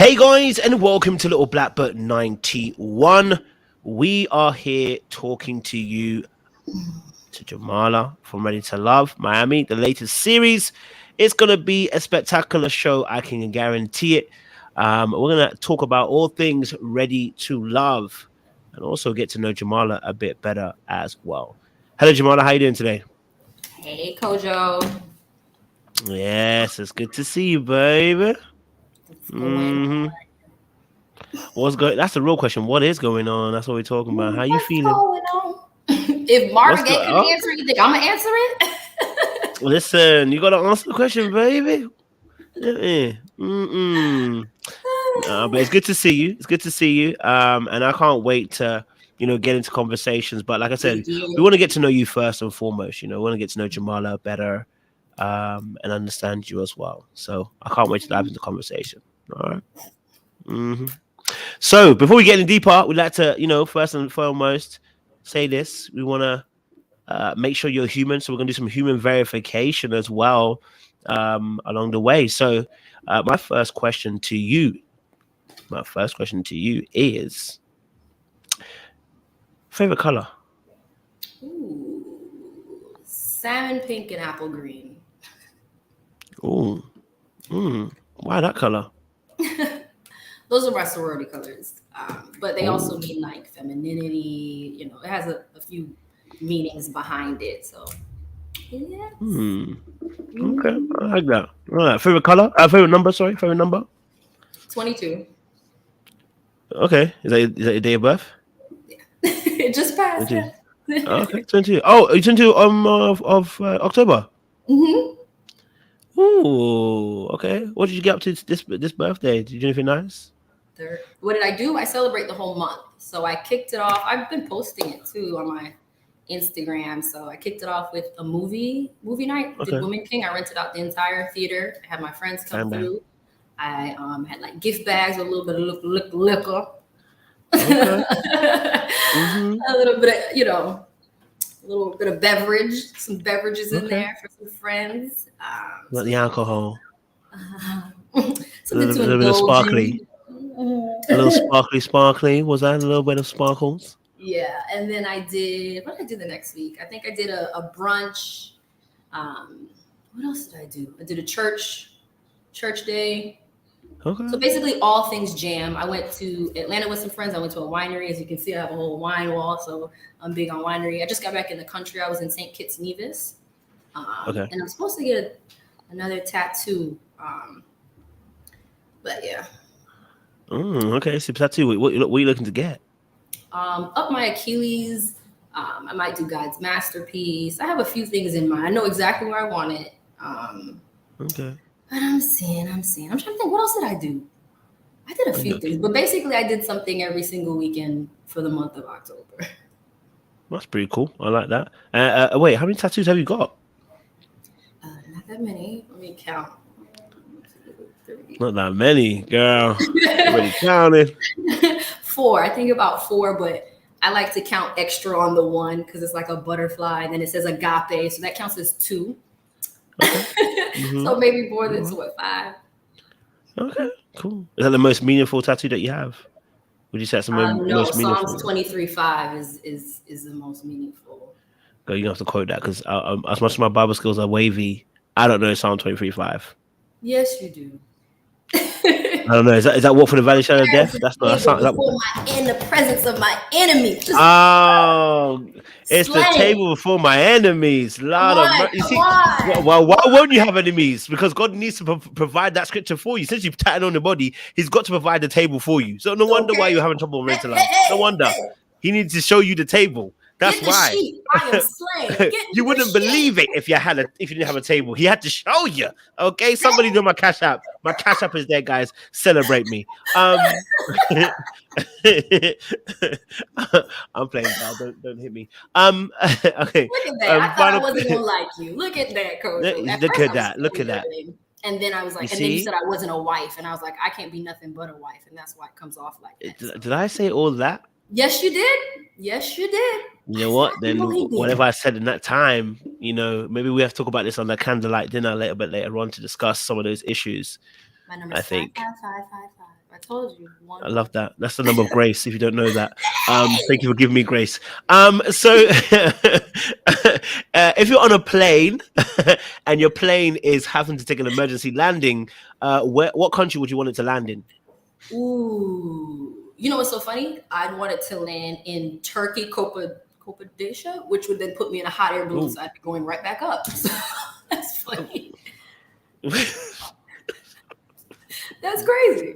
Hey guys, and welcome to LITTLEBLACKBOOK91. We are here talking to you, to Jamala from Ready to Love Miami, the latest series. It's going to be a spectacular show, I can guarantee it. We're going to talk about all things Ready to Love and also get to know Jamala a bit better as well. Hello, Jamala. How you doing today? Hey, Kojo. Yes, it's good to see you, baby. What's going on? What's going? That's the real question. What is going on? That's what we're talking about. How you What's feeling? going on? If Marvin Gaye can Oh, answer it, you think I'm gonna answer it? listen, you gotta answer the question, baby. Mm-mm. But it's good to see you. It's good to see you. And I can't wait to, get into conversations. But like I said, we want to get to know you first and foremost. We want to get to know Jamala better, and understand you as well. So I can't wait to dive into conversation. All right. So before we get in deeper, we'd like to, first and foremost, say this. We want to make sure you're human. So we're going to do some human verification as well along the way. So my first question to you is favorite color? Ooh, salmon pink and apple green. Ooh. Why that color? Those are my sorority colors. But they also mean like femininity. It has a few meanings behind it. So, yeah. Okay, I like that. All right, favorite color? Favorite number? Sorry, favorite number? 22. Okay, is that your day of birth? Yeah. It just passed. 22. Yeah. Okay, 22. Oh, you 22 of October. Mm-hmm. Ooh, okay. What did you get up to this birthday? Did you do anything nice? What did I do? I celebrate the whole month. So I kicked it off. I've been posting it too on my Instagram. So I kicked it off with a movie night. Okay. Did Woman King. I rented out the entire theater. I had my friends come through. I had like gift bags with a little bit of liquor. Okay. A little bit of, a little bit of beverage, some beverages in there for some friends. Not the alcohol. Something a to little bit of sparkly. indulge A little sparkly. Was that a little bit of sparkles? Yeah, and then what did I do the next week? I think I did a brunch. What else did I do? I did a church day. Okay. So basically all things jam. I went to Atlanta with some friends. I went to a winery. As you can see, I have a whole wine wall, so I'm big on winery. I just got back in the country. I was in St. Kitts Nevis. And I'm supposed to get another tattoo. But yeah. Okay, so tattoo. What are you looking to get? Up my Achilles. I might do God's masterpiece. I have a few things in mind. I know exactly where I want it. Okay. But I'm seeing. I'm trying to think, what else did I do? I did a few things, but basically I did something every single weekend for the month of October. That's pretty cool. I like that. Wait, how many tattoos have you got? Not that many. Let me count. 1, 2, 3. Not that many, girl. Already counted. 4. I think about 4, but I like to count extra on the 1 because it's like a butterfly, and then it says agape, so that counts as 2. Okay. So maybe more than 5. Okay, cool. Is that the most meaningful tattoo that you have? Would you say that's the most meaningful? Psalms 23:5 is the most meaningful. Girl, you don't have to quote that because as much as my Bible skills are wavy, I don't know Psalm 23:5. Yes, you do. I don't know. Is that walk for the valley shadow of death? That's not. In the presence of my enemies. It's the table before my enemies. You see, why won't you have enemies? Because God needs to provide that scripture for you. Since you've tatted on the body, He's got to provide the table for you. So no wonder why you're having trouble with mental life. No wonder. He needs to show you the table. That's why. I am slain. You wouldn't believe it if you didn't have a table. He had to show you. Okay, somebody do my Cash App. My Cash App is there, guys. Celebrate me. I'm playing, pal. Don't hit me. Okay. Look at that. I thought I wasn't gonna like you. Look at that, Coach. Look at that. And then I was like, then you said I wasn't a wife, and I was like, I can't be nothing but a wife, and that's why it comes off like that. Did I say all that? Yes, you did. You know what? Then whatever I said in that time, maybe we have to talk about this on the candlelight dinner a little bit later on to discuss some of those issues. My number is 55555. I told you. I love that. That's the number of grace. If you don't know that, thank you for giving me grace. So if you're on a plane and your plane is having to take an emergency landing, what country would you want it to land in? Ooh, you know what's so funny? I'd want it to land in Turkey, Cappadocia, which would then put me in a hot air balloon, so I'd be going right back up. So that's funny. That's crazy.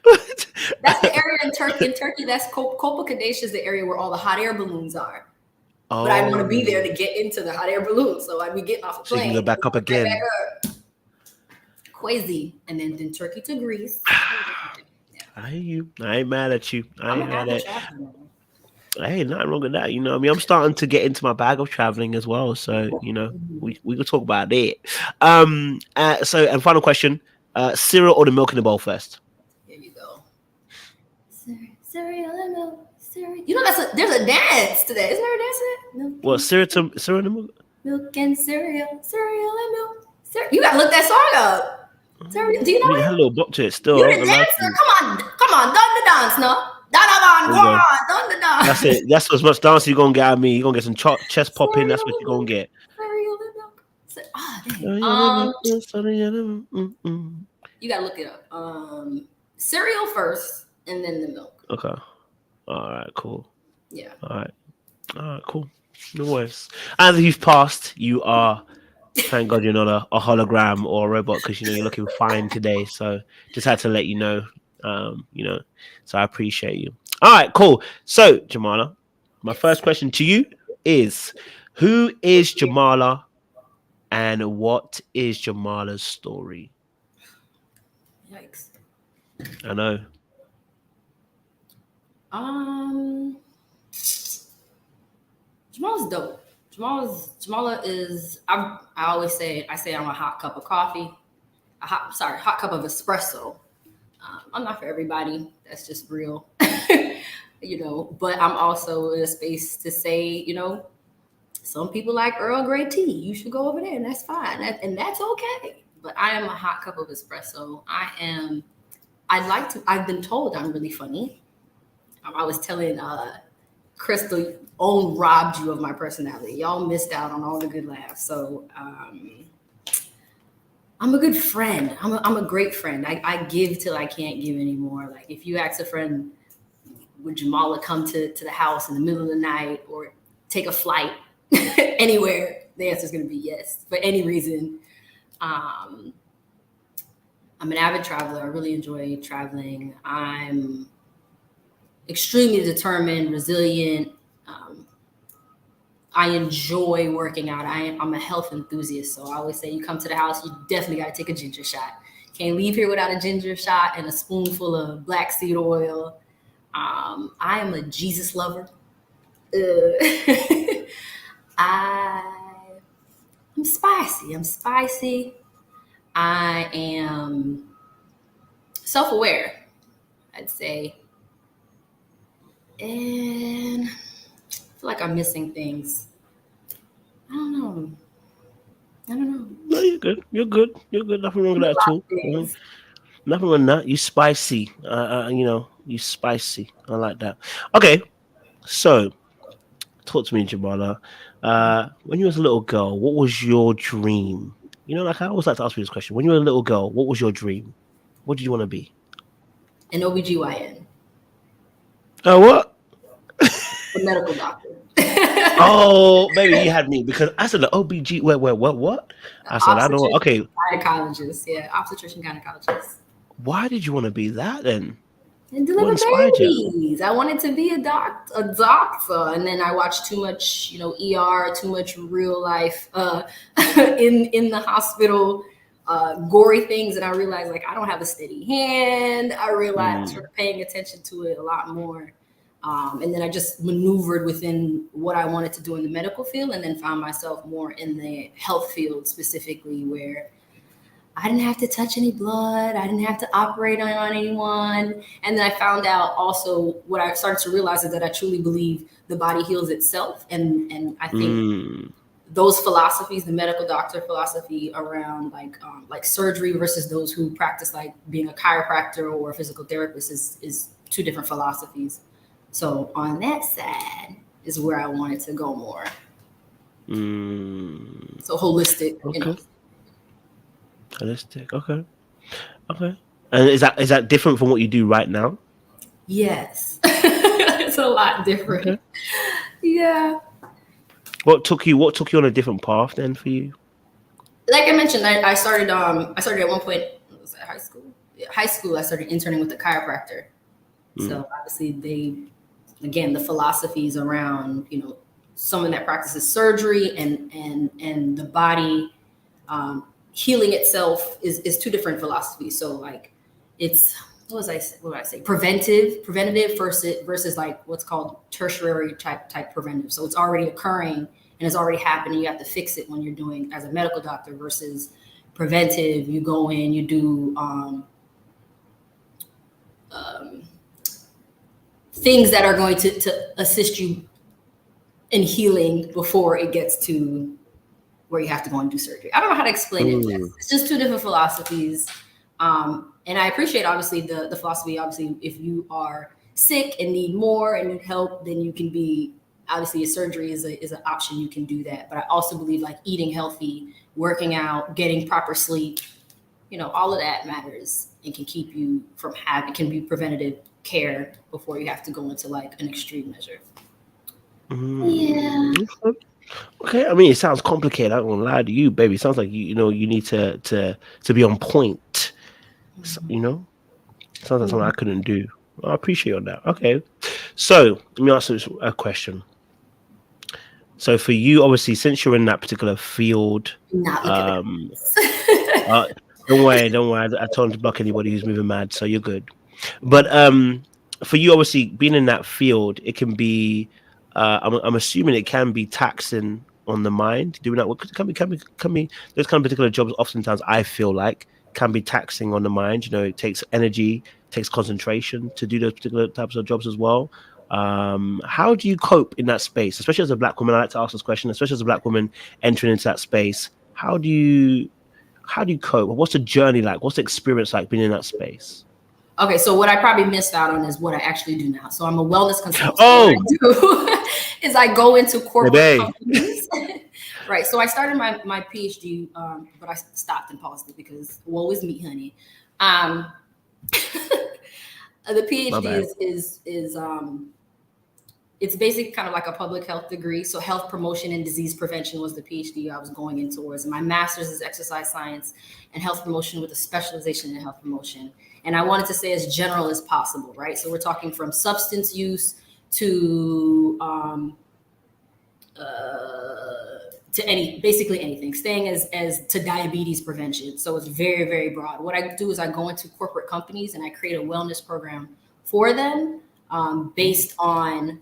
What? That's the area in Turkey. In Turkey, that's Cappadocia is the area where all the hot air balloons are. Oh. But I want to be there to get into the hot air balloon, so I'd be getting off a plane. So you can go back up again. Right back up. Crazy, and then Turkey to Greece. Yeah. I hear you. I ain't mad at you. I ain't mad at you. Hey, nothing wrong with that. You know, I mean, I'm starting to get into my bag of traveling as well. So, you know, we could talk about it. And final question: cereal or the milk in the bowl first? Here you go. Cereal and milk. Cereal. You know, there's a dance to that. Isn't there a dance to that? What cereal and milk? Milk and cereal and milk. You gotta look that song up. Cereal. Do you know? I had a little bop to it still. You're the dancer. Come on, done the dance, no. Done the dance. That's it. That's as much dance you're gonna get out of me. You're gonna get some chest popping. That's what you're gonna get. Cereal and milk. You gotta look it up. Cereal first, and then the milk. Okay. All right. Cool. Yeah. All right. Cool. No worries. Either you've passed, you are. Thank God you're not a hologram or a robot, because you know you're looking fine today. So just had to let you know. You know. So I appreciate you. All right. Cool. So Jamala, my first question to you is: who is Jamala, and what is Jamala's story? Yikes. I know. Jamala's dope. Jamala is. I always say I'm a hot cup of coffee. Hot cup of espresso. I'm not for everybody. That's just real. You know, but I'm also in a space to say, you know, some people like Earl Grey tea. You should go over there, and that's fine. And that's okay. But I am a hot cup of espresso. I've been told I'm really funny. I was telling Crystal, own robbed you of my personality. Y'all missed out on all the good laughs. So I'm a good friend. I'm a great friend. I give till I can't give anymore. Like if you ask a friend, would Jamala come to the house in the middle of the night or take a flight anywhere? The answer is going to be yes, for any reason. I'm an avid traveler. I really enjoy traveling. I'm extremely determined, resilient. I enjoy working out. I'm a health enthusiast. So I always say, you come to the house, you definitely got to take a ginger shot. Can't leave here without a ginger shot and a spoonful of black seed oil. I am a Jesus lover. I'm spicy. I am self-aware, I'd say. And I feel like I'm missing things. I don't know. No, you're good. Nothing wrong with that at all. Nothing wrong with that. You spicy. You know, you spicy. I like that. Okay, so talk to me, Jamala. When you was a little girl, what was your dream? You know, like I always like to ask you this question. When you were a little girl, what was your dream? What did you want to be? An OBGYN. Oh, what? A medical doctor. Oh, maybe you had me, because I said the OBG. What? I said I don't. Okay. Gynecologist, yeah, obstetrician gynecologist. Why did you want to be that then? And deliver babies. I wanted to be a doctor, and then I watched too much, ER, too much real life in the hospital, gory things, and I realized I don't have a steady hand. I realized paying attention to it a lot more, and then I just maneuvered within what I wanted to do in the medical field, and then found myself more in the health field specifically, where I didn't have to touch any blood. I didn't have to operate on anyone. And then I found out also, what I started to realize is that I truly believe the body heals itself. And I think those philosophies, the medical doctor philosophy around like surgery versus those who practice like being a chiropractor or a physical therapist is two different philosophies. So on that side is where I wanted to go more. So holistic, okay. Holistic, okay. And is that different from what you do right now? Yes. It's a lot different. Okay. Yeah. What took you on a different path then for you? Like I mentioned, I started at one point, was that high school? Yeah, high school, I started interning with a chiropractor. So obviously the philosophies around, someone that practices surgery and the body healing itself is two different philosophies. So like it's what would I say? Preventative versus like what's called tertiary type preventive. So it's already occurring and it's already happening. You have to fix it when you're doing as a medical doctor versus preventive. You go in, you do things that are going to assist you in healing before it gets to where you have to go and do surgery. I don't know how to explain it. It's just two different philosophies. And I appreciate, obviously, the philosophy. Obviously, if you are sick and need more and need help, then you can be, obviously, a surgery is an option. You can do that. But I also believe like eating healthy, working out, getting proper sleep, all of that matters and can keep you from can be preventative care before you have to go into like an extreme measure. Yeah. Okay, I mean, it sounds complicated. I don't want to lie to you, baby. It sounds like you need to be on point. Sounds like something I couldn't do. I appreciate on that. Okay, so let me ask you a question. So for you, obviously, since you're in that particular field, don't worry. I told him to block anybody who's moving mad, so you're good. But for you, obviously, being in that field, it can be. I'm assuming it can be taxing on the mind. Doing that can be those kind of particular jobs. Oftentimes, I feel like can be taxing on the mind. It takes energy, takes concentration to do those particular types of jobs as well. How do you cope in that space, especially as a Black woman? I like to ask this question, especially as a Black woman entering into that space. How do you cope? What's the journey like? What's the experience like being in that space? Okay, so what I probably missed out on is what I actually do now. So I'm a wellness consultant. Oh, what I do is I go into corporate companies. Right. So I started my PhD, but I stopped and paused it because woe is me, honey. The PhD is it's basically kind of like a public health degree. So health promotion and disease prevention was the PhD I was going in towards. And my master's is exercise science and health promotion with a specialization in health promotion. And I wanted to say as general as possible, right? So we're talking from substance use to basically anything, staying as to diabetes prevention. So it's very, very broad. What I do is I go into corporate companies and I create a wellness program for them based on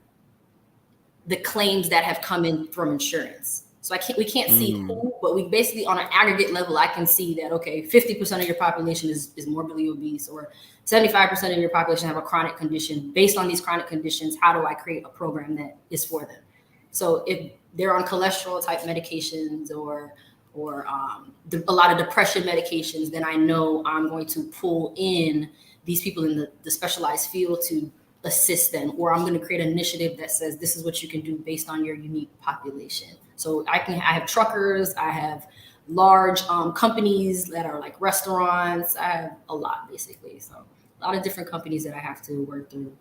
the claims that have come in from insurance. So we can't see who, but we basically on an aggregate level, I can see that, okay, 50% of your population is morbidly obese, or 75% of your population have a chronic condition. Based on these chronic conditions, how do I create a program that is for them? So if they're on cholesterol type medications or a lot of depression medications, then I know I'm going to pull in these people in the specialized field to assist them, or I'm going to create an initiative that says this is what you can do based on your unique population. So I have truckers, I have large companies that are like restaurants. I have a lot, basically. So a lot of different companies that I have to work through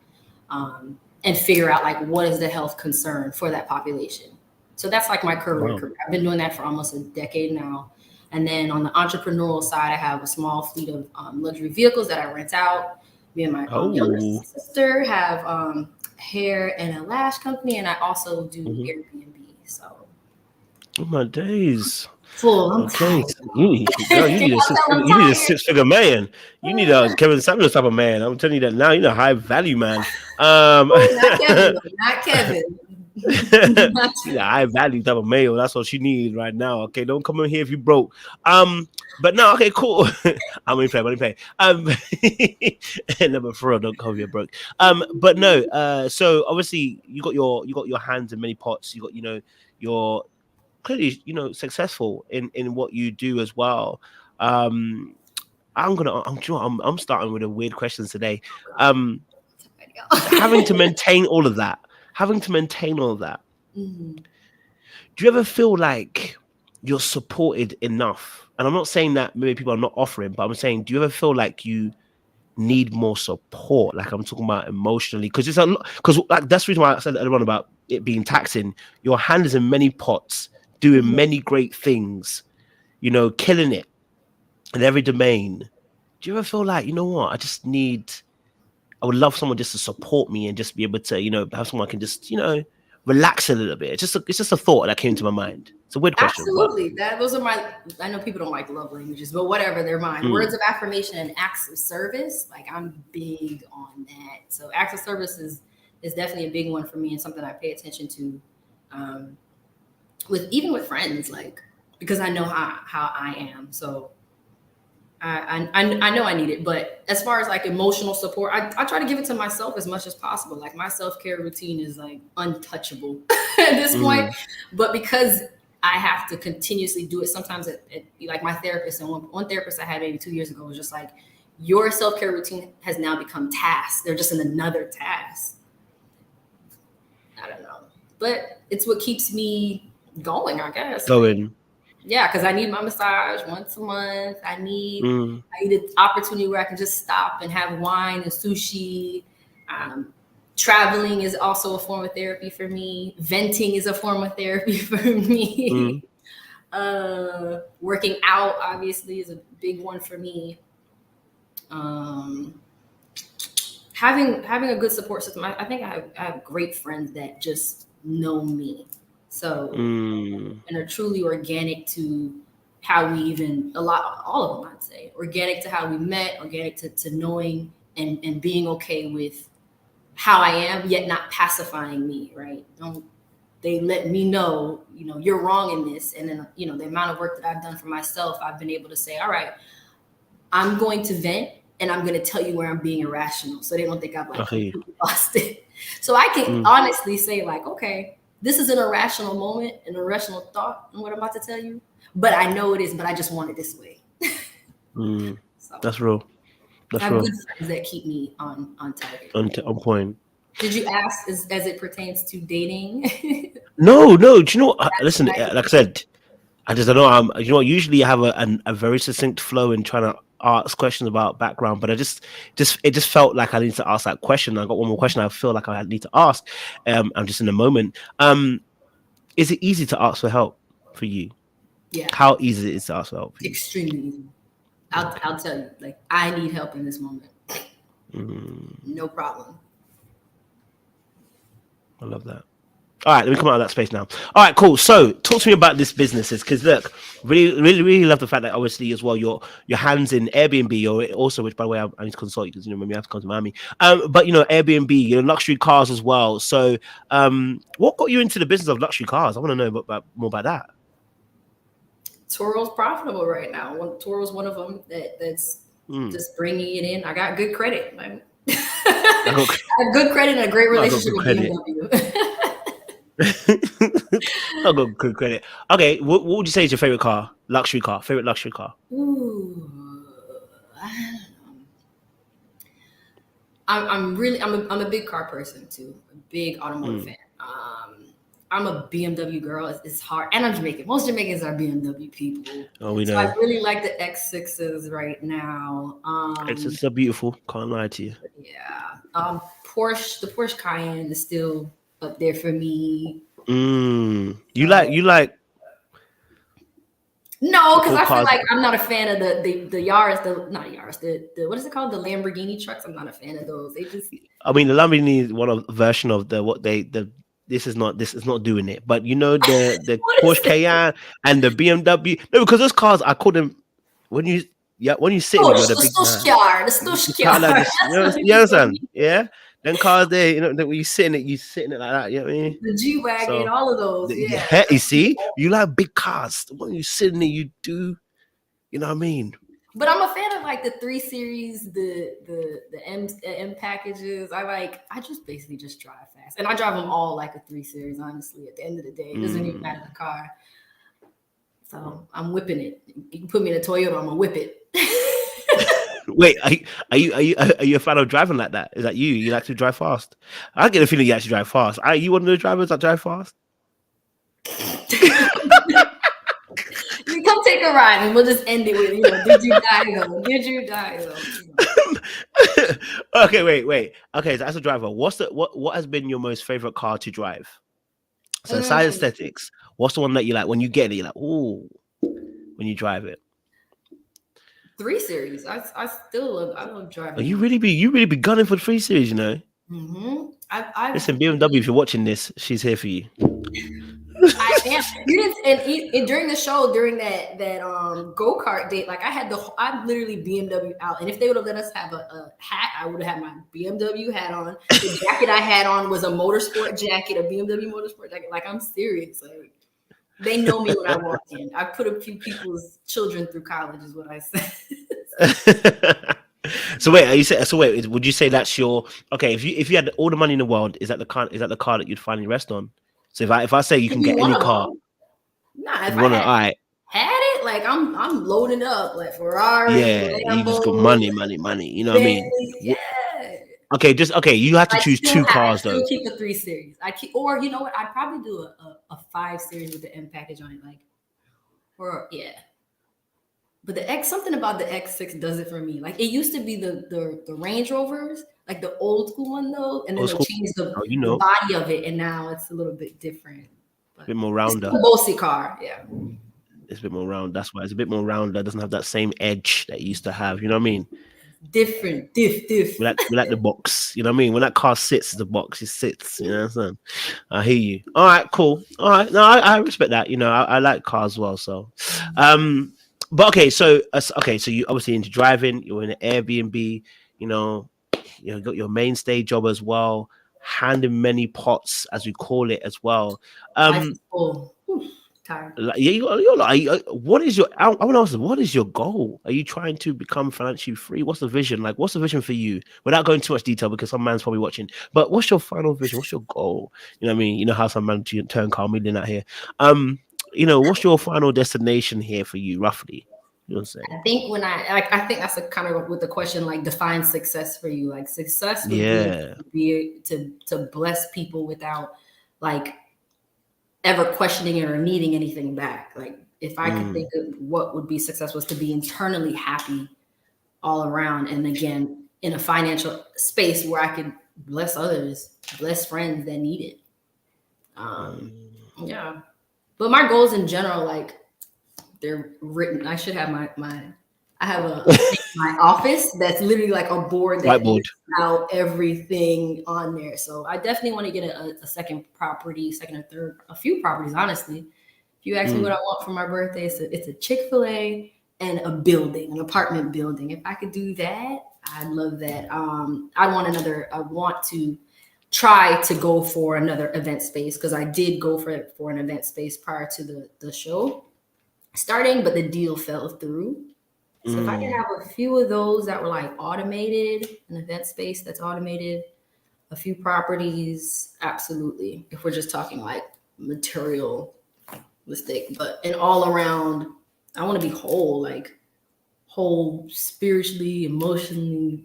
and figure out like what is the health concern for that population. So that's like my career. I've been doing that for almost a decade now. And then on the entrepreneurial side, I have a small fleet of luxury vehicles that I rent out. Me and my younger sister have hair and a lash company, and I also do Airbnb. So, oh my days! Full. Okay, you need a six-figure man. You need a Kevin Samuels type of man. I'm telling you that now. You're a high value man. Not Kevin. Not Kevin. She's a high value type of male. That's what she needs right now. Okay, don't come in here if you broke. But no, okay, cool. I'm gonna play. No, but for real, don't come here broke. But no. So obviously you got your hands in many pots. You got your clearly, you know, successful in what you do as well. I'm starting with a weird questions today. Having to maintain all of that, Mhm. do you ever feel like you're supported enough? And I'm not saying that maybe people are not offering, but I'm saying, do you ever feel like you need more support? Like I'm talking about emotionally, because it's a lot. Because like that's the reason why I said earlier on about it being taxing. Your hand is in many pots, doing Mhm. many great things. You know, killing it in every domain. Do you ever feel like, you know what? I would love someone just to support me and just be able to, you know, have someone I can just, you know, relax a little bit. It's just a thought that came to my mind. It's a weird question, but Absolutely. Those are my. I know people don't like love languages, but whatever, they're mine. Words of affirmation and acts of service. Like I'm big on that. So acts of service is definitely a big one for me and something I pay attention to, with friends, like because I know how I am. So I know I need it, but as far as like emotional support, I try to give it to myself as much as possible. Like my self-care routine is like untouchable at this point, but because I have to continuously do it, sometimes like my therapist and one therapist I had maybe 2 years ago was just like, your self-care routine has now become tasks. They're just in another task. I don't know, but it's what keeps me going, I guess. going. Yeah, because I need my massage once a month. I need Mm, an opportunity where I can just stop and have wine and sushi. Traveling is also a form of therapy for me. Venting is a form of therapy for me. mm. Working out obviously is a big one for me. Um, having a good support system. I think I have great friends that just know me. So Mm. and are truly organic to how we even all of them, I'd say organic to how we met, organic to knowing and being okay with how I am, yet not pacifying me, right? Don't they let me know, you're wrong in this. And then, the amount of work that I've done for myself, I've been able to say, all right, I'm going to vent and I'm going to tell you where I'm being irrational. So they don't think I've like Okay. completely lost it. So I can honestly say like, okay, this is an irrational moment, an irrational thought in what I'm about to tell you, but I know it is, but I just want it this way. So That's real. I That's have real. good friends that keep me on target. On point. Did you ask as it pertains to dating? No, no. Do you know? Listen, Like, like I said, I just don't know. You know, what, usually I have a very succinct flow in trying to ask questions about background, but it just felt like I need to ask that question. I got one more question. I feel like I need to ask. I'm just in the moment. Is it easy to ask for help for you? yeah, How easy it is to ask for help for you? extremely easy. Okay. I'll tell you, like I need help in this moment. Mm, No problem. I love that. All right, let me come out of that space now. All right, cool. So, talk to me about this businesses, because look, really, really, really love the fact that obviously as well your hands in Airbnb, or also, which by the way I need to consult you because maybe I have to come to Miami. But Airbnb, luxury cars as well. So, what got you into the business of luxury cars? I want to know more about that. Turo's profitable right now. Turo's one of them that's just bringing it in. I got good credit. I got, have good credit and a great I got relationship good with credit. BMW. I got good credit. Okay, what would you say is your favorite car? Luxury car, favorite luxury car? Ooh, I don't know. I'm a big car person too. A big automotive fan. I'm a BMW girl. It's hard, and I'm Jamaican. Most Jamaicans are BMW people. Oh, we So I know. really like the X6s right now. It's so beautiful. Can't lie to you. Yeah. The Porsche Cayenne is still up there for me. You So like no, the because cool I feel cars. like I'm not a fan of the Yaris, not Yaris, the what is it called? The Lamborghini trucks. I'm not a fan of those. They just I mean, the Lamborghini is one of version of the this is not doing it. But the what is Porsche it? Cayenne and the BMW. No, because those cars I call them when you sit in it, you're the big man. The You kind of Stushkyar. just That's what you it is for understand? me. Yeah. Then cars there, that when you sit in it like that. You know what I mean? The G wagon, So all of those. Yeah. yeah, you see, you like big cars. When you sit in it, you do. You know what I mean? But I'm a fan of like the 3 Series, the M packages. I just basically just drive fast. And I drive them all like a 3 Series, honestly. At the end of the day, it doesn't even matter the car. So I'm whipping it. You can put me in a Toyota, I'm gonna whip it. Wait, are you a fan of driving like that? Is that you? You like to drive fast? I get a feeling you actually drive fast. Are you one of those drivers that drive fast? You come take a ride and we'll just end it with, did you die though? Did you die though? Okay, wait. Okay, so as a driver, what has been your most favorite car to drive? So aside aesthetics, what's the one that you like when you get it? You're like, ooh, when you drive it. 3 Series. I love driving. Oh, you really be gunning for the 3 Series, you know. Mm-hmm. Listen, BMW, if you're watching this, she's here for you. I am. And during the show, during that go-kart date, like I'm literally BMW out. And if they would have let us have a hat, I would have had my BMW hat on. The jacket I had on was a motorsport jacket, a BMW motorsport jacket. Like, I'm serious. Like, they know me when I walk in. I put a few people's children through college, is what I said. So wait, would you say that's your okay? If you had all the money in the world, is that the car that you'd finally rest on? So if I say you can get any car, if I had it, like I'm loading up like Ferrari. Yeah, Lambo, you just got money. You know what I mean? Yeah. Okay, you have to choose 2 cars though. I still keep a 3 Series. Or you know what? I'd probably do a 5 Series with the M package on it, But something about the X6 does it for me. Like, it used to be the Range Rovers, like the old school one though, and then they changed the body of it, and now it's a little bit different. A bit more rounder. It's a bossy car, yeah. It's a bit more round. That's why it's a bit more rounder. It doesn't have that same edge that it used to have. You know what I mean? Different. We like the box. You know what I mean? When that car sits, the box it sits. You know what I'm saying? I hear you. All right, cool. All right, no, I respect that. You know, I like cars as well. So, but okay, so you obviously into driving. You're in an Airbnb. You got your mainstay job as well. Hand in many pots, as we call it, as well. Tired. What is your? I want to ask, what is your goal? Are you trying to become financially free? What's the vision? Like, what's the vision for you? Without going too much detail, because some man's probably watching. But what's your final vision? What's your goal? You know what I mean? You know how some man turn car million out here. What's your final destination here for you, roughly? You know what I'm saying? I think I think that's a kind of with the question, like, define success for you. Like, success would be to bless people without like ever questioning it or needing anything back. Like, if I could think of what would be success, was to be internally happy all around, and again in a financial space where I could bless others, bless friends that need it. Yeah, but my goals in general, like, they're written. I should have I have my office that's literally like a board that lists out everything on there. So I definitely want to get a second or third, a few properties, honestly. If you ask me what I want for my birthday, it's a Chick-fil-A and a building, an apartment building. If I could do that, I'd love that. I want to try to go for another event space, because I did go for an event space prior to the show starting, but the deal fell through. So if I can have a few of those that were like automated, an event space that's automated, a few properties, absolutely. If we're just talking like materialistic, but an all around, I want to be whole, like whole spiritually, emotionally,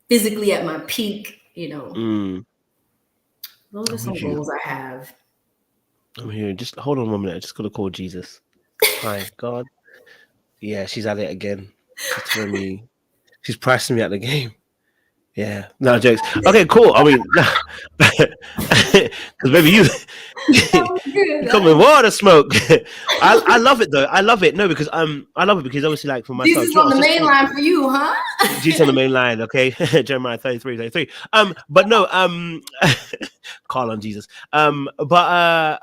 physically at my peak, Those are some goals I have. I'm here. Just hold on 1 minute. I just gotta call Jesus. Hi, God. Yeah, she's at it again. She's telling me, she's pricing me at the game. Yeah, no jokes. Okay, cool. I mean, because maybe you come with water smoke. I love it though. I love it. No, because I love it because obviously, like, for myself, Jesus on the main line for you, huh? Jesus on the main line. Okay, Jeremiah 33. But no, call on Jesus. But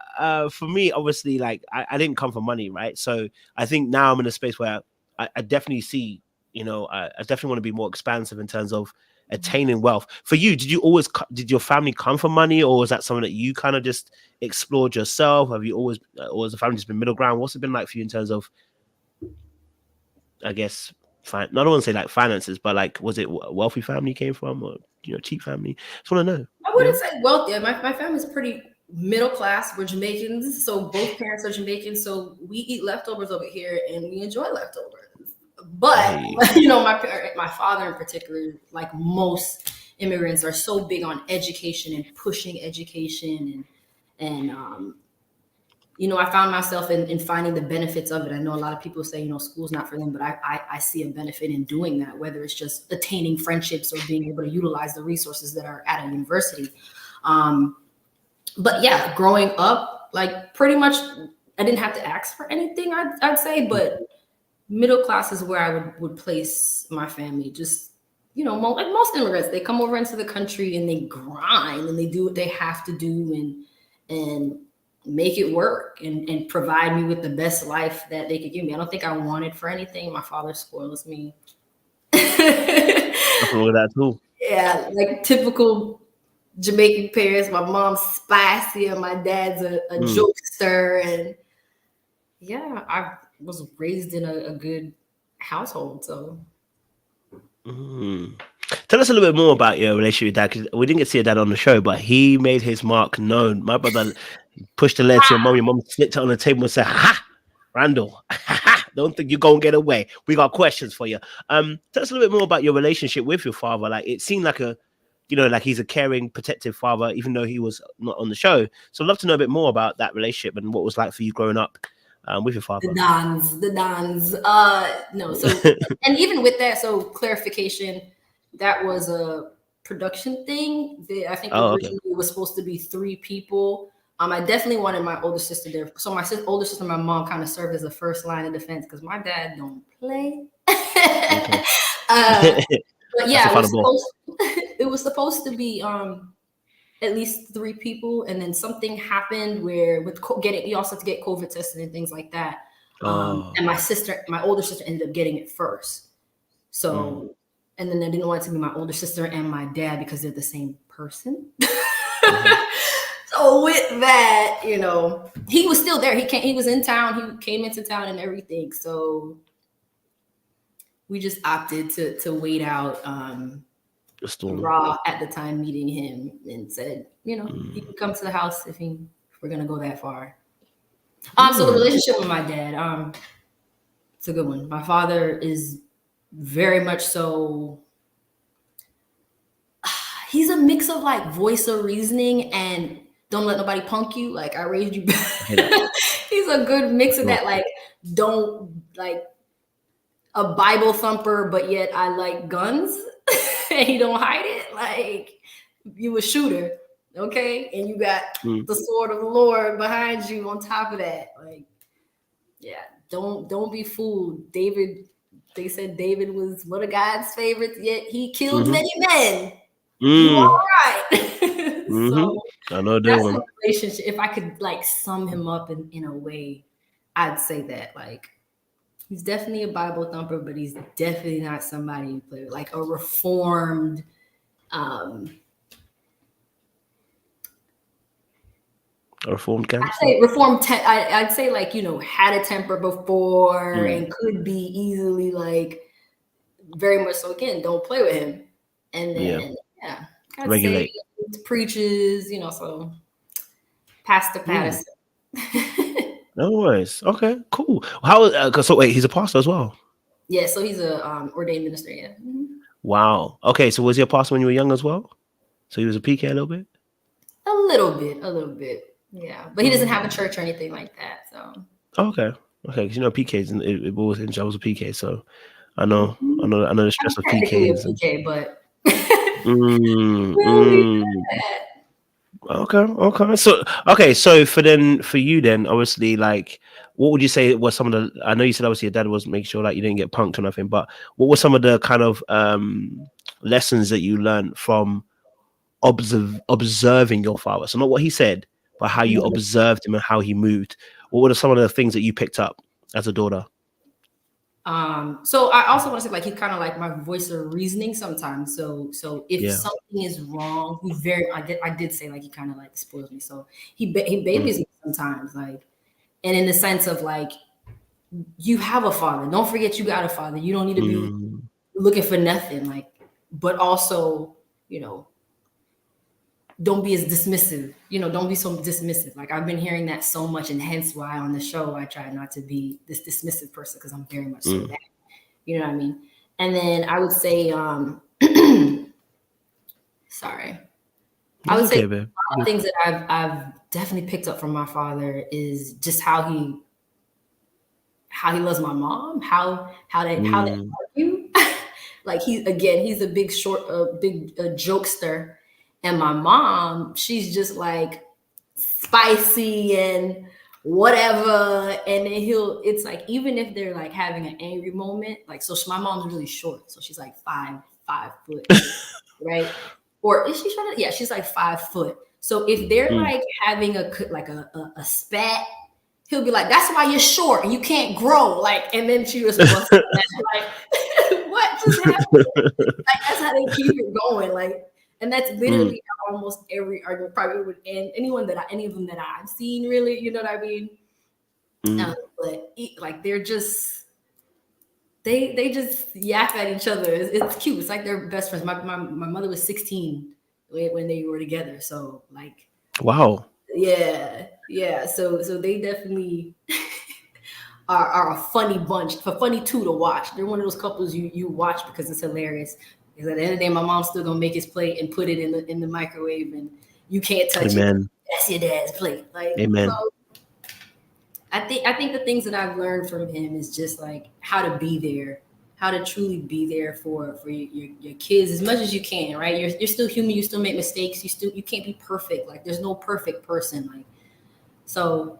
for me, obviously, like, I didn't come for money, right? So I think now I'm in a space where I definitely see, I definitely want to be more expansive in terms of attaining wealth. For you, did your family come for money, or was that something that you kind of just explored yourself? Have you always, or has the family just been middle ground? What's it been like for you in terms of, I guess, I don't want to say like finances, but like, was it a wealthy family you came from, or cheap family? Just want to know. I wouldn't say wealthy. My family's pretty middle class. We're Jamaicans, so both parents are Jamaican. So we eat leftovers over here, and we enjoy leftovers. But you know, my father in particular, like most immigrants, are so big on education and pushing education, and you know, I found myself in finding the benefits of it. I know a lot of people say, you know, school's not for them, but I see a benefit in doing that, whether it's just attaining friendships or being able to utilize the resources that are at a university. But yeah, growing up, like pretty much, I didn't have to ask for anything, I'd say, but middle class is where I would place my family. Just, you know, like most immigrants, they come over into the country and they grind and they do what they have to do and make it work and provide me with the best life that they could give me. I don't think I wanted for anything. My father spoils me. Nothing wrong with that too. Yeah, like typical Jamaican parents. My mom's spicy and my dad's a jokester. And yeah, I was raised in a good household. So tell us a little bit more about your relationship with dad, because we didn't get to see your dad on the show, but he made his mark known. My brother pushed the letter to your mom slipped it on the table and said, "Ha, Randall, don't think you're gonna get away. We got questions for you." Tell us a little bit more about your relationship with your father. Like, it seemed like like he's a caring, protective father, even though he was not on the show. So I'd love to know a bit more about that relationship and what it was like for you growing up with your father. The Dons. No, so and even with that, so clarification, that was a production thing. I think originally it was supposed to be 3 people. I definitely wanted my older sister there. So my older sister and my mom kind of served as the first line of defense because my dad don't play. But yeah, it was supposed to be at least 3 people, and then something happened where with you also have to get COVID tested and things like that. And my older sister ended up getting it first. So, and then I didn't want it to be my older sister and my dad because they're the same person. So with that, you know, he was still there. He was in town. He came into town and everything. So we just opted to wait out Raw at the time, meeting him, and said, you know, he can come to the house if we're gonna go that far. So the relationship with my dad, it's a good one. My father is very much so. He's a mix of like voice of reasoning and don't let nobody punk you. Like, I raised you. He's a good mix of that. Like, don't like a Bible thumper, but yet I like guns. And you don't hide it. Like, you a shooter, okay? And you got the sword of the Lord behind you on top of that. Like, yeah, don't be fooled. David, they said David was one of God's favorites, yet he killed many men. You all right. So I know that's a relationship. If I could like sum him up in a way, I'd say that, like, he's definitely a Bible thumper, but he's definitely not somebody you play with. Like a reformed, gangster. I'd say reformed. I'd say, like, you know, had a temper before and could be easily, like, very much so. Again, don't play with him. And then regulate, preaches, you know. So Pastor Patterson. No worries. Okay, cool. How? So wait, he's a pastor as well. Yeah, so he's a ordained minister. Yeah. Wow. Okay, so was he a pastor when you were young as well? So he was a PK a little bit. A little bit. Yeah, but he doesn't have a church or anything like that. So. Okay. Because you know PKs and it was in I was a PK, so I know the stress of PKs. PK, but. Okay. So for you then, obviously, like, what would you say was some of the? I know you said obviously your dad was making sure like you didn't get punked or nothing, but what were some of the kind of lessons that you learned from observing your father? So not what he said, but how you observed him and how he moved. What were some of the things that you picked up as a daughter? So I also want to say, like, he's kind of like my voice of reasoning sometimes. So if something is wrong, I did say, like, he kind of like spoils me. So he babies me sometimes, like, and in the sense of like, you have a father. Don't forget you got a father. You don't need to be looking for nothing, like, but also, you know, don't be as dismissive, don't be so dismissive. Like I've been hearing that so much, and hence why on the show I try not to be this dismissive person, because I'm very much so that. You know what I mean? And then I would say, sorry. I would say a lot of things that I've definitely picked up from my father is just how he loves my mom, how they argue. Like he's a big jokester, and my mom, she's just like spicy and whatever. And then it's like, even if they're like having an angry moment, like, so my mom's really short, so she's like 5 foot, right? Or is she short? Yeah, she's like 5 foot. So if they're like having a spat, he'll be like, "That's why you're short and you can't grow." Like, and then she was like, "What just happened?" Like, that's how they keep it going. Like, and that's literally how almost every argument probably would end. Any of them that I've seen, really, you know what I mean? But like, they're just. They just yap at each other. It's cute. It's like they're best friends. My mother was 16 when they were together. So like, wow. Yeah. So they definitely are a funny bunch, a funny two to watch. They're one of those couples you watch because it's hilarious. Because at the end of the day, my mom's still gonna make his plate and put it in the microwave, and you can't touch it. That's your dad's plate. Like, Amen. So, I think the things that I've learned from him is just like how to be there, how to truly be there for your kids as much as you can, right? You're still human, you still make mistakes, you can't be perfect. Like, there's no perfect person. Like, so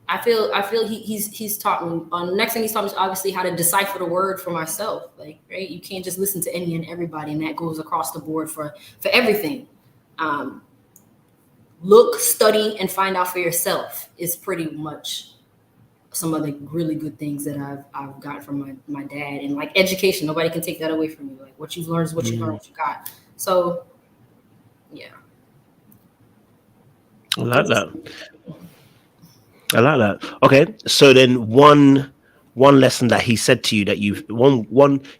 I feel he's taught me. The next thing he's taught me is obviously how to decipher the word for myself. Like, right, you can't just listen to any and everybody, and that goes across the board for everything. Look, study, and find out for yourself is pretty much some of the really good things that I've got from my dad. And like education, nobody can take that away from you. Like, what you've learned is what you learned, what you got. So, yeah. I like that. Okay, so then one lesson that he said to you that you've one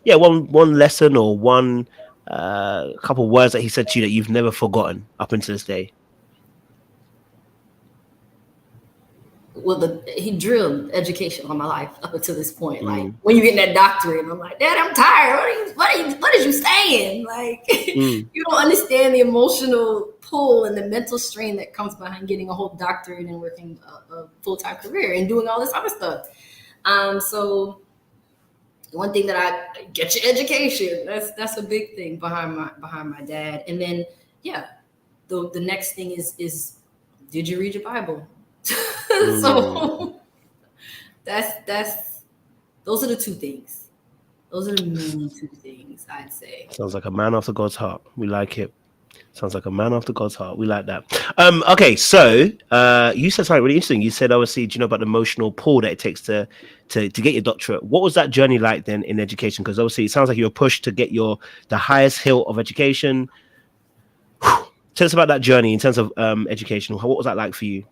lesson or one couple words that he said to you that you've never forgotten up until this day. Well, he drilled education on my life up until this point. Like, when you get that doctorate, I'm like, Dad, I'm tired. What is you saying? Like, you don't understand the emotional pull and the mental strain that comes behind getting a whole doctorate and working a full-time career and doing all this other stuff. So one thing that I get your education. That's a big thing behind my dad. And then, yeah, the next thing is did you read your Bible? So those are the two things. Those are the main two things I'd say. Sounds like a man after God's heart. We like it. Sounds like a man after God's heart. We like that. Okay, so you said something really interesting. You said, obviously, do you know about the emotional pull that it takes to get your doctorate? What was that journey like then in education? Because obviously it sounds like you were pushed to get the highest hill of education. Tell us about that journey in terms of education. What was that like for you?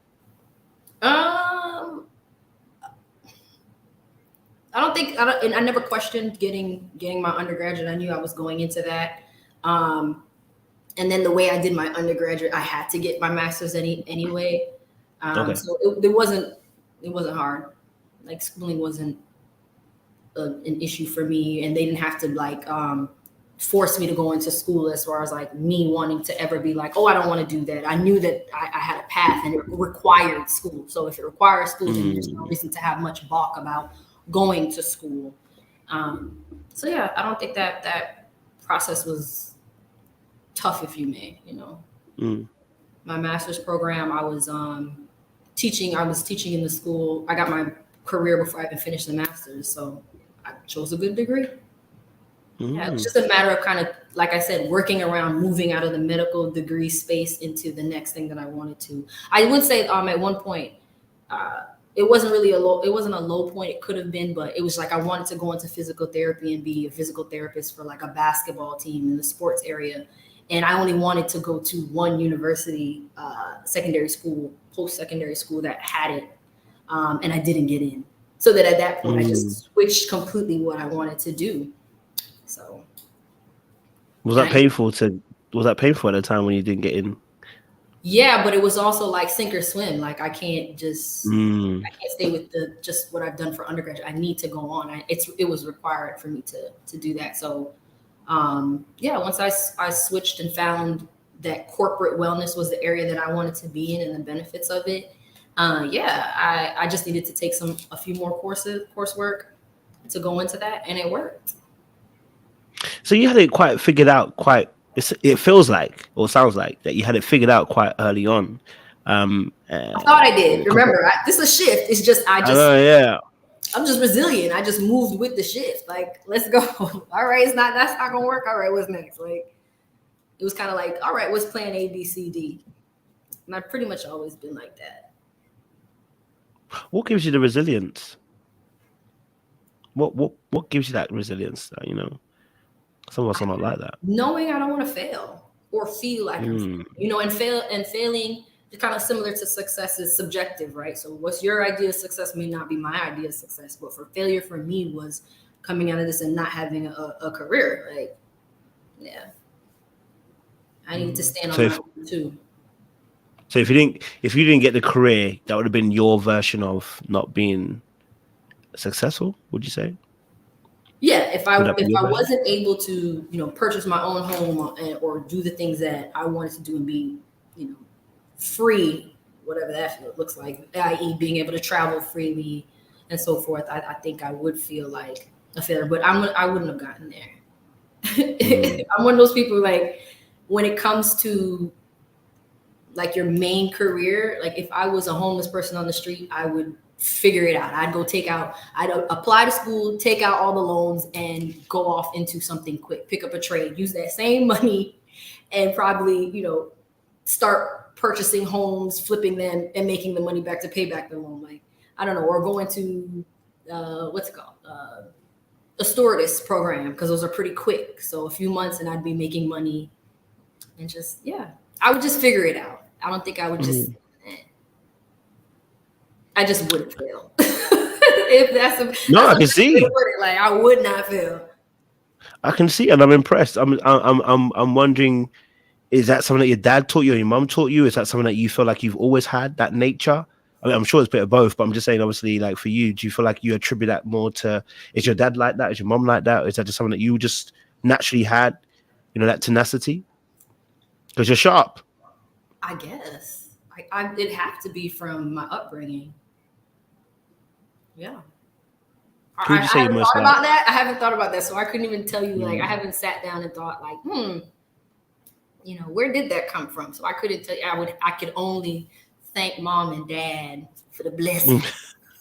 I never questioned getting my undergraduate. I knew I was going into that. And then the way I did my undergraduate, I had to get my master's anyway. So it wasn't hard. Like, schooling wasn't an issue for me, and they didn't have to force me to go into school as far as like me wanting to ever be like, oh, I don't want to do that. I knew that I had a path and it required school. So if it requires school, then there's no reason to have much balk about going to school. So yeah, I don't think that process was tough, if you may, My master's program, I was teaching in the school. I got my career before I even finished the master's. So I chose a good degree. Yeah, it was just a matter of kind of, like I said, working around moving out of the medical degree space into the next thing that I wanted to. I would say at one point, it wasn't a low point. It could have been, but it was like I wanted to go into physical therapy and be a physical therapist for like a basketball team in the sports area. And I only wanted to go to one university, post-secondary school that had it. And I didn't get in. So that at that point, I just switched completely what I wanted to do. So was that painful at the time when you didn't get in? Yeah, but it was also like sink or swim. Like I can't stay with just what I've done for undergraduate. I need to go on. It was required for me to do that. So once I switched and found that corporate wellness was the area that I wanted to be in and the benefits of it. I just needed to take a few more coursework to go into that, and it worked. So you had it quite figured out it feels like, or sounds like, that you had it figured out quite early on. I thought I did. Remember, this is a shift. It's just I'm just resilient. I just moved with the shift. Like, let's go. All right, that's not gonna work. All right, what's next? Like, it was kind of like, all right, what's plan A, B, C, D? And I've pretty much always been like that. What gives you the resilience? What gives you that resilience? You know, some of us are not like that. Knowing I don't want to fail or feel like I'm failing, you know, and failing is kind of similar to success is subjective, right? So what's your idea of success may not be my idea of success, but for failure for me was coming out of this and not having a career. Like, yeah, I need to stand on my own too. So if you didn't get the career, that would have been your version of not being successful, would you say? Yeah, if I wasn't able to, you know, purchase my own home or do the things that I wanted to do and be, you know, free, whatever that looks like, i.e. being able to travel freely and so forth, I think I would feel like a failure. But I wouldn't have gotten there. I'm one of those people, like, when it comes to like your main career, like if I was a homeless person on the street, I would figure it out. I'd apply to school, take out all the loans, and go off into something quick, pick up a trade, use that same money, and probably, you know, start purchasing homes, flipping them, and making the money back to pay back the loan. Like, I don't know, or going to what's it called? A stewardess program, because those are pretty quick. So a few months and I'd be making money, and just, yeah, I would just figure it out. I don't think I would just I just wouldn't fail. If that's I can see. Like, I would not fail. I can see, and I'm impressed. I'm wondering, is that something that your dad taught you or your mum taught you? Is that something that you feel like you've always had, that nature? I mean, I'm sure it's a bit of both, but I'm just saying, obviously, like for you, do you feel like you attribute that more to, is your dad like that? Is your mum like that? Or is that just something that you just naturally had, you know, that tenacity? Because you're sharp. I guess. It'd have to be from my upbringing. Yeah. I haven't thought about that. I haven't thought about that. So I couldn't even tell you, like, I haven't sat down and thought, like, you know, where did that come from? So I couldn't tell you. I could only thank mom and dad for the blessing.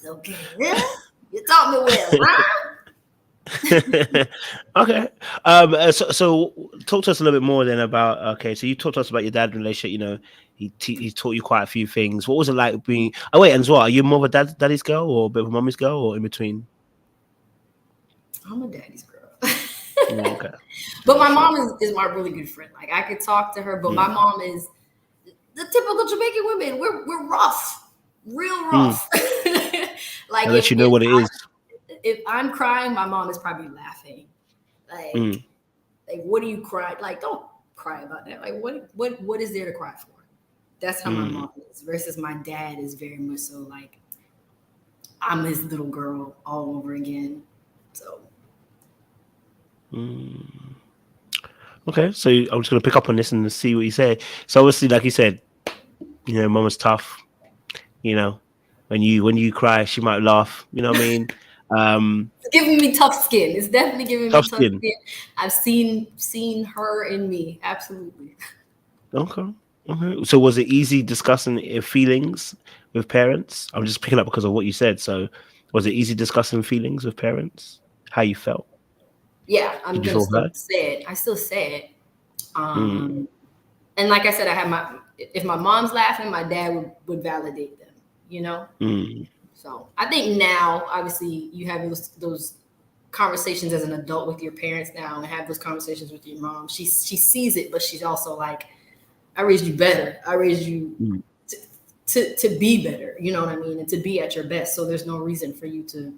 Okay. Yeah, you taught me well, right? Okay. So talk to us a little bit more then about, okay, so you talked to us about your dad relationship. You know, he taught you quite a few things. What was it like being, oh wait, and as well, are you more of a daddy's girl or a bit of a mommy's girl, or in between? I'm a daddy's girl. Okay. But my mom is my really good friend. Like, I could talk to her, but my mom is the typical Jamaican women. We're rough, real rough. Like, I'll let you know what it is. If I'm crying, my mom is probably laughing. Like, like, what are you crying? Like, don't cry about that. Like, what is there to cry for? That's how my mom is. Versus my dad is very much so like, I'm his little girl all over again. So. Okay, so I'm just going to pick up on this and see what you say. So obviously, like you said, you know, mama's tough. You know, when you cry, she might laugh. You know what I mean? It's giving me tough skin. It's definitely giving me tough skin. I've seen her in me. Absolutely. Okay. So was it easy discussing feelings with parents? I'm just picking up because of what you said. So was it easy discussing feelings with parents? How you felt? Yeah, I'm gonna still say it. I still say it. And like I said, if my mom's laughing, my dad would validate them, you know? So I think now, obviously, you have those conversations as an adult with your parents now, and have those conversations with your mom. She sees it, but she's also like, I raised you better. I raised you to be better, you know what I mean? And to be at your best. So there's no reason for you to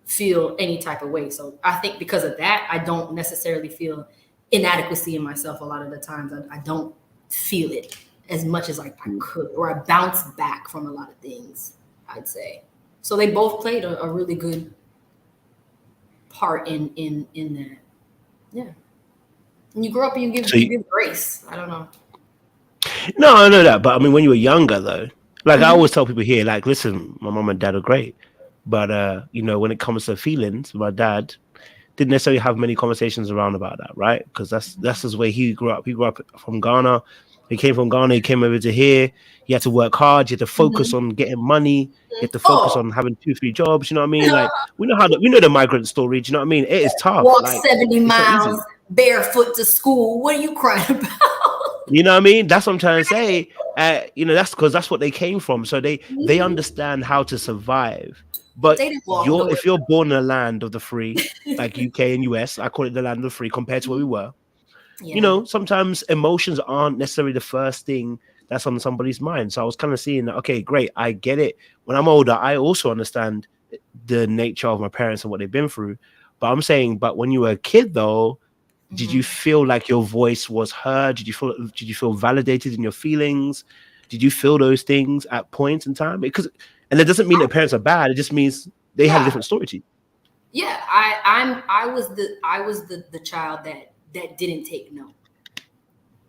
feel any type of way. So I think because of that, I don't necessarily feel inadequacy in myself a lot of the times. I don't feel it as much as like I could, or I bounced back from a lot of things, I'd say. So they both played a really good part in that. Yeah. And you grow up and you give grace. I don't know. No, I know that, but I mean, when you were younger, though, like I always tell people here, like, listen, my mom and dad are great, but you know, when it comes to feelings, my dad didn't necessarily have many conversations around about that, right? Because that's his way he grew up. He grew up from Ghana. He came from Ghana. He came over to here. He had to work hard. He had to focus on getting money. He had to focus on having 2-3 jobs. You know what I mean? Like we know the migrant story. Do you know what I mean? It is tough. Walk like 70 miles barefoot to school. What are you crying about? You know what I mean? That's what I'm trying to say. You know, that's because that's what they came from. So they understand how to survive. But if you're born in a land of the free, like UK and US, I call it the land of the free compared to where we were. You know, sometimes emotions aren't necessarily the first thing that's on somebody's mind. So I was kind of seeing that, okay, great, I get it. When I'm older, I also understand the nature of my parents and what they've been through. But I'm saying, but when you were a kid, though, did you feel like your voice was heard? Did you feel validated in your feelings? Did you feel those things at points in time? And that doesn't mean that parents are bad. It just means they had a different story to you. Yeah, I was the child that didn't take no,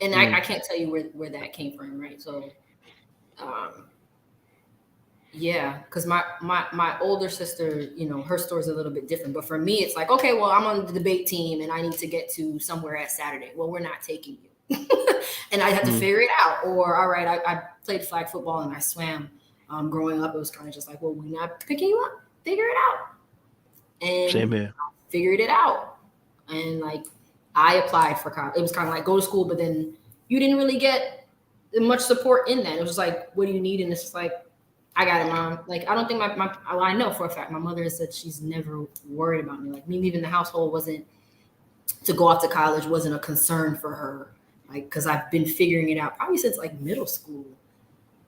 and I can't tell you where that came from, right? So, yeah, because my older sister, you know, her story's a little bit different, but for me, it's like, okay, well, I'm on the debate team and I need to get to somewhere at Saturday. Well, we're not taking you, and I had to figure it out. Or, all right, I played flag football and I swam. Growing up, it was kind of just like, well, we're not picking you up. Figure it out. And same here. I figured it out. And like I applied for college. It was kind of like go to school, but then you didn't really get much support in that. It was just like, what do you need? And it's just like, I got it, Mom. Like, I don't think I know for a fact, my mother has said she's never worried about me. Like me leaving the household to go off to college wasn't a concern for her. Like, because I've been figuring it out probably since like middle school.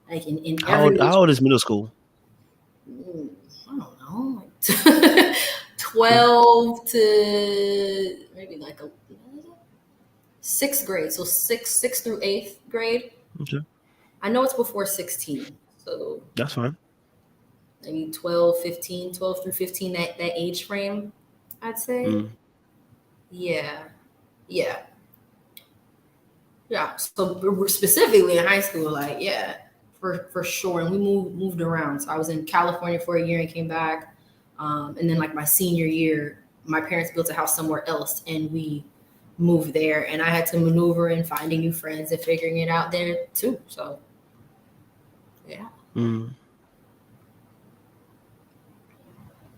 Like How old is middle school? I don't know, like 12 to maybe like a 6th grade. So 6th through 8th grade. Okay. I know it's before 16. So that's fine. Maybe 12 through 15, that age frame, I'd say. Yeah. So specifically in high school, like, yeah. For sure. And we moved around. So I was in California for a year and came back. And then like my senior year, my parents built a house somewhere else and we moved there. And I had to maneuver and finding new friends and figuring it out there too. So yeah.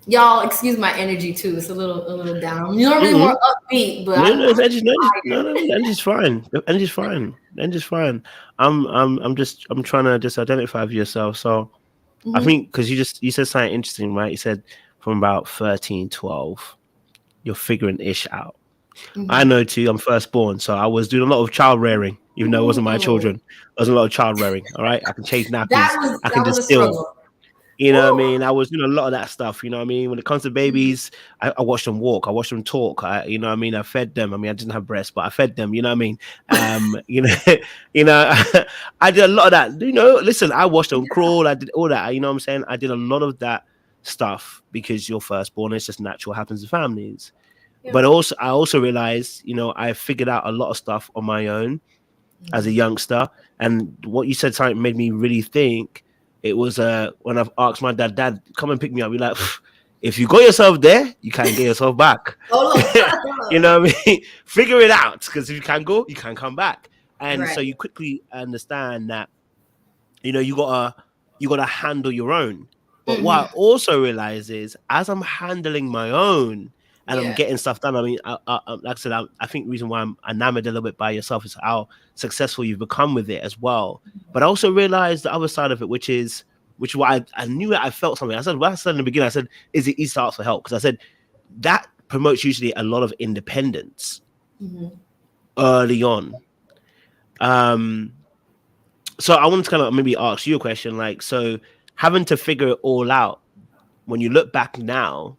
Y'all, excuse my energy too. It's a little down. I'm normally more upbeat, but energy's fine. Energy's fine. Energy's fine. I'm trying to just identify for yourself. So I think because you said something interesting, right? You said from about 13, 12, you're figuring ish out. I know too. I'm firstborn, so I was doing a lot of child rearing, even though it wasn't my children. There was a lot of child rearing. All right, I can change nappies. I can distill. You know what I mean? I was doing a lot of that stuff. You know what I mean? When it comes to babies, I watched them walk. I watched them talk. You know what I mean? I fed them. I mean, I didn't have breasts, but I fed them. You know what I mean? I did a lot of that. You know, listen, I watched them crawl. I did all that. You know what I'm saying? I did a lot of that stuff because you're firstborn. It's just natural. Happens in families. Yeah. But I also realized, you know, I figured out a lot of stuff on my own as a youngster. And what you said, something made me really think. It was when I've asked my dad, come and pick me up. Be like, if you got yourself there, you can't get yourself back. You know what I mean? Figure it out, because if you can go, you can come back. And so you quickly understand that, you know, you gotta handle your own. But what I also realize is, as I'm handling my own and I'm getting stuff done. I mean, like I said, I think the reason why I'm enamored a little bit by yourself is how successful you've become with it as well. But I also realized the other side of it, which is why I knew that I felt something. I said in the beginning, I said, is it easy to ask for help? Because I said that promotes usually a lot of independence early on. So I wanted to kind of maybe ask you a question, like, so having to figure it all out, when you look back now,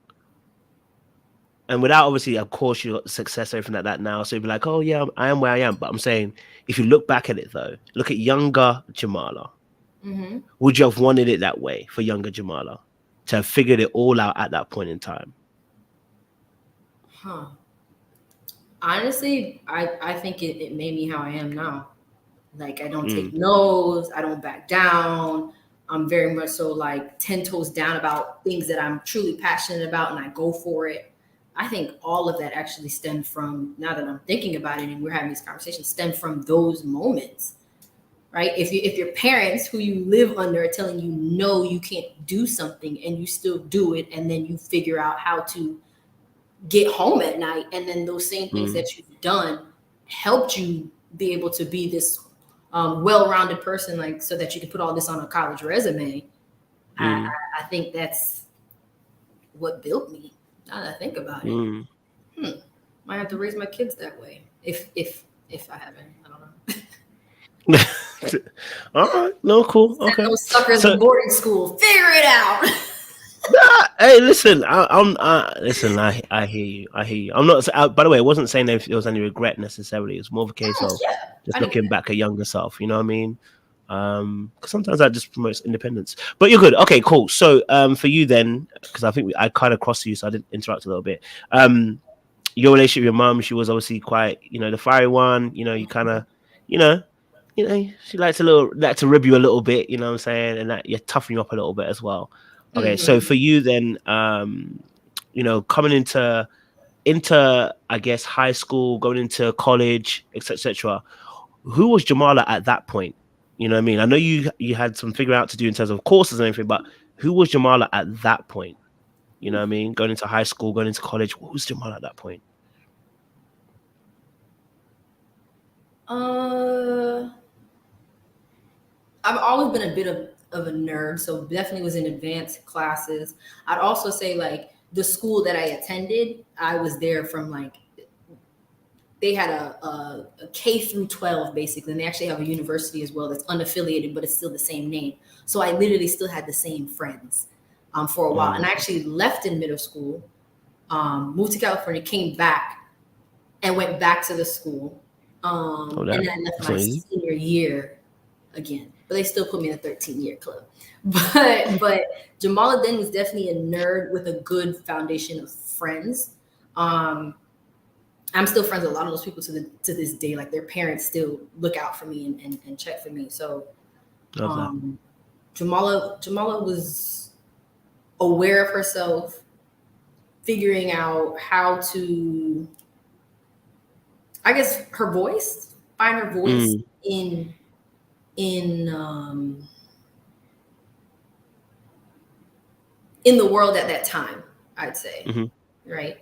And without obviously, of course, you got success, everything like that now. So you'd be like, oh yeah, I am where I am. But I'm saying, if you look back at it though, look at younger Jamala. Mm-hmm. Would you have wanted it that way for younger Jamala to have figured it all out at that point in time? Huh. Honestly, I think it made me how I am now. Like, I don't take no's, I don't back down. I'm very much so like 10 toes down about things that I'm truly passionate about, and I go for it. I think all of that actually stemmed from, now that I'm thinking about it and we're having these conversations, stem from those moments, right? If your parents who you live under are telling you no, you can't do something, and you still do it, and then you figure out how to get home at night, and then those same things that you've done helped you be able to be this well-rounded person, like, so that you can put all this on a college resume. I think that's what built me. Now that I think about it, might have to raise my kids that way if I haven't. I don't know. All right, no, cool. Send Okay, those suckers to boarding school. Figure it out. Hey, listen, listen. I hear you. I hear you. I'm not. By the way, I wasn't saying if there was any regret necessarily. It's more of a case of just looking back at younger self. You know what I mean? Because sometimes that just promotes independence. But you're good. Okay, cool. So, for you then, because I think I kind of crossed you, so I didn't interrupt a little bit. Your relationship with your mum, she was obviously quite, the fiery one. You kind of, she likes to rib you a little bit. You know what I'm saying, and that you toughen you up a little bit as well. Okay, so for you then, coming into I guess high school, going into college, etc. Who was Jamala at that point? You know what I mean? I know you had some figuring out to do in terms of courses and everything, but who was Jamala at that point? You know what I mean? Going into high school, going into college, what was Jamala at that point? I've always been a bit of a nerd, so definitely was in advanced classes. I'd also say, like, the school that I attended, I was there from, like, they had a K through 12 basically, and they actually have a university as well that's unaffiliated, but it's still the same name. So I literally still had the same friends for a while. And I actually left in middle school, moved to California, came back, and went back to the school. And then I left my senior year again. But they still put me in a 13-year club. But Jamala then was definitely a nerd with a good foundation of friends. I'm still friends with a lot of those people to this day. Like, their parents still look out for me and check for me. So Jamala was aware of herself, figuring out how to, I guess, find her voice in the world at that time, I'd say, right?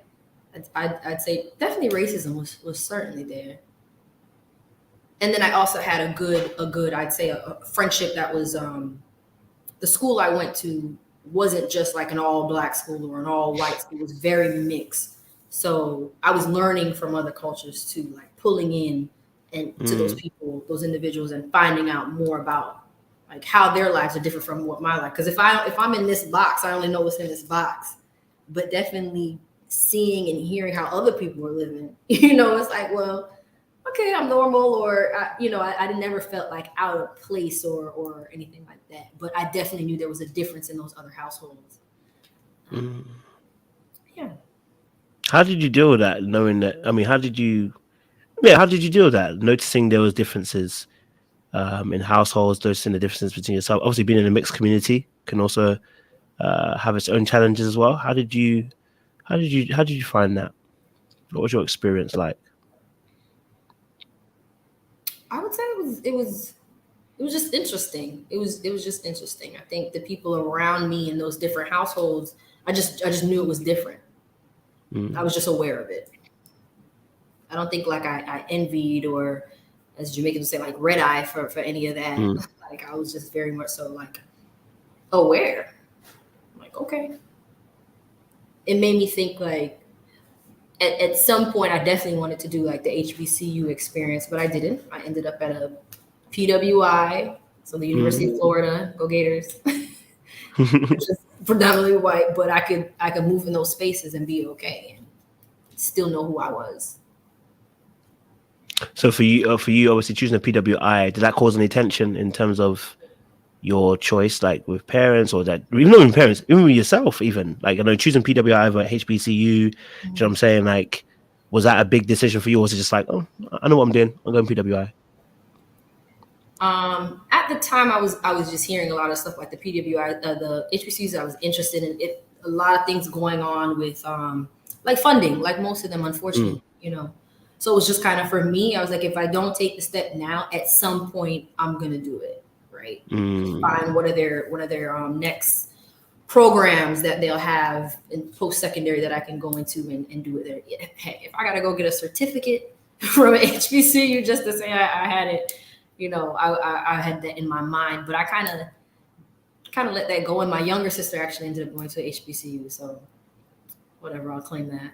I'd say definitely racism was certainly there. And then I also had a good I'd say a friendship that was the school I went to wasn't just like an all black school or an all white school. It was very mixed. So I was learning from other cultures too, like pulling in and to those people, those individuals, and finding out more about like how their lives are different from what my life. Because if I'm in this box, I only know what's in this box. But definitely seeing and hearing how other people are living, it's like, well, okay, I'm normal, or I never felt like out of place or anything like that. But I definitely knew there was a difference in those other households. Yeah. How did you deal with that? Knowing that, how did you deal with that? Noticing there was differences in households, noticing the differences between yourself. Obviously, being in a mixed community can also have its own challenges as well. How did you find that? What was your experience like? I would say it was just interesting. It was just interesting. I think the people around me in those different households, I just knew it was different. I was just aware of it. I don't think like I envied, or as Jamaicans would say, like red eye for any of that. Like, I was just very much so like aware. Like, okay. It made me think like at some point I definitely wanted to do like the HBCU experience, but I didn't. I ended up at a PWI, so the University of Florida, go Gators. Which is predominantly white, but I could move in those spaces and be okay. still know who I was. So for you, obviously choosing a PWI, did that cause any tension in terms of your choice, like with parents, or that even not with parents, even with yourself, even like choosing PWI over HBCU? Do you know what I'm saying? Like, was that a big decision for you, or was it just like, oh, I know what I'm doing, I'm going PWI? At the time, I was just hearing a lot of stuff like the PWI, the HBCUs. I was interested in it. A lot of things going on with like funding, like most of them, unfortunately, So it was just kind of for me. I was like, if I don't take the step now, at some point, I'm gonna do it, right? Find what are their next programs that they'll have in post-secondary that I can go into and do it there. Hey, if I gotta go get a certificate from an HBCU just to say I had it. I had that in my mind, but I kind of let that go. And my younger sister actually ended up going to HBCU, so whatever, I'll claim that.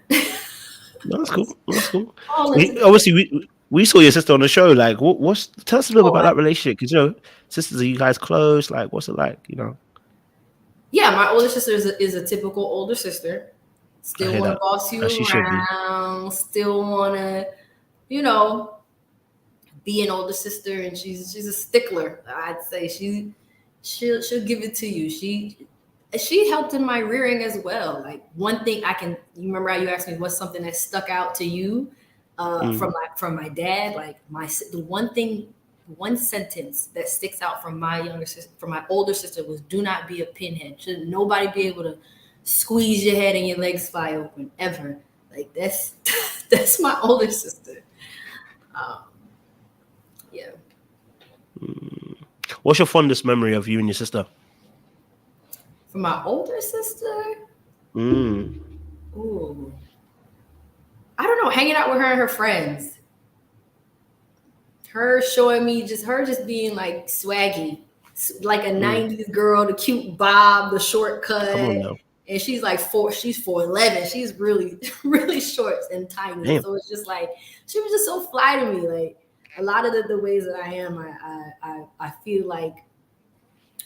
No, that's cool. That's cool. Obviously, we saw your sister on the show. Like, tell us a little bit about that relationship, because sisters, are you guys close? Like, what's it like? Yeah, my older sister is a typical older sister. Still want to boss you around. Still want to, be an older sister, and she's a stickler. I'd say she'll give it to you. She helped in my rearing as well. Like, one thing you remember how you asked me what's something that stuck out to you from my dad. Like, one sentence that sticks out from my older sister was, "Do not be a pinhead. Should nobody be able to squeeze your head and your legs fly open ever." Like, that's my older sister. Yeah. What's your fondest memory of you and your sister? From my older sister? Ooh. I don't know. Hanging out with her and her friends. Her showing me just being like swaggy, like a 90s girl, the cute bob, the shortcut. Come on now. And she's like she's 4'11". She's really, really short and tiny. Damn. So it's just like, she was just so fly to me. Like, a lot of the ways that I am, I feel like,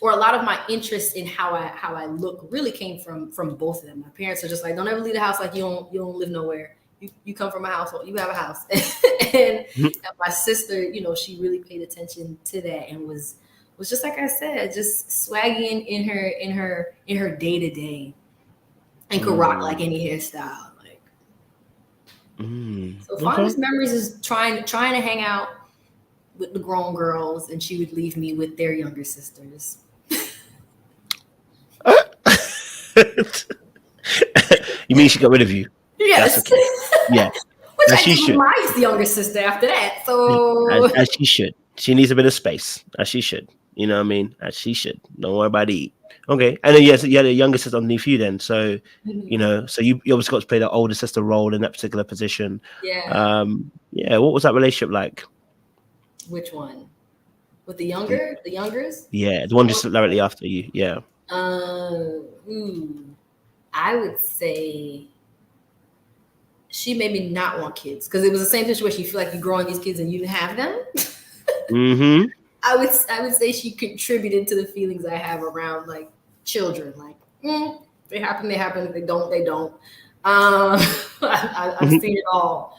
or a lot of my interest in how I look really came from both of them. My parents are just like, don't ever leave the house like you don't live nowhere. You come from a household, you have a house. and my sister, she really paid attention to that and was just like I said, just swaggy in her day-to-day, and could rock like any hairstyle. Like, so fondest memories is trying to hang out with the grown girls, and she would leave me with their younger sisters. You mean she got rid of you? Yes. That's okay. Yeah. Which I should. My younger sister after that. So as she should. She needs a bit of space. As she should. You know what I mean? As she should. Don't worry about it. Okay. And then you had a younger sister underneath you then. So so you obviously got to play the older sister role in that particular position. Yeah. What was that relationship like? Which one? With the youngers? Yeah, the one just directly after you. Yeah. I would say she made me not want kids, because it was the same situation. You feel like you're growing these kids and you didn't have them. I would say she contributed to the feelings I have around like children. Like, they happen. If they don't, they don't. I've seen it all.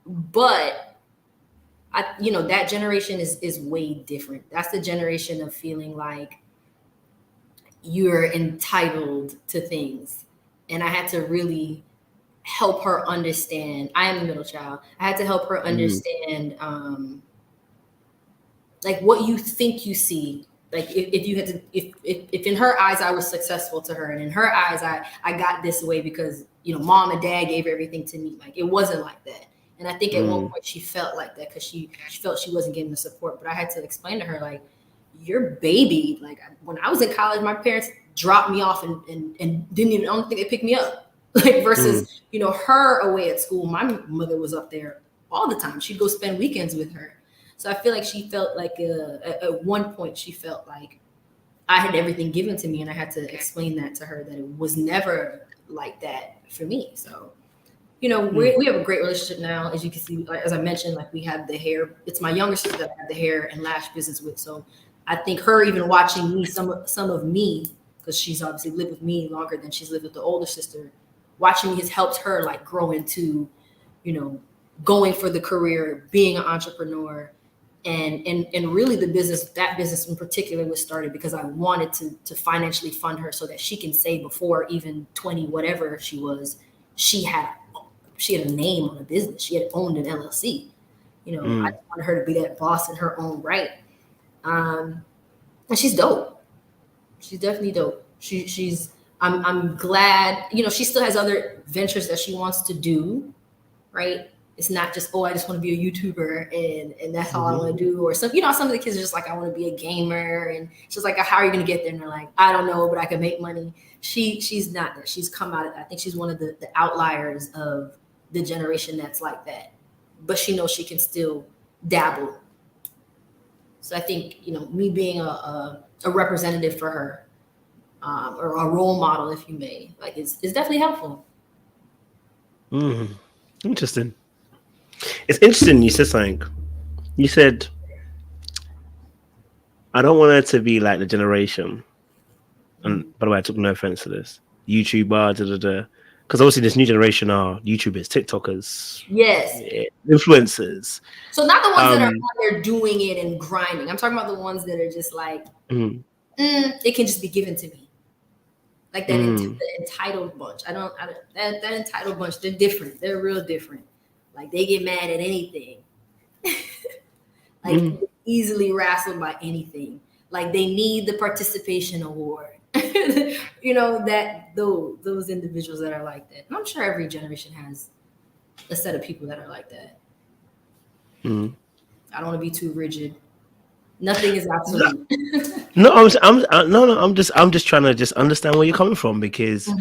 But that generation is way different. That's the generation of feeling like you're entitled to things. And I had to really help her understand. I am the middle child. I had to help her understand like what you think you see. Like, if in her eyes I was successful to her, and in her eyes I got this way because mom and dad gave everything to me. Like, it wasn't like that. And I think at one point she felt like that because she felt she wasn't getting the support. But I had to explain to her, like, you're baby. Like, when I was in college, my parents dropped me off and didn't even, I don't think they picked me up. Like, versus, her away at school, my mother was up there all the time. She'd go spend weekends with her. So I feel like she felt like at one point she felt like I had everything given to me, and I had to explain that to her, that it was never like that for me. So, we have a great relationship now. As you can see, like, as I mentioned, like, we have the hair. It's my younger sister that I have the hair and lash business with. So I think her even watching me, some of me, because she's obviously lived with me longer than she's lived with the older sister, watching me has helped her like grow into, you know, going for the career, being an entrepreneur. And really that business in particular was started because I wanted to financially fund her so that she can say before even 20, whatever she was, she had a name on a business. She had owned an LLC. You know, I just wanted her to be that boss in her own right. And she's dope. She's definitely dope. I'm glad, you know, she still has other ventures that she wants to do, right? It's not just, I just want to be a YouTuber and that's all I want to do. Or some, you know, some of the kids are just like, I want to be a gamer. And she's like, how are you going to get there? And they're like, I don't know, but I can make money. She's not there. She's come out of that. I think she's one of the outliers of the generation that's like that. But she knows she can still dabble. So I think, you know, me being a representative for her, or a role model, if you may, like it's definitely helpful. Interesting. It's interesting you said something. You said, I don't want her to be like the generation. And by the way, I took no offense to this. YouTuber, because obviously this new generation are YouTubers, TikTokers, yes, influencers. So not the ones that are out there doing it and grinding. I'm talking about the ones that are just like, it can just be given to me. Like that entitled bunch. That entitled bunch, they're different. They're real different. Like they get mad at anything. Like easily rassled by anything. Like they need the participation award. You know, that those individuals that are like that. And I'm sure every generation has a set of people that are like that. I don't want to be too rigid. Nothing is absolute. I'm just trying to just understand where you're coming from, because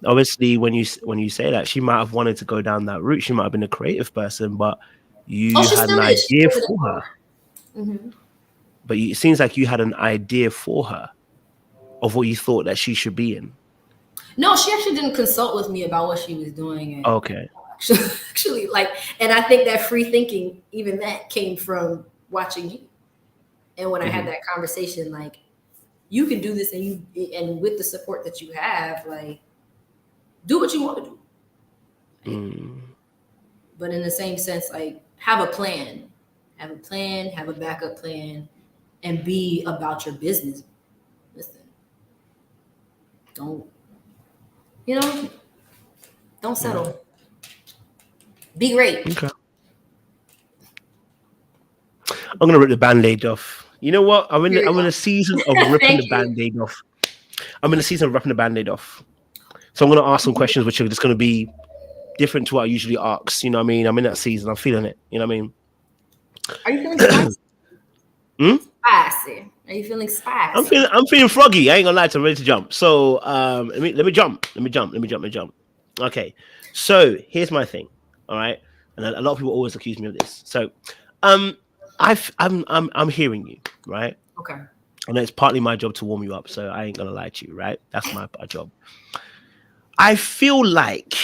obviously when you say that, she might have wanted to go down that route. She might have been a creative person, but you had an idea for her. But it seems like you had an idea for her of what you thought that she should be in. No, she actually didn't consult with me about what she was doing. Okay. Actually, like, and I think that free thinking, even that came from watching you. And when I had that conversation, like, you can do this, and with the support that you have, like, do what you want to do. But in the same sense, like, have a plan, have a backup plan, and be about your business. Listen, don't settle. Be great. Okay. I'm gonna rip the Band-Aid off. You know what? I'm in a season of ripping the Band-Aid off. I'm in a season of ripping the Band-Aid off. So I'm gonna ask some questions which are just gonna be different to what I usually ask. You know what I mean? I'm in that season. I'm feeling it. You know what I mean? Are you feeling spicy? Spicy. Are you feeling spicy? I'm feeling froggy. I ain't gonna lie to you. I'm ready to jump. So let me jump. Okay. So here's my thing. All right. And a lot of people always accuse me of this. So I'm hearing you, right? Okay. And it's partly my job to warm you up, so I ain't gonna lie to you, right? That's my job. I feel like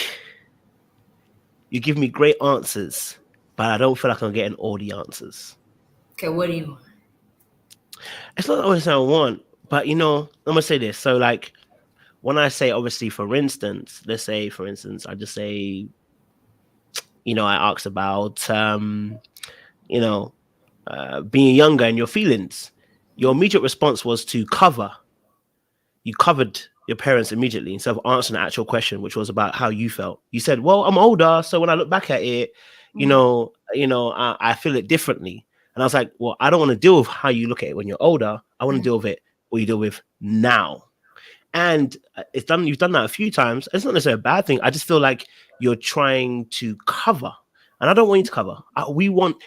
you give me great answers, but I don't feel like I'm getting all the answers. Okay, what do you want? It's not always what I want, but you know, I'm gonna say this. So like when I say, obviously, for instance, let's say, for instance, I just say, you know, I asked about you know, being younger and your feelings. Your immediate response was to cover. You covered your parents immediately instead of answering the actual question, which was about how you felt. You said, well, I'm older, so when I look back at it, you know, I feel it differently. And I was like, well, I don't want to deal with how you look at it when you're older. I want to deal with it what you deal with now. And you've done that a few times. It's not necessarily a bad thing. I just feel like you're trying to cover. And I don't want you to cover. We want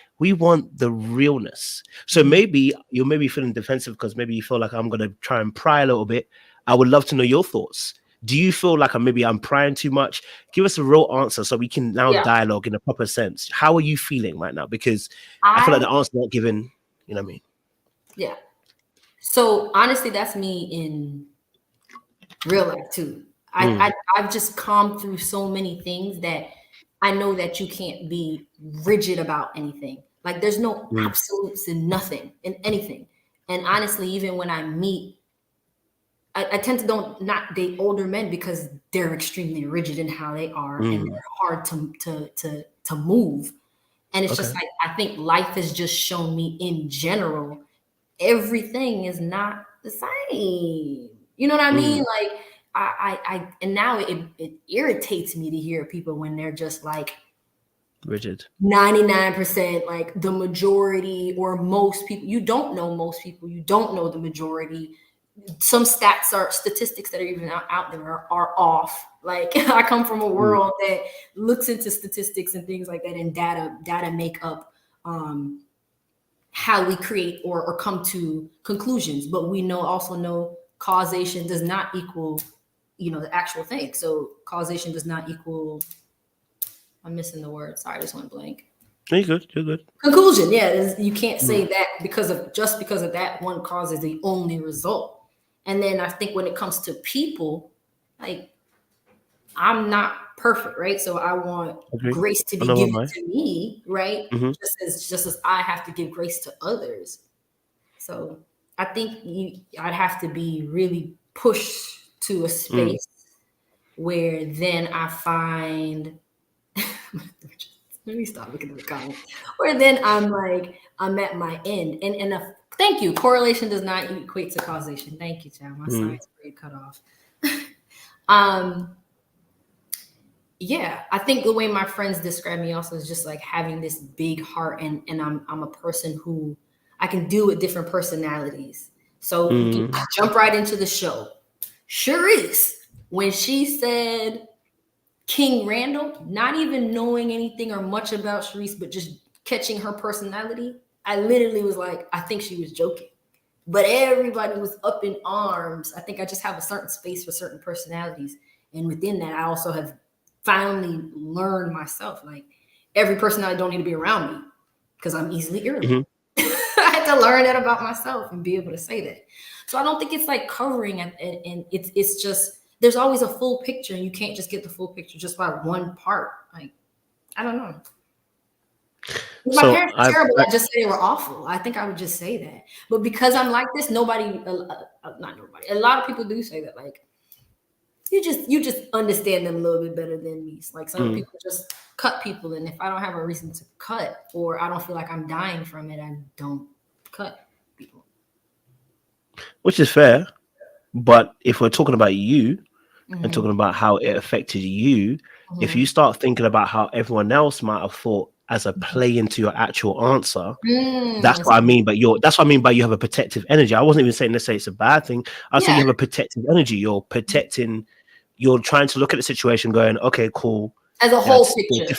the realness. So maybe you're feeling defensive because maybe you feel like I'm going to try and pry a little bit. I would love to know your thoughts. Do you feel like I'm prying too much? Give us a real answer so we can now dialogue in a proper sense. How are you feeling right now? Because I feel like the answer's not given, you know what I mean? Yeah. So honestly, that's me in real life too. I've just come through so many things that I know that you can't be rigid about anything. Like there's no absolutes in nothing, in anything. And honestly, even when I meet I tend to not date older men because they're extremely rigid in how they are and they're hard to move. And it's just like, I think life has just shown me in general, everything is not the same. You know what I mean? Like and now it irritates me to hear people when they're just like rigid, 99%, like the majority or most people. You don't know most people. You don't know the majority. Some statistics that are even out there are off. Like I come from a world that looks into statistics and things like that, and data make up how we create or come to conclusions. But we also know causation does not equal, the actual thing. So causation does not equal. I'm missing the word. Sorry, I just went blank. You're good. You're good. Conclusion. Yeah, you can't say that because of that one cause is the only result. And then I think when it comes to people, like I'm not perfect, right? So I want grace to be given to me, right? Just as I have to give grace to others. So I think I'd have to be really pushed to a space where then I find. Let me stop looking at the comments. Where then I'm at my end, and thank you. Correlation does not equate to causation. Thank you, Chad. My science grade cut off. Yeah, I think the way my friends describe me also is just like having this big heart, and I'm a person who I can deal with different personalities. So we can jump right into the show. Sharice, when she said King Randall, not even knowing anything or much about Sharice, but just catching her personality, I literally was like, I think she was joking. But everybody was up in arms. I think I just have a certain space for certain personalities. And within that, I also have finally learned myself, like every personality don't need to be around me because I'm easily irritable. I had to learn that about myself and be able to say that. So I don't think it's like covering and it's just, there's always a full picture, and you can't just get the full picture just by one part. Like, I don't know. My parents were terrible. I just say they were awful. I think I would just say that. But because I'm like this, not nobody. A lot of people do say that. Like, you just understand them a little bit better than me. It's like some people just cut people, and if I don't have a reason to cut, or I don't feel like I'm dying from it, I don't cut people. Which is fair. But if we're talking about you and talking about how it affected you, if you start thinking about how everyone else might have thought as a play into your actual answer, that's what I mean. But that's what I mean by you have a protective energy. I wasn't even saying necessarily it's a bad thing. I say you have a protective energy. You're protecting. You're trying to look at the situation, going, okay, cool. As a whole picture.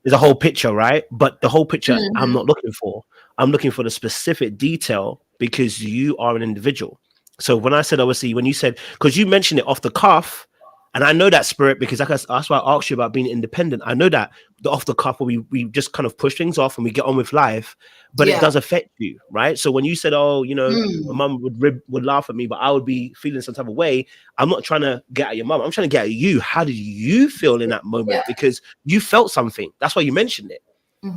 There's a whole picture, right? But the whole picture I'm not looking for. I'm looking for the specific detail because you are an individual. So when I said, obviously, when you said, because you mentioned it off the cuff, and I know that spirit because that's why I asked you about being independent. I know that the off the cuff where we just kind of push things off and we get on with life, but it does affect you, right? So when you said, oh, my mum would laugh at me, but I would be feeling some type of way. I'm not trying to get at your mum. I'm trying to get at you. How did you feel in that moment? Because you felt something. That's why you mentioned it.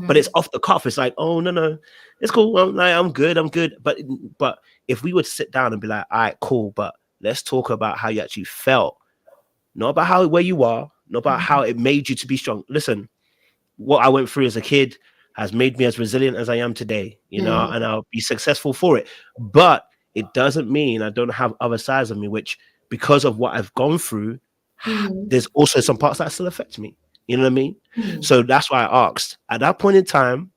But it's off the cuff. It's like, oh, no, it's cool. I'm good. But if we would sit down and be like, all right, cool, but let's talk about how you actually felt. Not about where you are, not about how it made you to be strong. Listen, what I went through as a kid has made me as resilient as I am today, and I'll be successful for it. But it doesn't mean I don't have other sides of me, which because of what I've gone through, there's also some parts that still affect me. You know what I mean? So that's why I asked at that point in time,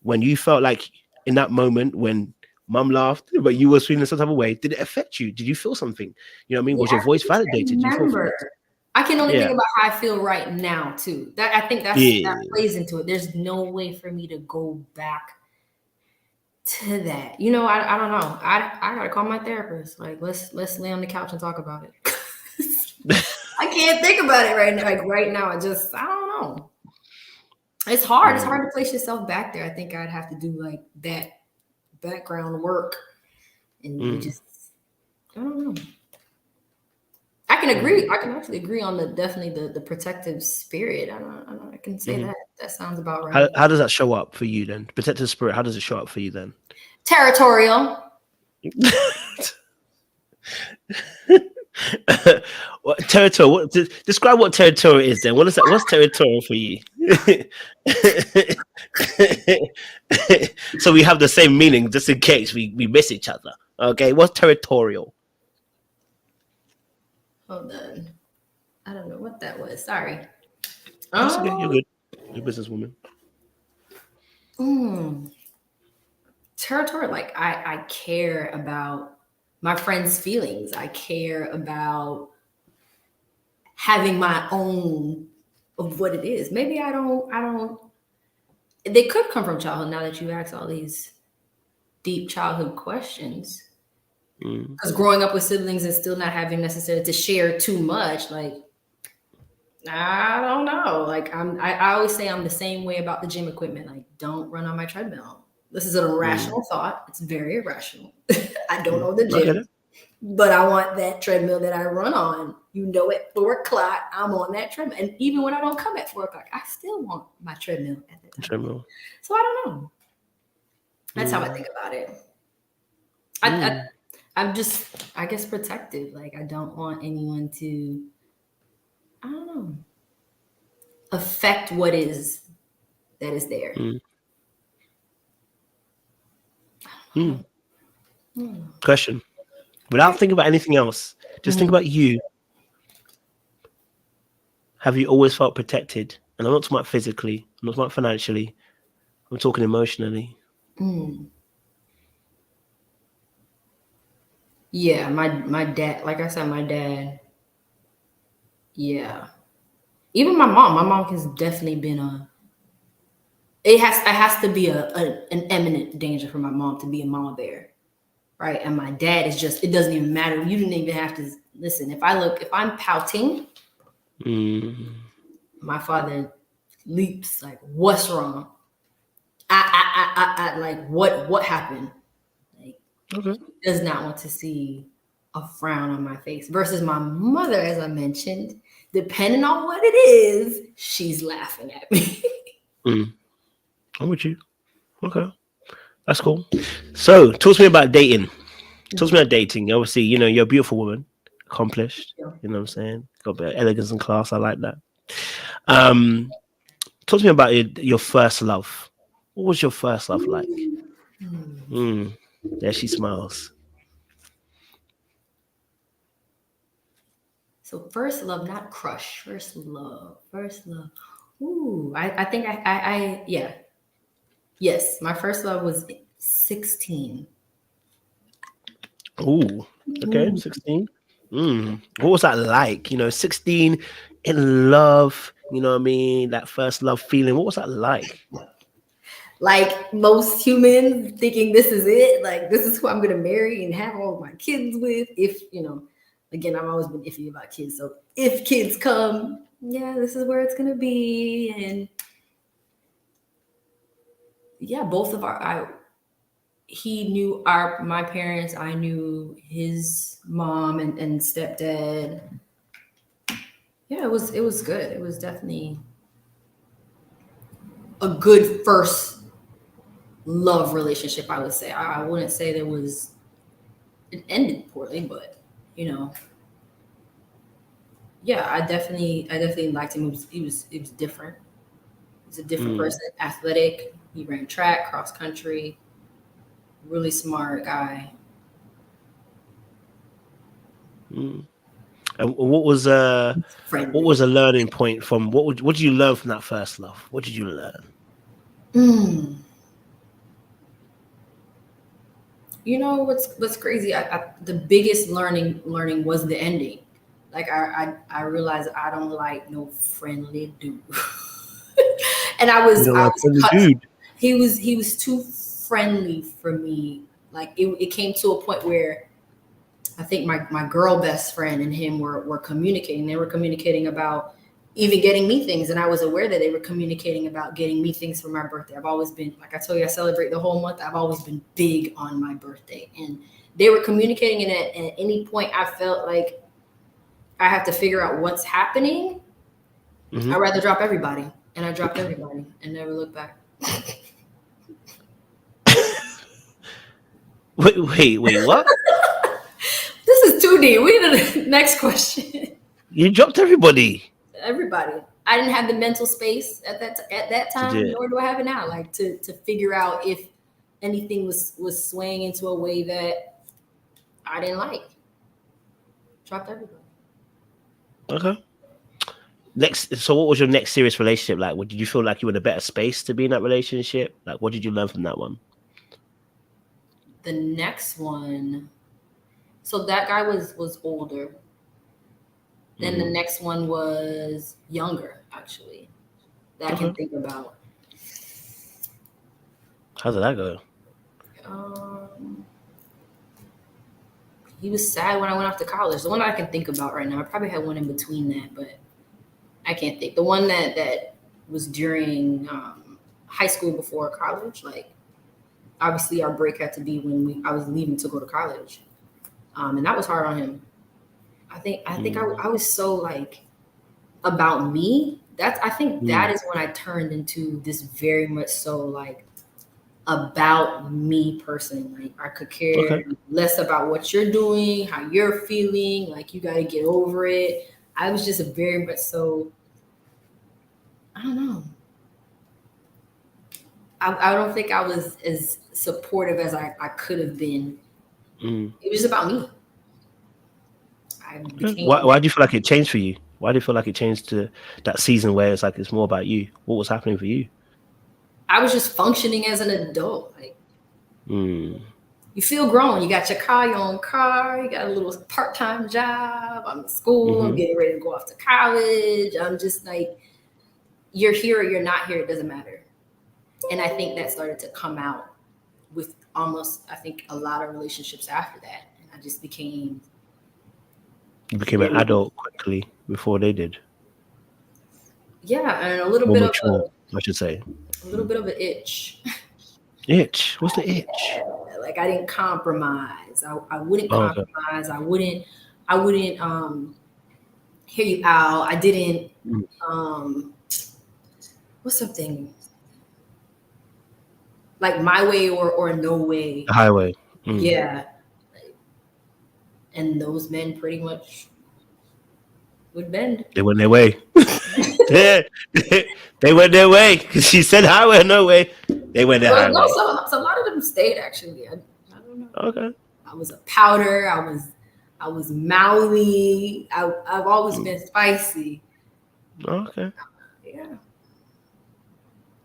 when you felt like in that moment when mum laughed, but you were feeling some type of way, did it affect you? Did you feel something? You know what I mean? Was your voice validated? Did you feel I can only think about how I feel right now too. That I think that plays into it. There's no way for me to go back to that. I don't know. I gotta call my therapist. Like let's lay on the couch and talk about it. I can't think about it right now. Like right now, I don't know. It's hard. It's hard to place yourself back there. I think I'd have to do like that background work, and just I don't know. I can agree. I can actually agree on the protective spirit. I can say that sounds about right. How does that show up for you then? Protective spirit. How does it show up for you then? Territorial. What territorial? Describe what territorial is then. What is that? What's territorial for you? So we have the same meaning just in case we miss each other. Okay, what's territorial? Hold on. I don't know what that was. Sorry. That's okay. You're good. You're a businesswoman. Territorial, like I care about my friends' feelings. I care about having my own of what it is. Maybe I don't. They could come from childhood. Now that you ask all these deep childhood questions, because growing up with siblings and still not having necessarily to share too much, like I don't know. Like I always say I'm the same way about the gym equipment. Like, don't run on my treadmill. This is an irrational thought. It's very irrational. I don't know the gym, but I want that treadmill that I run on. You know, at 4 o'clock, I'm on that treadmill. And even when I don't come at 4 o'clock, I still want my treadmill at that time. Treadmill. So I don't know. That's how I think about it. I'm just, I guess, protective. Like, I don't want anyone to, I don't know, affect what is that is there. Question. Without thinking about anything else, just think about you. Have you always felt protected? And I'm not talking about physically, I'm not talking about financially, I'm talking emotionally. Yeah, my dad, like I said, my dad, yeah. Even my mom has definitely been it has to be an imminent danger for my mom to be a mama bear. Right. And my dad is just, it doesn't even matter. You didn't even have to listen. If I'm pouting, my father leaps like, what's wrong? I like, what happened? Like, he does not want to see a frown on my face versus my mother, as I mentioned, depending on what it is, she's laughing at me. I'm with you. Okay. That's cool. So, talk to me about dating. Talk to me about dating. Obviously, you know, you're a beautiful woman, accomplished. You know what I'm saying? Got a bit of elegance and class. I like that. Talk to me about your first love. What was your first love like? There she smiles. So first love, not crush. First love. Ooh, I think I yeah. Yes, my first love was 16. Ooh, okay, 16. What was that like? You know, 16 in love, you know what I mean? That first love feeling. What was that like? Like most humans thinking this is it, like this is who I'm gonna marry and have all of my kids with. If, you know, again, I've always been iffy about kids. So if kids come, yeah, this is where it's gonna be. And yeah, both of he knew my parents, I knew his mom and stepdad. Yeah, it was good. It was definitely a good first love relationship, I would say. I wouldn't say it ended poorly, but you know, yeah, I definitely liked him. It was different. He was a different person, athletic. He ran track, cross country, really smart guy. And what was a learning point from what did you learn from that first love? What did you learn? You know what's crazy? The biggest learning was the ending. Like I realized I don't like no friendly dude. And I was dude. He was too friendly for me. Like it came to a point where I think my girl best friend and him were communicating. They were communicating about even getting me things. And I was aware that they were communicating about getting me things for my birthday. I've always been, like I told you, I celebrate the whole month. I've always been big on my birthday. And they were communicating, and at any point I felt like I have to figure out what's happening. I'd rather drop everybody. And I dropped everybody and never looked back. Wait, what? This is too deep. We need the next question. You dropped everybody. Everybody. I didn't have the mental space at that time, nor do I have it now. Like to figure out if anything was swaying into a way that I didn't like. Dropped everybody. Okay. So what was your next serious relationship like? Did you feel like you were in a better space to be in that relationship? Like, what did you learn from that one? The next one, so that guy was older. Then the next one was younger, actually, that I can think about. How did that go? He was sad when I went off to college. The one that I can think about right now, I probably had one in between that, but I can't think. The one that was during high school before college, like obviously our break had to be when I was leaving to go to college, and that was hard on him. I think I was so like about me. I think that is when I turned into this very much so like about me person. Like I could care less about what you're doing, how you're feeling. Like you got to get over it. I was just very much so. I don't know. I don't think I was as supportive as I could have been. It was about me. Why do you feel like it changed for you? Why do you feel like it changed to that season where it's like it's more about you? What was happening for you? I was just functioning as an adult. Like you feel grown. You got your car, your own car. You got a little part-time job. I'm in school. I'm getting ready to go off to college. I'm just like, you're here or you're not here. It doesn't matter. And I think that started to come out with almost, I think, a lot of relationships after that. And I just became... You became an adult quickly before they did. Yeah, and a little bit mature, I should say. A little bit of an itch. Itch? What's the itch? Like I didn't compromise. I wouldn't compromise. I wouldn't hear you out. I didn't what's something like my way or no way. The highway. Yeah. And those men pretty much would bend. They went their way. They went their way because she said highway or no way. They went their highway. No, so a lot of them stayed actually. I don't know. Okay. I was a powder. I was mouthy. I've always been spicy. Okay. Yeah.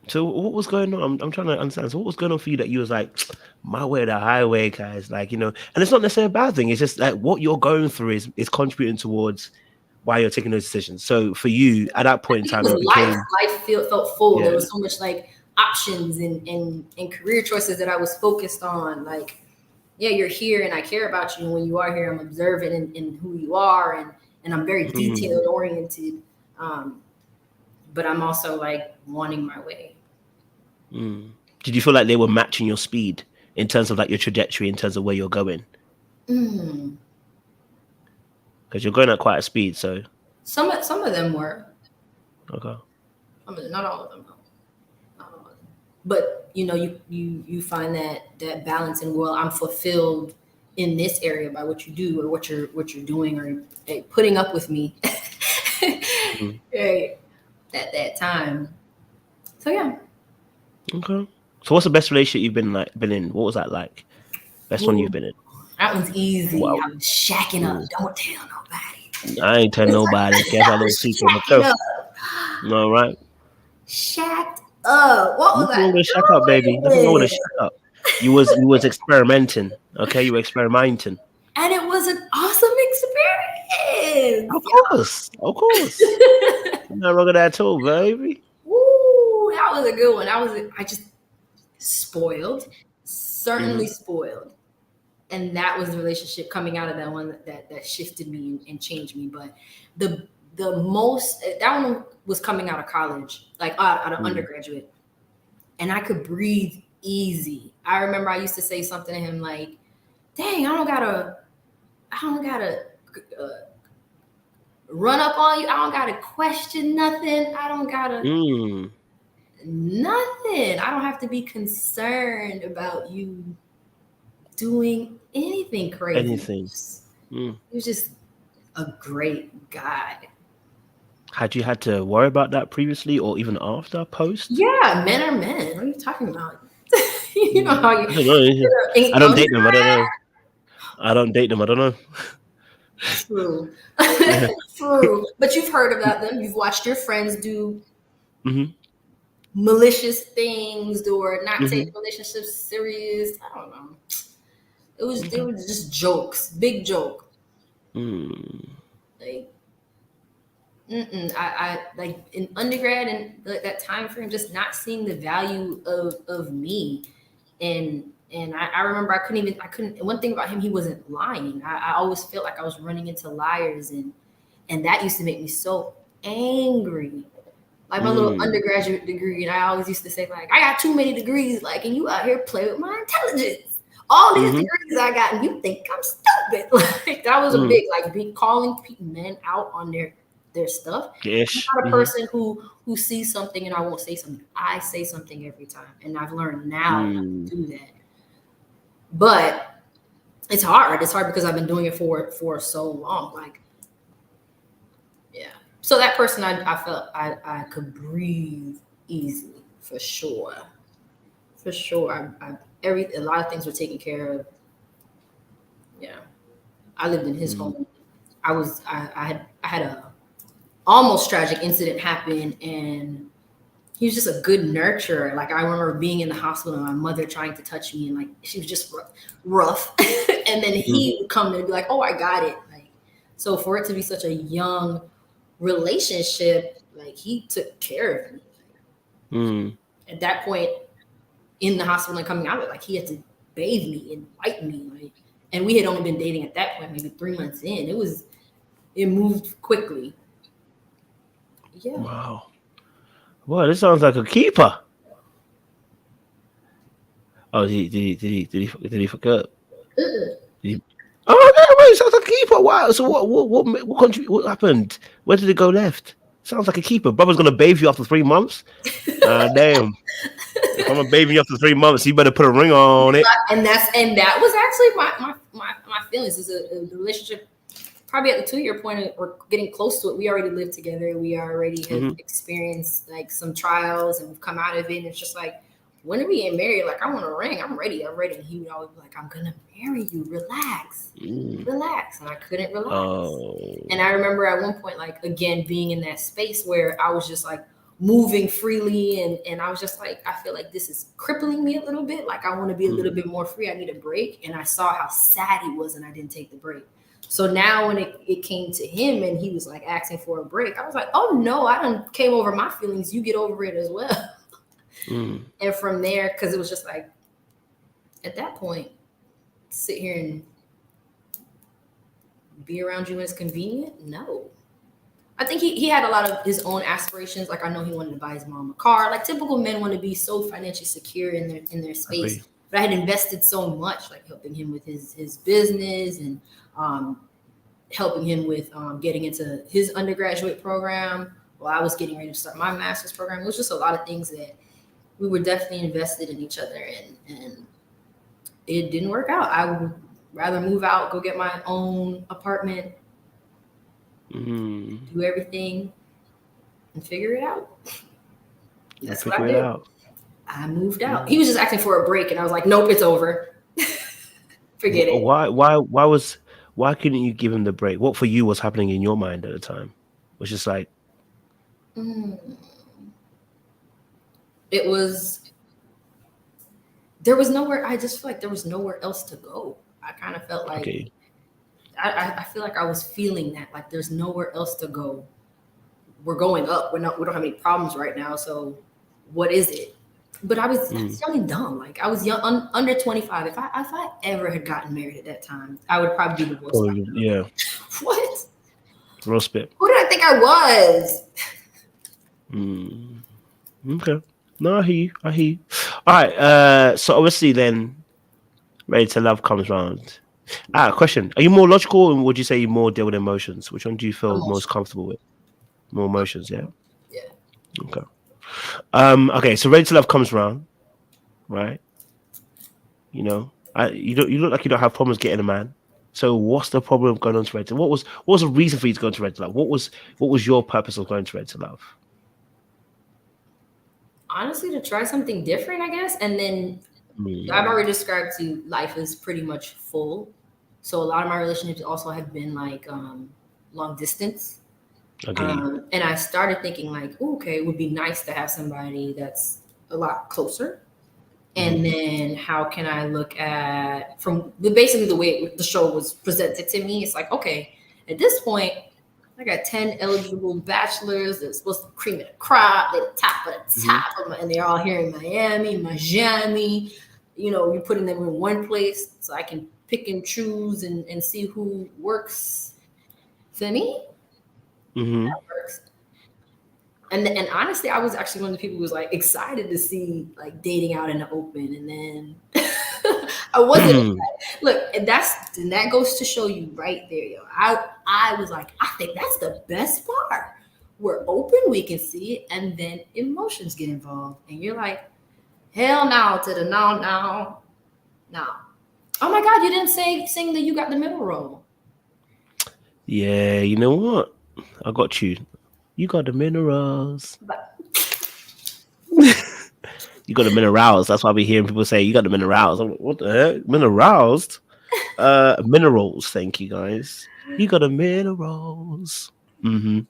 So what was going on? I'm trying to understand. So what was going on for you that you was like, my way or the highway, guys? Like, and it's not necessarily a bad thing. It's just like what you're going through is contributing towards why you're taking those decisions. So for you, at that point in time, life felt full. Yeah. There was so much like options and career choices that I was focused on. Like, yeah, you're here and I care about you. And when you are here, I'm observant in who you are and I'm very detailed oriented. But I'm also like wanting my way. Did you feel like they were matching your speed in terms of like your trajectory, in terms of where you're going? Because you're going at quite a speed, so some of them were. Okay. Not all of them. Not all of them. But you find that balance and well, I'm fulfilled in this area by what you do or what you're doing or putting up with me. Right. At that time. So yeah. Okay. So what's the best relationship you've been in? What was that like? Best one you've been in? That one's easy. Wow. I was shacking up. Don't tell nobody. I ain't telling nobody. Kept my little secret myself. All right. Shacked up. What was that? Shack up, baby. Nothing wrong with a shack up. You was experimenting. Okay, you were experimenting. And it was an awesome experience. Of course. Not wrong with that at all, baby. Ooh, that was a good one. I just spoiled, certainly spoiled. And that was the relationship coming out of that one that shifted me and changed me. But the most, that one was coming out of college, like out of undergraduate. And I could breathe easy. I remember I used to say something to him like, dang, I don't gotta run up on you. I don't gotta question nothing. I don't gotta nothing. I don't have to be concerned about you doing anything crazy. He was just a great guy. Had you had to worry about that previously or even after post? Yeah, men are men. What are you talking about? You know how I don't know. I don't date them. I don't know. I don't date them. I don't know. True. Yeah. True. But you've heard about them. You've watched your friends do Mm-hmm. malicious things or not Mm-hmm. take relationships serious. I don't know. It Okay. was just jokes, big joke. Mm. Like, I like in undergrad and that time frame, just not seeing the value of me, and I remember I couldn't. One thing about him, he wasn't lying. I always felt like I was running into liars, and that used to make me so angry. Like my little undergraduate degree, and I always used to say like, I got too many degrees, like, and you out here play with my intelligence. All these degrees I got, and you think I'm stupid. Like that was a big like calling men out on their stuff. Ish. I'm not a person who sees something and I won't say something. I say something every time, and I've learned now not to do that. But it's hard. It's hard because I've been doing it for so long. Like, yeah. So that person, I felt I could breathe easily for sure. For sure, a lot of things were taken care of. Yeah, I lived in his home. I had a almost tragic incident happen, and he was just a good nurturer. Like I remember being in the hospital and my mother trying to touch me, and like she was just rough. And then he would come and be like, "Oh, I got it." Like, so for it to be such a young relationship, like he took care of me. At that point in the hospital and coming out of it, like he had to bathe me and wipe me, like, and we had only been dating at that point, maybe 3 months in. It moved quickly. Yeah. Wow. Wow, this sounds like a keeper. Oh, did he forget? Oh no, wait, sounds like a keeper. Wow. So what happened? Where did it go left? Sounds like a keeper. Brother's gonna bathe you after 3 months. Damn. If I'm gonna bathe you after 3 months, you better put a ring on it. And that was actually my feelings. Is a relationship. Probably at the 2-year point, or getting close to it, we already lived together. We already have experienced like some trials, and we've come out of it. And it's just like, when are we getting married? Like, I want a ring. I'm ready. And he would always be like, I'm gonna marry you. Relax, relax. And I couldn't relax. And I remember at one point, like again, being in that space where I was just like moving freely, and I was just like, I feel like this is crippling me a little bit. Like I want to be a little bit more free. I need a break. And I saw how sad he was, and I didn't take the break. So now when it came to him and he was like asking for a break, I was like, oh no, I done came over my feelings. You get over it as well. And from there, because it was just like, at that point, sit here and be around you when it's convenient? No. I think he had a lot of his own aspirations. Like I know he wanted to buy his mom a car. Like typical men want to be so financially secure in their space. But I had invested so much, like helping him with his business and helping him with getting into his undergraduate program while I was getting ready to start my master's program. It was just a lot of things that we were definitely invested in each other, and it didn't work out. I would rather move out, go get my own apartment, do everything, and figure it out. That's what I did. I moved out. He was just asking for a break, and I was like, nope, it's over. Forget it. Why couldn't you give him the break? What for you was happening in your mind at the time? It was just like there was nowhere. I just feel like there was nowhere else to go. I kind of felt like I feel like I was feeling that, like there's nowhere else to go. We're going up. We don't have any problems right now. So what is it? But I was young and dumb. Like I was young, under 25. If I ever had gotten married at that time, I would probably be divorced. Yeah. What? Real spit. Who did I think I was? Okay. No, I hear you. All right. So obviously then Ready to Love comes around. Question. Are you more logical, or would you say you more deal with emotions? Which one do you feel most comfortable with? More emotions, yeah? Yeah. Okay. Okay, so Ready to Love comes around, right? You know, you look like you don't have problems getting a man. So what's the problem of going on to Red to Love? What was the reason for you to go to Red to Love? What was your purpose of going to Red to Love? Honestly, to try something different, I guess. And then I've already described to you, life is pretty much full. So a lot of my relationships also have been like long distance. And I started thinking like, okay, it would be nice to have somebody that's a lot closer. And then how can I look at from basically the way the show was presented to me? It's like, okay, at this point, I got 10 eligible bachelors. They're supposed to cream of the crop. They're the top of the top, and they're all here in Miami. You know, you're putting them in one place so I can pick and choose and see who works for me. That works. And honestly, I was actually one of the people who was like excited to see like dating out in the open, and then I wasn't. Look, and that goes to show you right there, yo. I was like, I think that's the best part. We're open, we can see it, and then emotions get involved, and you're like, hell no to the no. Oh my God, you didn't sing that you got the middle role. Yeah, you know what? I got you. You got the minerals. You got the minerals. That's why I be hearing people say you got the minerals. I'm like, what the heck? Minerals? Minerals. Thank you, guys. You got the minerals. Well,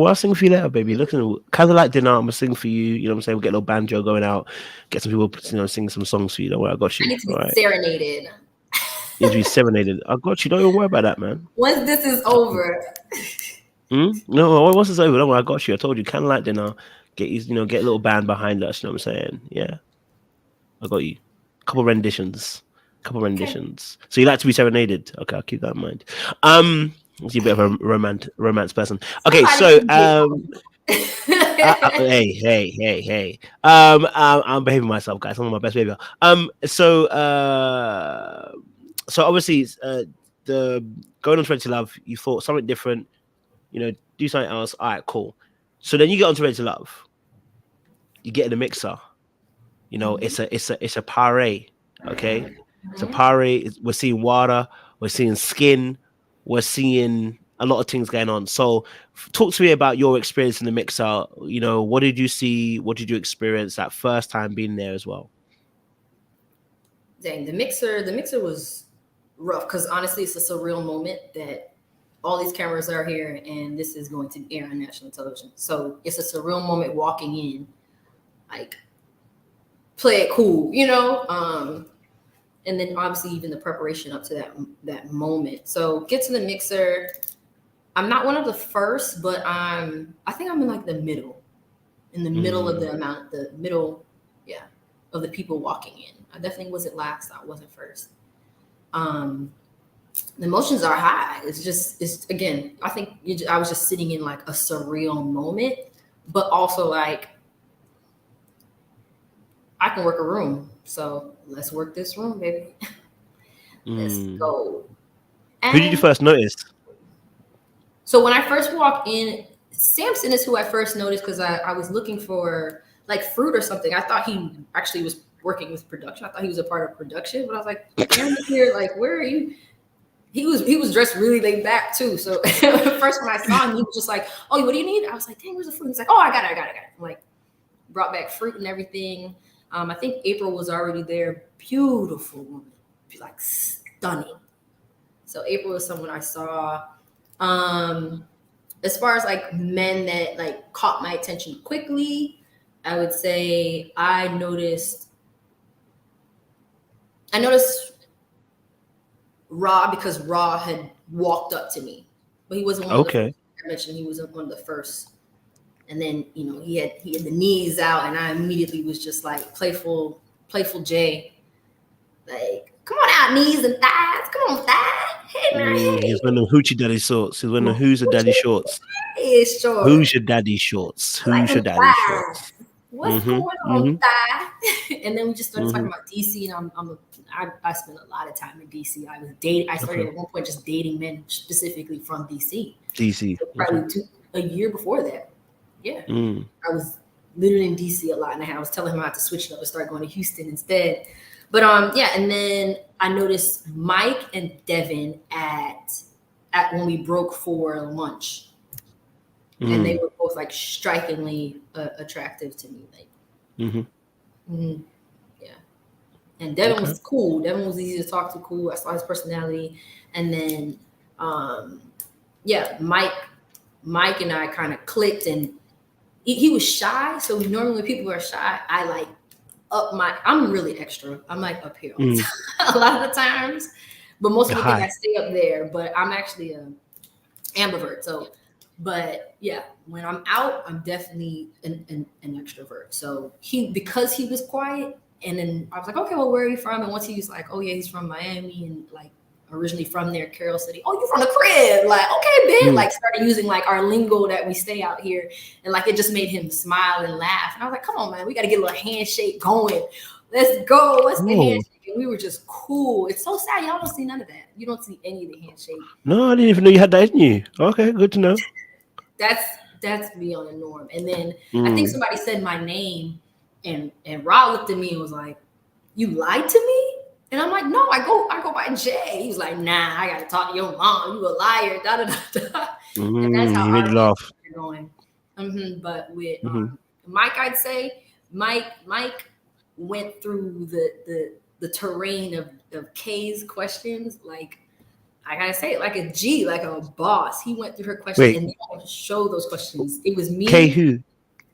I'll sing for you later, baby. Listen, kind of like dinner. I'm gonna sing for you. You know what I'm saying? We'll get a little banjo going out. Get some people, sing some songs for you. Don't worry, I got you. I need to be serenaded. You need to be serenaded. I got you. Don't even worry about that, man. Once this is over. No, once it's over, don't worry, I got you. I told you, kind of like dinner. Get get a little band behind us. You know what I'm saying? Yeah, I got you. Couple renditions. Okay. So you like to be serenaded? Okay, I'll keep that in mind. You're a bit of a romance person. Okay, so hey. I'm behaving myself, guys. I'm on my best behavior. So obviously, the going on to Ready to Love, you thought something different. Do something else. All right, cool. So then you get on to Ready to Love. You get in the mixer. It's a parade. Okay, it's a parade. We're seeing water. We're seeing skin. We're seeing a lot of things going on. So talk to me about your experience in the mixer. What did you see? What did you experience that first time being there as well? Dang, the mixer was rough because honestly, it's a surreal moment that all these cameras are here and this is going to air on national television. So it's a surreal moment walking in, like, play it cool, and then obviously even the preparation up to that moment. So get to the mixer. I'm not one of the first, but I think I'm in like the middle of the middle of the people walking in. I definitely wasn't last. I wasn't first. The emotions are high. It's again, I think I was just sitting in like a surreal moment, but also like I can work a room. So let's work this room, baby. Let's go. Who did you first notice? So when I first walked in, Samson is who I first noticed because I was looking for like fruit or something. I thought he actually was working with production. I thought he was a part of production, but I was like, Aaron here, like, where are you? He was dressed really laid back too. So first when I saw him, he was just like, oh, what do you need? I was like, dang, where's the fruit? He's like, oh, I got it. I'm like, brought back fruit and everything. I think April was already there. Beautiful woman, like stunning. So April was someone I saw. As far as like men that like caught my attention quickly, I would say I noticed Ra because Ra had walked up to me, but he wasn't one of the first I mentioned. He was one of the first. And then, he had the knees out, and I immediately was just like playful Jay. Like, come on out, knees and thighs. Come on, thighs. Hey, man. Hey. He's wearing the hoochie daddy shorts. He's wearing the who's a daddy shorts. It's short. Who's your daddy shorts? Who's your daddy shorts? What's going on, thigh? And then we just started talking about DC, and I spent a lot of time in DC. I started at one point just dating men specifically from DC. So probably a year before that. Yeah, I was literally in DC a lot, and I was telling him I had to switch it up and start going to Houston instead. But yeah, and then I noticed Mike and Devin at when we broke for lunch, and they were both like strikingly attractive to me. Like, yeah. And Devin was cool. Devin was easy to talk to. Cool. I saw his personality, and then yeah, Mike and I kind of clicked, and he was shy. So normally when people are shy, I like I'm really extra. I'm like up here a lot of the times, but most of the thing I stay up there. But I'm actually a ambivert. So, but yeah, when I'm out, I'm definitely an extrovert. So because he was quiet, and then I was like, okay, well, where are you from? And once he was like, oh yeah, he's from Miami, and like originally from there, Carroll City. Oh, you from the crib? Like, okay, Ben. Like started using like our lingo that we stay out here, and like it just made him smile and laugh. And I was like, come on, man, we got to get a little handshake going. Let's go. What's the handshake? And we were just cool. It's so sad y'all don't see none of that. You don't see any of the handshake. No, I didn't even know you had that in you. Okay, good to know. That's beyond the norm. And then I think somebody said my name, and Rob looked at me and was like, "You lied to me?" And I'm like, "No, I go by Jay." He was like, "Nah, I gotta talk to your mom. You a liar." Da da da. And that's how our laugh. going. But with Mike, I'd say Mike went through the terrain of Kay's questions. Like, I gotta say it like a G, like a boss. He went through her questions and showed those questions. It was me. Kay who?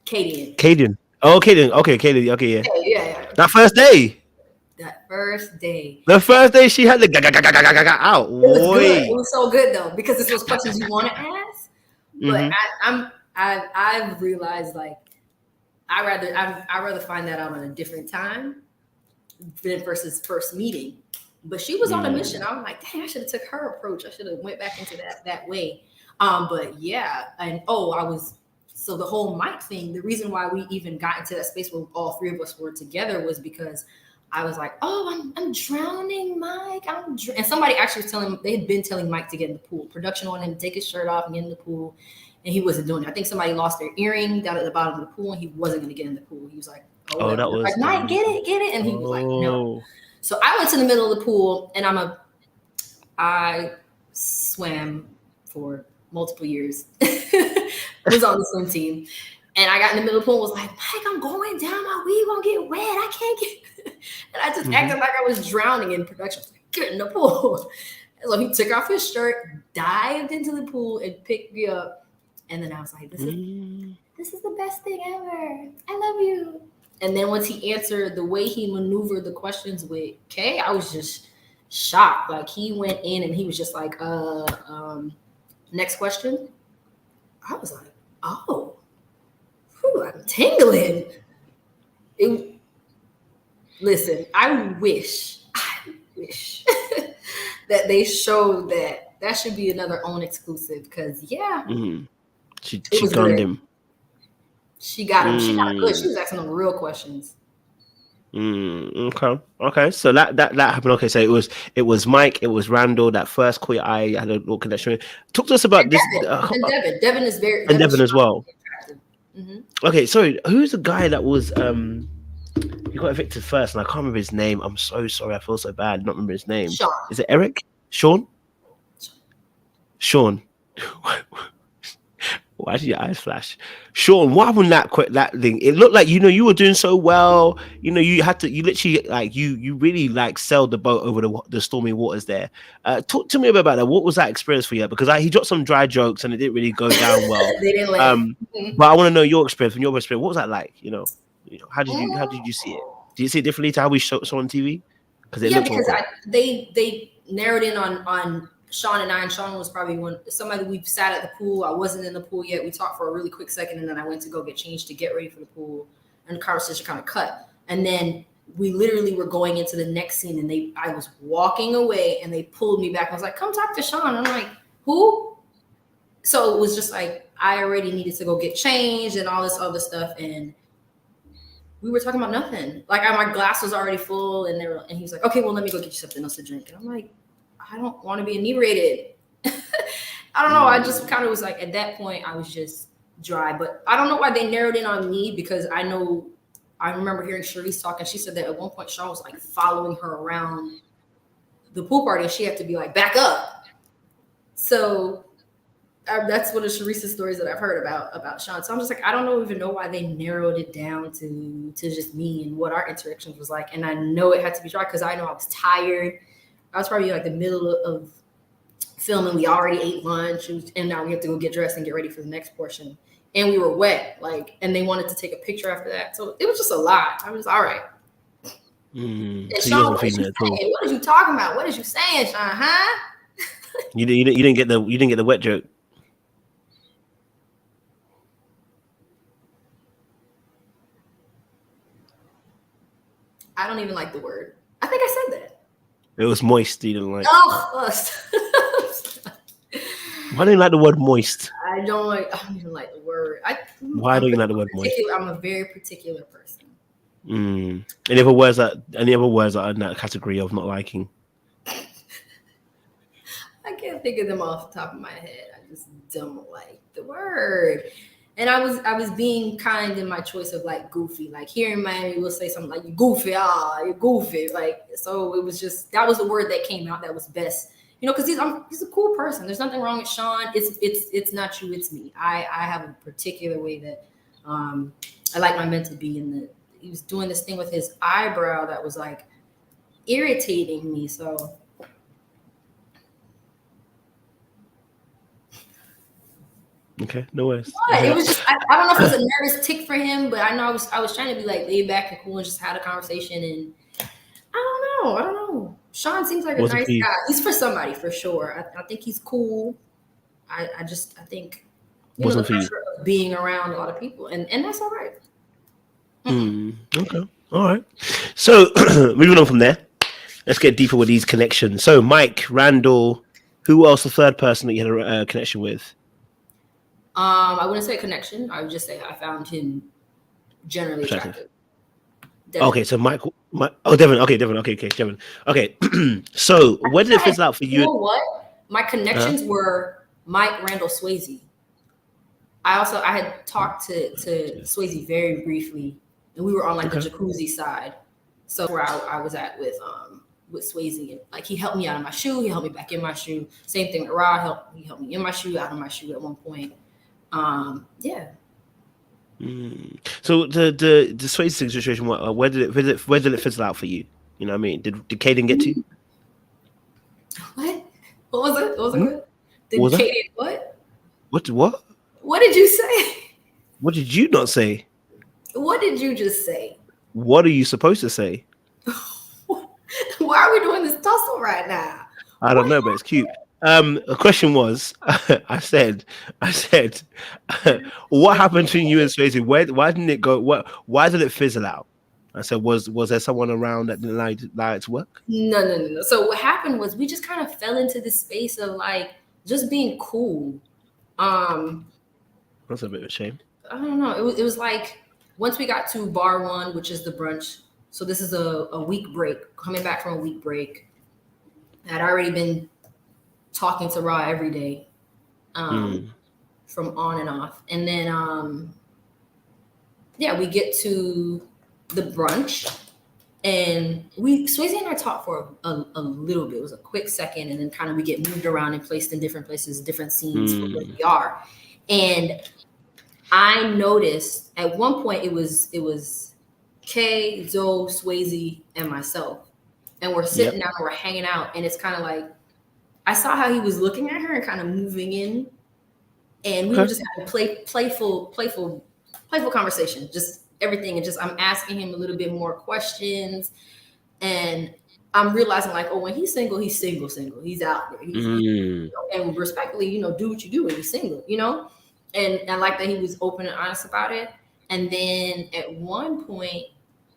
Kaden. Oh, Kaden. Okay, Kaden. Okay, yeah. Yeah. That first day. The first day she had the out. It was good. It was so good though, because it's those questions you want to ask. But I've realized like I rather find that out on a different time than versus first meeting. But she was on a mission. I was like, dang, I should have took her approach. I should have went back into that way. But yeah, and so the whole Mike thing, the reason why we even got into that space where all three of us were together was because I was like, oh, I'm drowning, Mike. And somebody actually was they had been telling Mike to get in the pool. Production wanted him to take his shirt off and get in the pool. And he wasn't doing it. I think somebody lost their earring down at the bottom of the pool, and he wasn't going to get in the pool. He was like, oh that was like, Mike, get it. And he was like, no. So I went to the middle of the pool, and I swam for multiple years. Was on the swim team. And I got in the middle of the pool and was like, Mike, I'm going down. My weed won't get wet. I can't get. And I just acted like I was drowning in production. I was like, get in the pool. And so he took off his shirt, dived into the pool, and picked me up. And then I was like, this is the best thing ever. I love you. And then once he answered the way he maneuvered the questions with Kay, I was just shocked. Like he went in and he was just like, next question. I was like, oh. I'm tingling. Listen, I wish that they showed that should be another own exclusive, because she gunned him. She got him. She got good. She was asking them real questions. Okay. So that happened. Okay, so it was Mike, it was Randall. That first queer I had a little connection. Talk to us about this. And Devin is very. And Devin as well. Okay, sorry. Who's the guy that was he got evicted first, and I can't remember his name. I'm so sorry. I feel so bad not remember his name. Sean. Is it Eric? Sean. Why did your eyes flash? Sean, what happened that thing? It looked like you were doing so well. You literally like you really like sailed the boat over the stormy waters there. Talk to me about that. What was that experience for you? Because he dropped some dry jokes and it didn't really go down well. They didn't land. But I want to know your experience. From your experience, what was that like? How did you see it? Do you see it differently to how we saw on TV? Because they narrowed in on Sean and I, and Sean was probably somebody we've sat at the pool. I wasn't in the pool yet. We talked for a really quick second, and then I went to go get changed to get ready for the pool, and the conversation kind of cut. And then we literally were going into the next scene, and I was walking away, and they pulled me back. I was like, come talk to Sean. I'm like, who? So it was just like, I already needed to go get changed and all this other stuff. And we were talking about nothing. Like my glass was already full, and he was like, okay, well, let me go get you something else to drink. And I'm like, I don't want to be inebriated. I don't know. I just kind of was like, at that point, I was just dry. But I don't know why they narrowed in on me, because I know I remember hearing Sharice talk, and she said that at one point Sean was like following her around the pool party, and she had to be like, back up. So that's one of Sharice's stories that I've heard about Sean. So I'm just like, I don't even know why they narrowed it down to just me and what our interactions was like. And I know it had to be dry because I know I was tired. I was probably like the middle of filming. We already ate lunch, and now we have to go get dressed and get ready for the next portion. And we were wet, like, and they wanted to take a picture after that. So it was just a lot. I was all right. And so Sean, what are you talking about? What is you saying, Sean? Huh? You didn't get the wet joke. I don't even like the word. I think I said that. It was moist. You didn't like. Oh, Why don't you like the word moist? I don't even like the word. Why don't you like the word moist? I'm a very particular person. Any other words that are in that category of not liking? I can't think of them off the top of my head. I just don't like the word. And I was being kind in my choice of like goofy. Like here in Miami, we'll say something like, you goofy, you're goofy. Like, so it was just, that was the word that came out that was best. You know, because he's a cool person. There's nothing wrong with Sean. It's not you, it's me. I have a particular way that I like my men to be he was doing this thing with his eyebrow that was like irritating me. So okay, no worries. It was just I don't know if it was a nervous tick for him, but I know I was trying to be like laid back and cool and just had a conversation. And I don't know. Sean seems like a nice guy. He's for somebody for sure. I think he's cool. I think the pressure of being around a lot of people, and that's all right. Okay, all right. So moving on from there, let's get deeper with these connections. So Mike, Randall, who else? The third person that you had a connection with? I wouldn't say connection. I would just say I found him generally attractive. Devin. Okay, so Devin. Okay, Devin. Okay, Devin. Okay, so where did it fizzle out for you? You know what? My connections were Mike, Randall, Swayze. I had talked to Swayze very briefly, and we were on like the jacuzzi side. So where I was at with Swayze, and like he helped me out of my shoe, he helped me back in my shoe. Same thing with Rod, he helped me in my shoe, out of my shoe at one point. Yeah. So the Swayze situation, where did it fizzle out for you? You know what I mean? Did Caden get to? What was it? What was it? Did Caden what? What? What did you say? What did you not say? What did you just say? What are you supposed to say? Why are we doing this tussle right now? I don't know, but it's cute. The question was, I said, what happened between you and Swayze? Why didn't it go? Why did it fizzle out? I said, was there someone around that didn't allow it to work? No. So what happened was we just kind of fell into this space of like just being cool. That's a bit of a shame. I don't know. It was like once we got to bar one, which is the brunch. So this is a week break, coming back from a week break. I'd already been talking to Ra every day from on and off. And then, we get to the brunch and Swayze and I talked for a little bit. It was a quick second. And then kind of we get moved around and placed in different places, different scenes for where we are. And I noticed at one point it was Kay, Zoe, Swayze, and myself. And we're sitting down and we're hanging out. And it's kind of like, I saw how he was looking at her and kind of moving in. And we were just having playful conversation, just everything. And just, I'm asking him a little bit more questions. And I'm realizing like, when he's single. He's out there. And respectfully, do what you do when you're single, And I like that he was open and honest about it. And then at one point,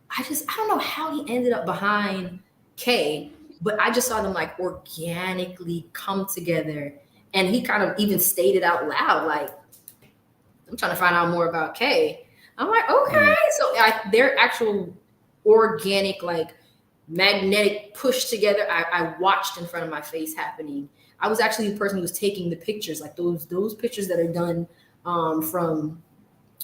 I don't know how he ended up behind Kay, but I just saw them like organically come together. And he kind of even stated out loud, like, I'm trying to find out more about Kay. I'm like, okay. So their actual organic, like magnetic push together, I watched in front of my face happening. I was actually the person who was taking the pictures, like those pictures that are done from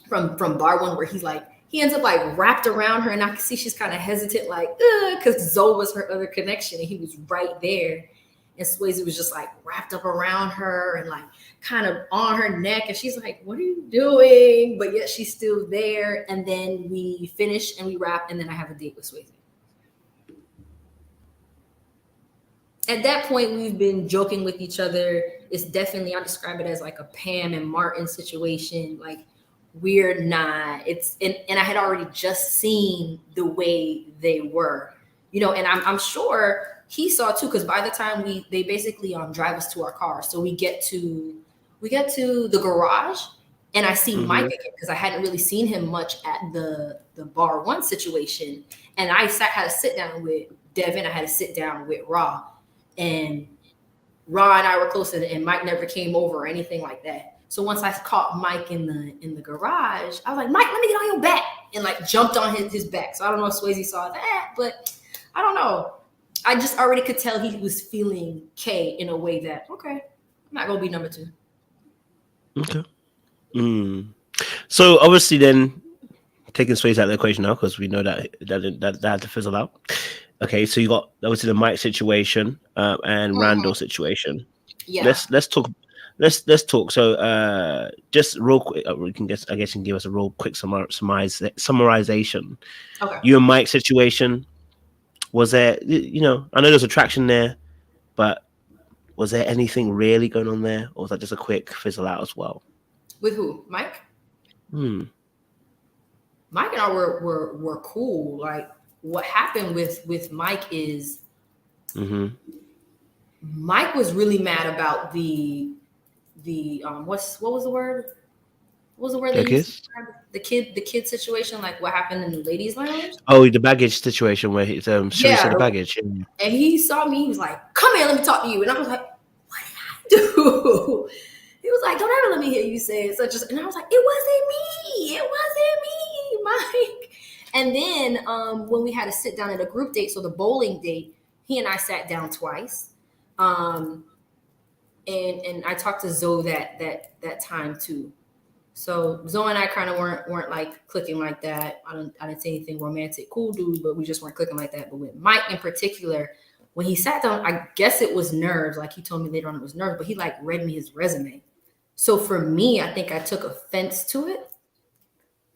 bar one, where he's like, he ends up like wrapped around her, and I can see she's kind of hesitant, like, because Zoe was her other connection, and he was right there. And Swayze was just like wrapped up around her and like kind of on her neck. And she's like, what are you doing? But yet she's still there. And then we finish and we wrap, and then I have a date with Swayze. At that point, we've been joking with each other. It's definitely, I describe it as like a Pam and Martin situation. Like, we're not, and I had already just seen the way they were, and I'm sure he saw too, because by the time they basically drive us to our car. So we get to the garage, and I see Mike again, because I hadn't really seen him much at the bar one situation. And I had to sit down with Devin, I had to sit down with Ra. And Ra and I were close, and Mike never came over or anything like that. So once I caught Mike in the garage, I was like, Mike, let me get on your back, and like jumped on his back. So I don't know if Swayze saw that, but I don't know. I just already could tell he was feeling K in a way that, okay, I'm not gonna be number 2. Okay. So obviously then taking Swayze out of the equation now, because we know that had to fizzle out. Okay, so you got obviously the Mike situation and Randall situation. Yeah. Let's talk. Let's talk. So just real quick, we can guess. I guess you can give us a real quick summarization. Okay. You and Mike's situation. Was there? I know there's attraction there, but was there anything really going on there, or was that just a quick fizzle out as well? With who? Mike? Mike and I were cool. Like, what happened with Mike is Mike was really mad about the what was the word? What was the word they used? The kid situation, like what happened in the ladies' lounge? Oh, the baggage situation where he's the baggage. And he saw me, he was like, come here, let me talk to you. And I was like, what did I do? He was like, don't ever let me hear you say it. And I was like, it wasn't me, Mike. And then when we had to sit down at a group date, so the bowling date, he and I sat down twice. And I talked to Zoe that time too. So Zoe and I kind of weren't like clicking like that. I didn't say anything romantic, cool dude, but we just weren't clicking like that. But with Mike in particular, when he sat down, I guess it was nerves. Like he told me later on it was nerves, but he like read me his resume. So for me, I think I took offense to it.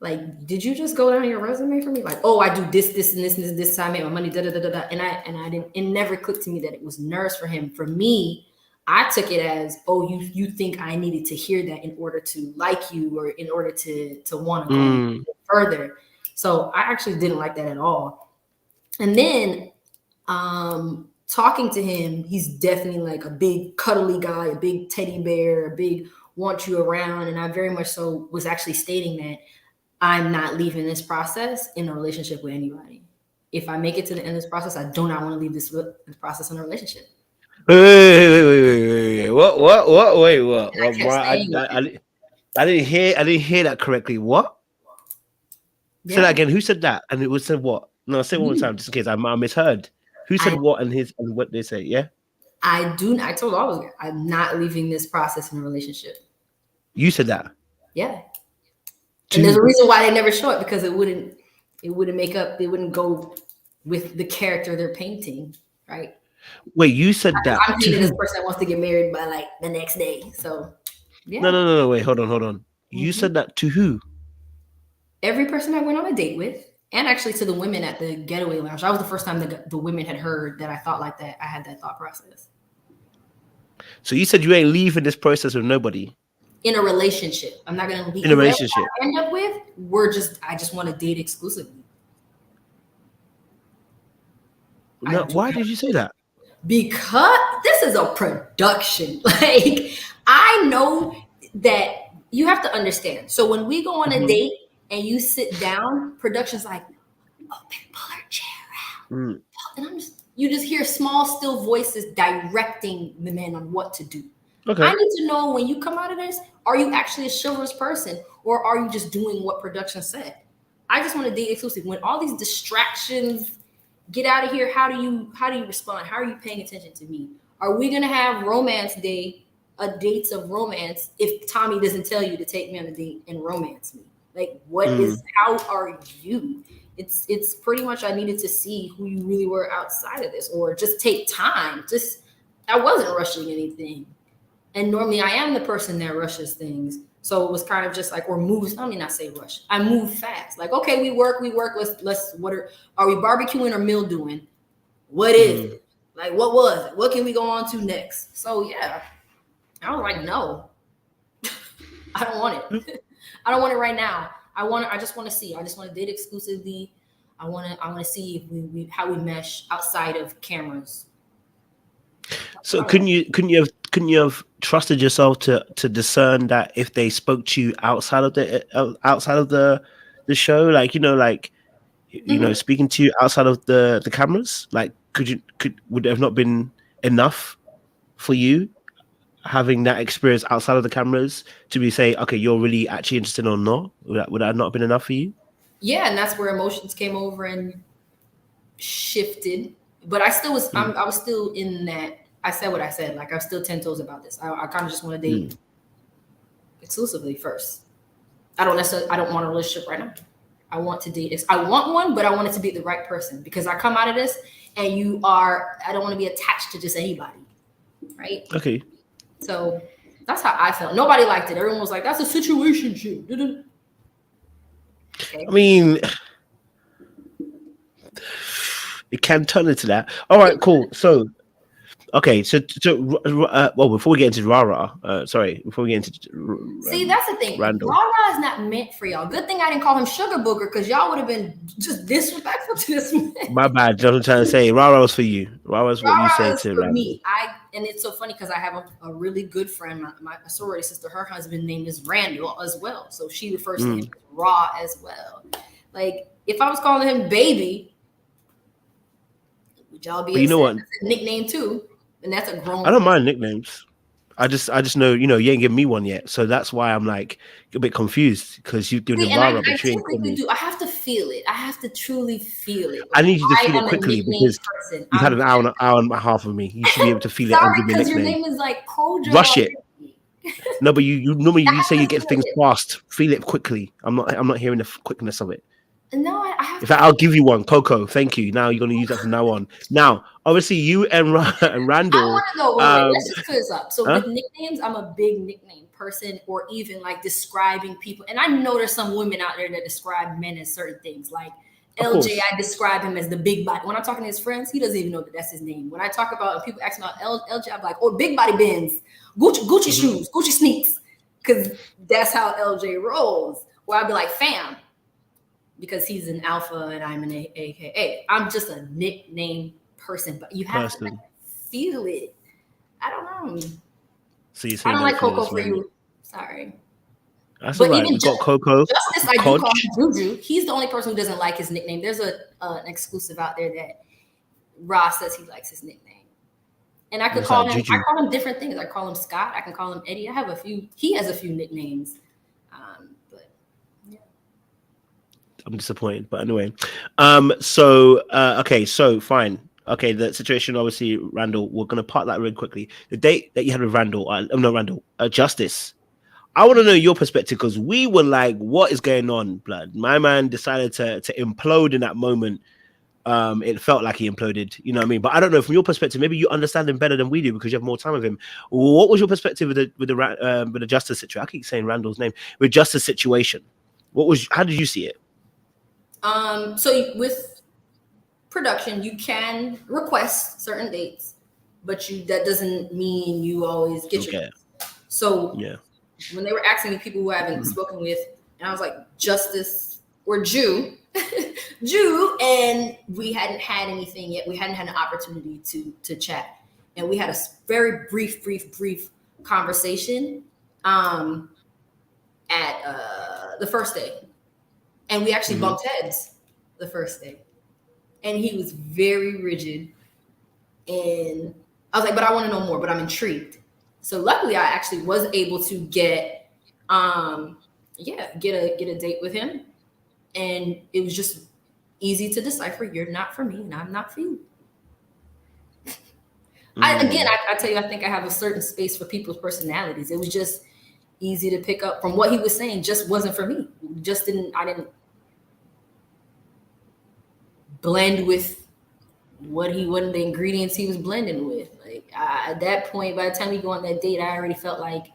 Like, did you just go down your resume for me? Like, oh, I do this, and this time, I make my money, da da da da da. And I didn't. It never clicked to me that it was nerves for him. For me, I took it as, oh, you think I needed to hear that in order to like you, or in order to want to go further. So I actually didn't like that at all. And then talking to him, he's definitely like a big cuddly guy, a big teddy bear, a big want you around. And I very much so was actually stating that I'm not leaving this process in a relationship with anybody. If I make it to the end of this process, I do not want to leave this process in a relationship. Wait. What? Wait, what? I didn't hear that correctly. What? Yeah. Say that again. Who said that? And it was said what? No, say it one more time, just in case I misheard. Who said what and what they say? Yeah. I told all of you, I'm not leaving this process in a relationship. You said that. Yeah. And there's a reason why they never show it, because it wouldn't make up. They wouldn't go with the character they're painting, right? Wait, you said that. I'm thinking this person wants to get married by like the next day. So, yeah. No. Wait, hold on. You said that to who? Every person I went on a date with, and actually to the women at the getaway lounge. That was the first time the women had heard that I thought like that. I had that thought process. So you said you ain't leaving this process with nobody. In a relationship, I'm not gonna leave. In a relationship, I end up with, I just want to date exclusively. No, why did you say that? Because this is a production. Like, I know that you have to understand. So when we go on a date and you sit down, production's like, open, pull her chair out. And you just hear small, still voices directing the men on what to do. Okay. I need to know, when you come out of this, are you actually a chivalrous person, or are you just doing what production said? I just want to date exclusive. When all these distractions get out of here, how do you respond? How are you paying attention to me? Are we gonna have romance day, a dates of romance, if Tommy doesn't tell you to take me on a date and romance me? Like, what is, how are you? It's pretty much, I needed to see who you really were outside of this, or just take time. I wasn't rushing anything. And normally I am the person that rushes things. So it was kind of just like, or moves, let me not say rush. I move fast. Like, okay, we work. Let's what are we barbecuing or meal doing? What is it? Like, what was it? What can we go on to next? So yeah, I was like, no, I don't want it. I don't want it right now. I just want to see. I just want to date exclusively. I want to see if we how we mesh outside of cameras. So couldn't you have trusted yourself to discern that if they spoke to you outside of the show, like, speaking to you outside of the cameras, like would it have not been enough for you having that experience outside of the cameras to be say, okay, you're really actually interested or not? Would that not have been enough for you? Yeah, and that's where emotions came over and shifted. But I still was, I was still in that. I said what I said. Like, I'm still 10 toes about this. I kind of just want to date exclusively first. I don't want a relationship right now. I want to date. I want one, but I want it to be the right person, because I come out of this and I don't want to be attached to just anybody. Right? Okay. So that's how I felt. Nobody liked it. Everyone was like, that's a situationship. Okay. I mean, it can turn into that. All right, cool. So, okay, well, before we get into before we get into see, that's the thing. Randall. Rara is not meant for y'all. Good thing I didn't call him Sugar Booger, because y'all would have been just disrespectful to this man. My bad. I'm trying to say Rara was for you. Rara was what you said to Randall. Me. And it's so funny because I have a really good friend, my sorority sister. Her husband name is Randall as well, so she refers to him Ra as well. Like, if I was calling him Baby, would y'all be upset? What? That's a nickname too, and that's a grown. I don't mind nicknames. I just know, you ain't given me one yet, so that's why I'm like a bit confused, because you've given him Rara, but you ain't called me. I have to feel it. I have to truly feel it. Like, I need you to feel it quickly, because you've had an hour and a half of me. You should be able to feel it and give me a nickname. Your name is like Kojo. Rush it. No, but you normally you say you get things fast. Feel it quickly. I'm not hearing the quickness of it. No, I have. In fact, I'll give you one, Coco. Thank you. Now you're going to use that from now on. Now, obviously, you and Randall. I want to know. Wait, let's just clear this up. So with nicknames, I'm a big nickname person, or even like describing people. And I know there's some women out there that describe men as certain things. Like LJ, I describe him as the big body. When I'm talking to his friends, he doesn't even know that that's his name. When I talk about, people ask me about LJ, I'm like, oh, big body Benz, Gucci shoes, Gucci sneaks, because that's how LJ rolls. Or I'd be like, fam, because he's an alpha and I'm an AKA. I'm just a nickname person, but you have to feel it. I don't know. So I don't like Coco for you. Sorry. That's all right. We got Coco. Justice, I do call him Juju. He's the only person who doesn't like his nickname. There's an exclusive out there that Ross says he likes his nickname. And I could call him, I call him different things. I call him Scott. I can call him Eddie. I have a few. He has a few nicknames. But yeah. I'm disappointed. But anyway. Okay, so fine. Okay, the situation, obviously, Randall, we're going to part that really quickly. The date that you had with Randall, Justice. I want to know your perspective, because we were like, what is going on, blood? My man decided to implode in that moment. It felt like he imploded, you know what I mean? But I don't know, from your perspective, maybe you understand him better than we do because you have more time with him. What was your perspective with the Justice situation? I keep saying Randall's name. With Justice situation. How did you see it? So with production, you can request certain dates, but that doesn't mean you always get your dates. So yeah, when they were asking me people who I haven't spoken with, and I was like, Justice or Jew, and we hadn't had anything yet. We hadn't had an opportunity to chat, and we had a very brief conversation at the first day, and we actually bumped heads the first day. And he was very rigid. And I was like, but I want to know more, but I'm intrigued. So luckily I actually was able to get a date with him. And it was just easy to decipher, you're not for me and I'm not for you. I tell you, I think I have a certain space for people's personalities. It was just, easy to pick up from what he was saying. Just wasn't for me. I didn't blend with what the ingredients he was blending with. Like at that point, by the time we go on that date, I already felt like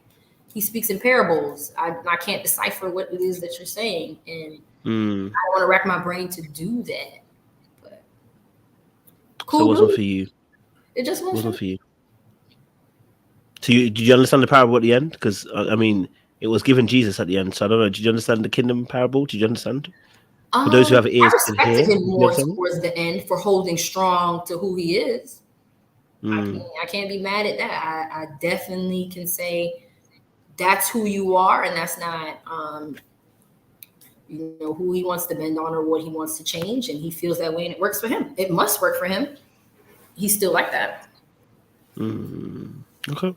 he speaks in parables. I can't decipher what it is that you're saying, and I don't want to rack my brain to do that. But cool. So it wasn't for you. It just wasn't for you. So did you understand the parable at the end? Because I mean, it was given Jesus at the end. So I don't know. Did you understand the kingdom parable? Did you understand? For those who have ears to hear, I respected him more towards the end for holding strong to who he is. I can't be mad at that. I definitely can say that's who you are, and that's not who he wants to bend on or what he wants to change, and he feels that way and it works for him. It must work for him. He's still like that. Okay.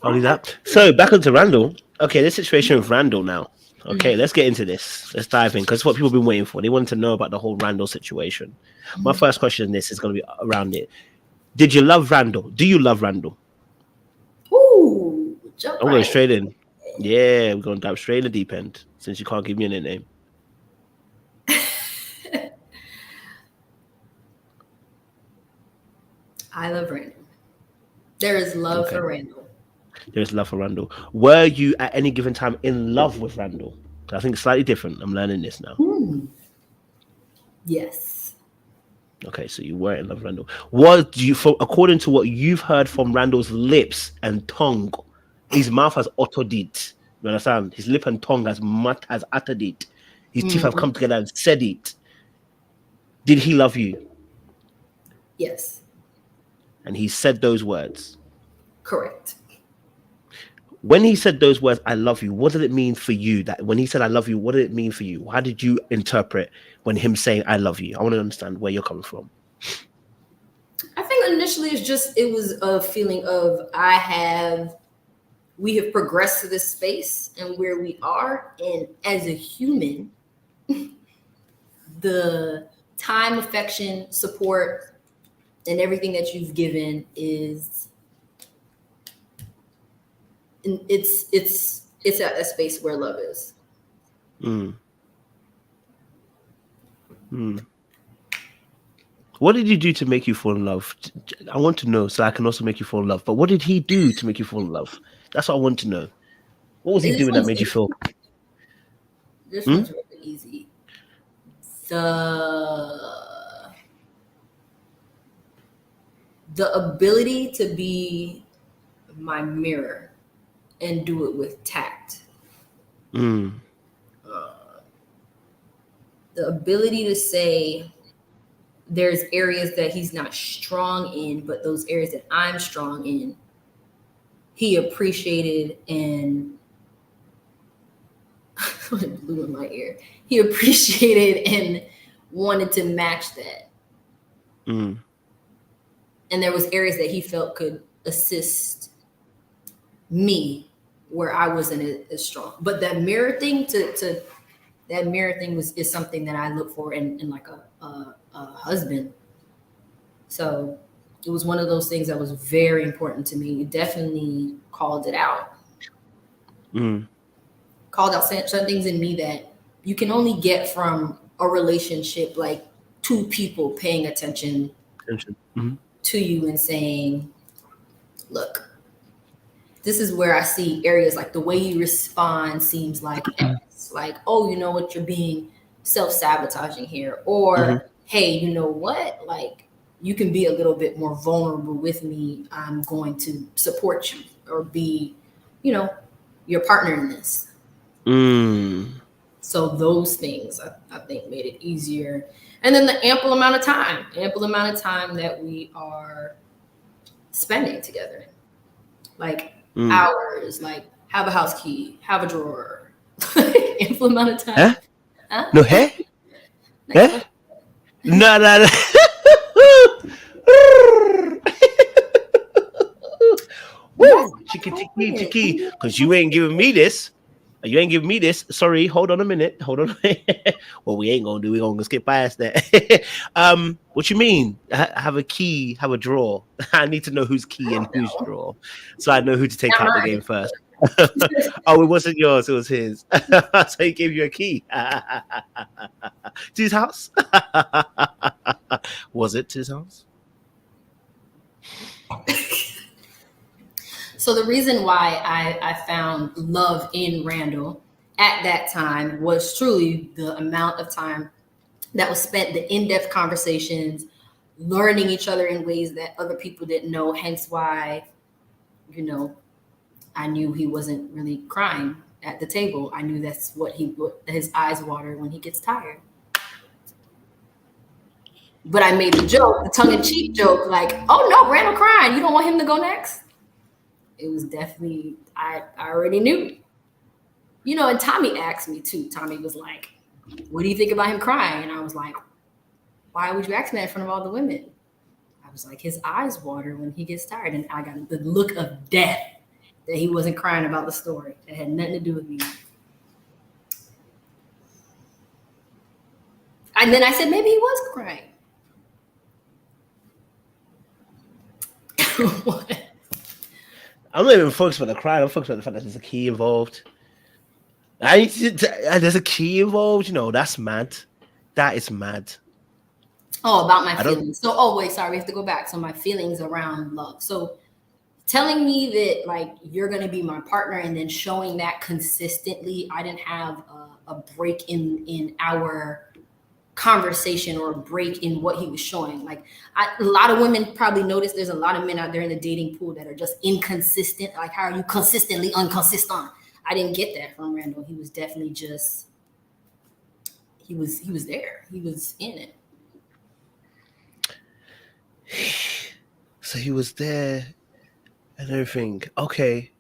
I'll do that. So back onto Randall. Okay, this situation with Randall now. Okay, let's get into this. Let's dive in because it's what people have been waiting for. They wanted to know about the whole Randall situation. My first question in this is going to be around it. Did you love Randall? Do you love Randall? Ooh, I'm going straight in. Yeah, we're going to dive straight in the deep end since you can't give me a nickname. I love Randall. There is love for Randall. There's love for Randall. Were you at any given time in love with Randall? I think it's slightly different. I'm learning this now. Yes. Okay, so you were in love with Randall. What do you, according to what you've heard from Randall's lips and tongue, his mouth has uttered it. You understand? His lip and tongue has uttered it. His teeth have come together and said it. Did he love you? Yes. And he said those words? Correct. When he said those words, I love you, what did it mean for you? That when he said, I love you, what did it mean for you? How did you interpret when him saying, I love you? I want to understand where you're coming from. I think initially it was a feeling of we have progressed to this space and where we are. And as a human, the time, affection, support, and everything that you've given is, it's at a space where love is. What did he do to make you fall in love? I want to know so I can also make you fall in love. But what did he do to make you fall in love? That's what I want to know. What was he doing that made you feel? This one's really easy. The ability to be my mirror and do it with tact. The ability to say there's areas that he's not strong in, but those areas that I'm strong in, he appreciated and it blew in my ear. He appreciated and wanted to match that. And there was areas that he felt could assist me where I wasn't as strong. But that mirror thing is something that I look for in like a husband. So it was one of those things that was very important to me. It definitely called it out. Called out some things in me that you can only get from a relationship, like two people paying attention to you and saying, look, this is where I see areas like the way you respond seems like X. Like, oh, you know what, you're being self-sabotaging here. Or, hey, you know what? Like, you can be a little bit more vulnerable with me. I'm going to support you or be, your partner in this. So those things I think made it easier. And then the ample amount of time that we are spending together. Like hours, like have a house key, have a drawer. Ample amount of time. Huh? No, hey? Eh? No. Woo! Chicky, because you ain't giving me this. Sorry, hold on a minute. Well, we ain't gonna do. We're gonna skip past that. What you mean? Have a key, have a drawer. I need to know who's key and who's drawer, so I know who to take out the game first. Oh, it wasn't yours. It was his. So he gave you a key to his house. Was it to his house? So the reason why I found love in Randall at that time was truly the amount of time that was spent, the in-depth conversations, learning each other in ways that other people didn't know. Hence why, I knew he wasn't really crying at the table. I knew that's what his eyes water when he gets tired. But I made the joke, the tongue-in-cheek joke, like, oh no, Randall crying. You don't want him to go next? It was definitely, I already knew. And Tommy asked me too. Tommy was like, what do you think about him crying? And I was like, why would you ask me that in front of all the women? I was like, his eyes water when he gets tired. And I got the look of death that he wasn't crying about the story. It had nothing to do with me. And then I said, maybe he was crying. What? I'm not even focused on the crying. I'm focused on the fact that there's a key involved. There's a key involved. That's mad. That is mad. Oh, about my feelings. So, wait, sorry, we have to go back. So my feelings around love. So telling me that like you're going to be my partner and then showing that consistently, I didn't have a break in our conversation or a break in what he was showing. Like a lot of women probably noticed there's a lot of men out there in the dating pool that are just inconsistent. Like, how are you consistently inconsistent? I didn't get that from Randall. He was definitely just, he was there. He was in it. So he was there and everything. Okay.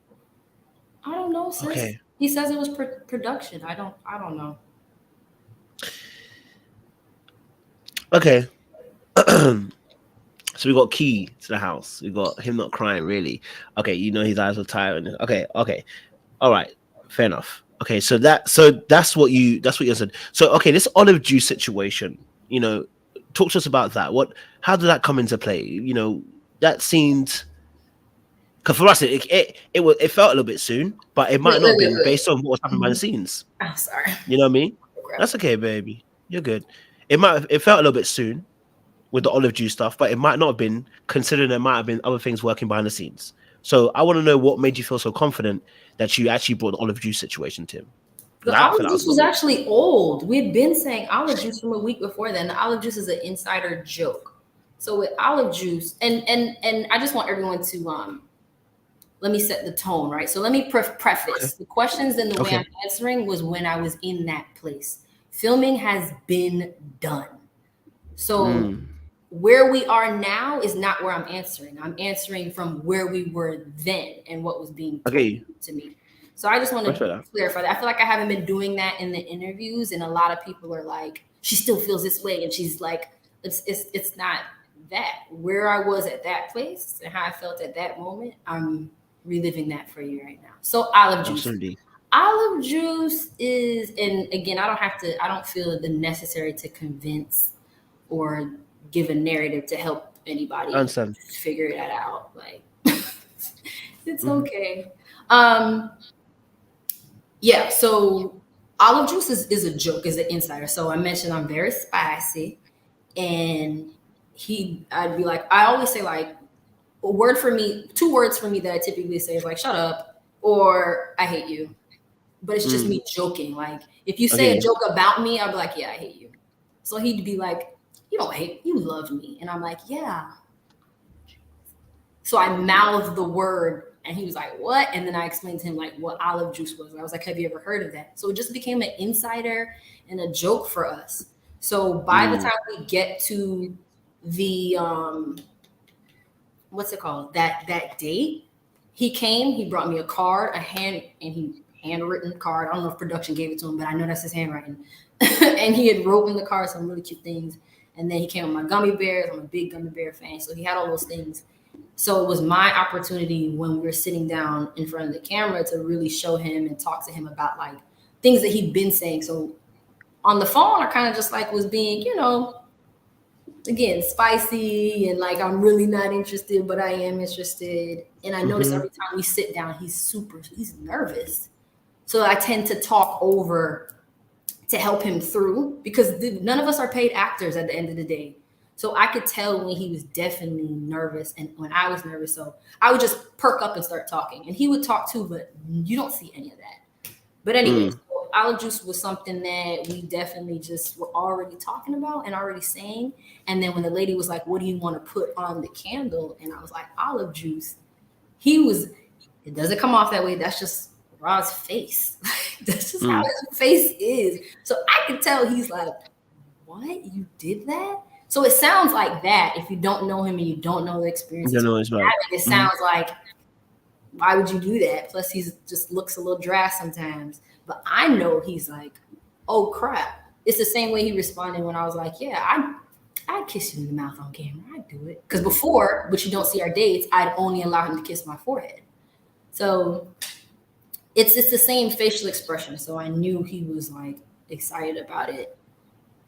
I don't know, sis. Okay. He says it was production. I don't know. Okay. So we got key to the house. We got him not crying, really. Okay, his eyes were tired. Okay. All right. Fair enough. Okay, so that's what you said. So okay, this olive juice situation, talk to us about that. How did that come into play? That seemed, because for us it felt a little bit soon, but it might not have been based on what was happening behind the scenes. I'm sorry. You know what I mean? That's okay, baby. You're good. It felt a little bit soon with the olive juice stuff, but it might not have been, considering there might have been other things working behind the scenes. So I want to know what made you feel so confident that you actually brought the olive juice situation to him. The olive juice was actually old. We had been saying olive juice from a week before then. The olive juice is an insider joke. So with olive juice, and I just want everyone to let me set the tone, right? So let me preface the questions and the way I'm answering was when I was in that place. Filming has been done. So where we are now is not where I'm answering. I'm answering from where we were then and what was being told to me. So I just want to clarify that. I feel like I haven't been doing that in the interviews, and a lot of people are like, she still feels this way, and she's like, it's not that. Where I was at that place and how I felt at that moment, I'm reliving that for you right now. So olive juice. Absolutely. Olive juice is, and again, I don't feel the necessary to convince or give a narrative to help anybody figure that out. Like, it's okay. Yeah, so olive juice is a joke, is an insider. So I mentioned I'm very spicy, and I'd be like, I always say like, two words for me that I typically say is like, shut up, or I hate you. But it's just me joking. Like, if you say a joke about me, I'll be like, yeah, I hate you. So he'd be like, you don't hate, you love me. And I'm like, yeah. So I mouthed the word, and he was like, what? And then I explained to him like what olive juice was. And I was like, have you ever heard of that? So it just became an insider and a joke for us. So by the time we get to the, what's it called? That date, he came, he brought me a card, handwritten card. I don't know if production gave it to him, but I know that's his handwriting. And he had wrote in the card some really cute things. And then he came with my gummy bears. I'm a big gummy bear fan. So he had all those things. So it was my opportunity when we were sitting down in front of the camera to really show him and talk to him about like things that he'd been saying. So on the phone, I kind of just like was being, again, spicy and like I'm really not interested, but I am interested. And I notice every time we sit down, he's nervous. So I tend to talk over to help him through because none of us are paid actors at the end of the day. So I could tell when he was definitely nervous and when I was nervous. So I would just perk up and start talking. And he would talk too, but you don't see any of that. But anyway, so olive juice was something that we definitely just were already talking about and already saying. And then when the lady was like, what do you want to put on the candle? And I was like, olive juice. It doesn't come off that way. That's just Rod's face. That's just how his face is. So I could tell he's like, what? You did that? So it sounds like that if you don't know him and you don't know the experience. It sounds like, why would you do that? Plus, he just looks a little dry sometimes. But I know he's like, oh, crap. It's the same way he responded when I was like, yeah, I'd kiss you in the mouth on camera. I'd do it. Because before, which you don't see our dates, I'd only allow him to kiss my forehead. So it's the same facial expression. So I knew he was like excited about it.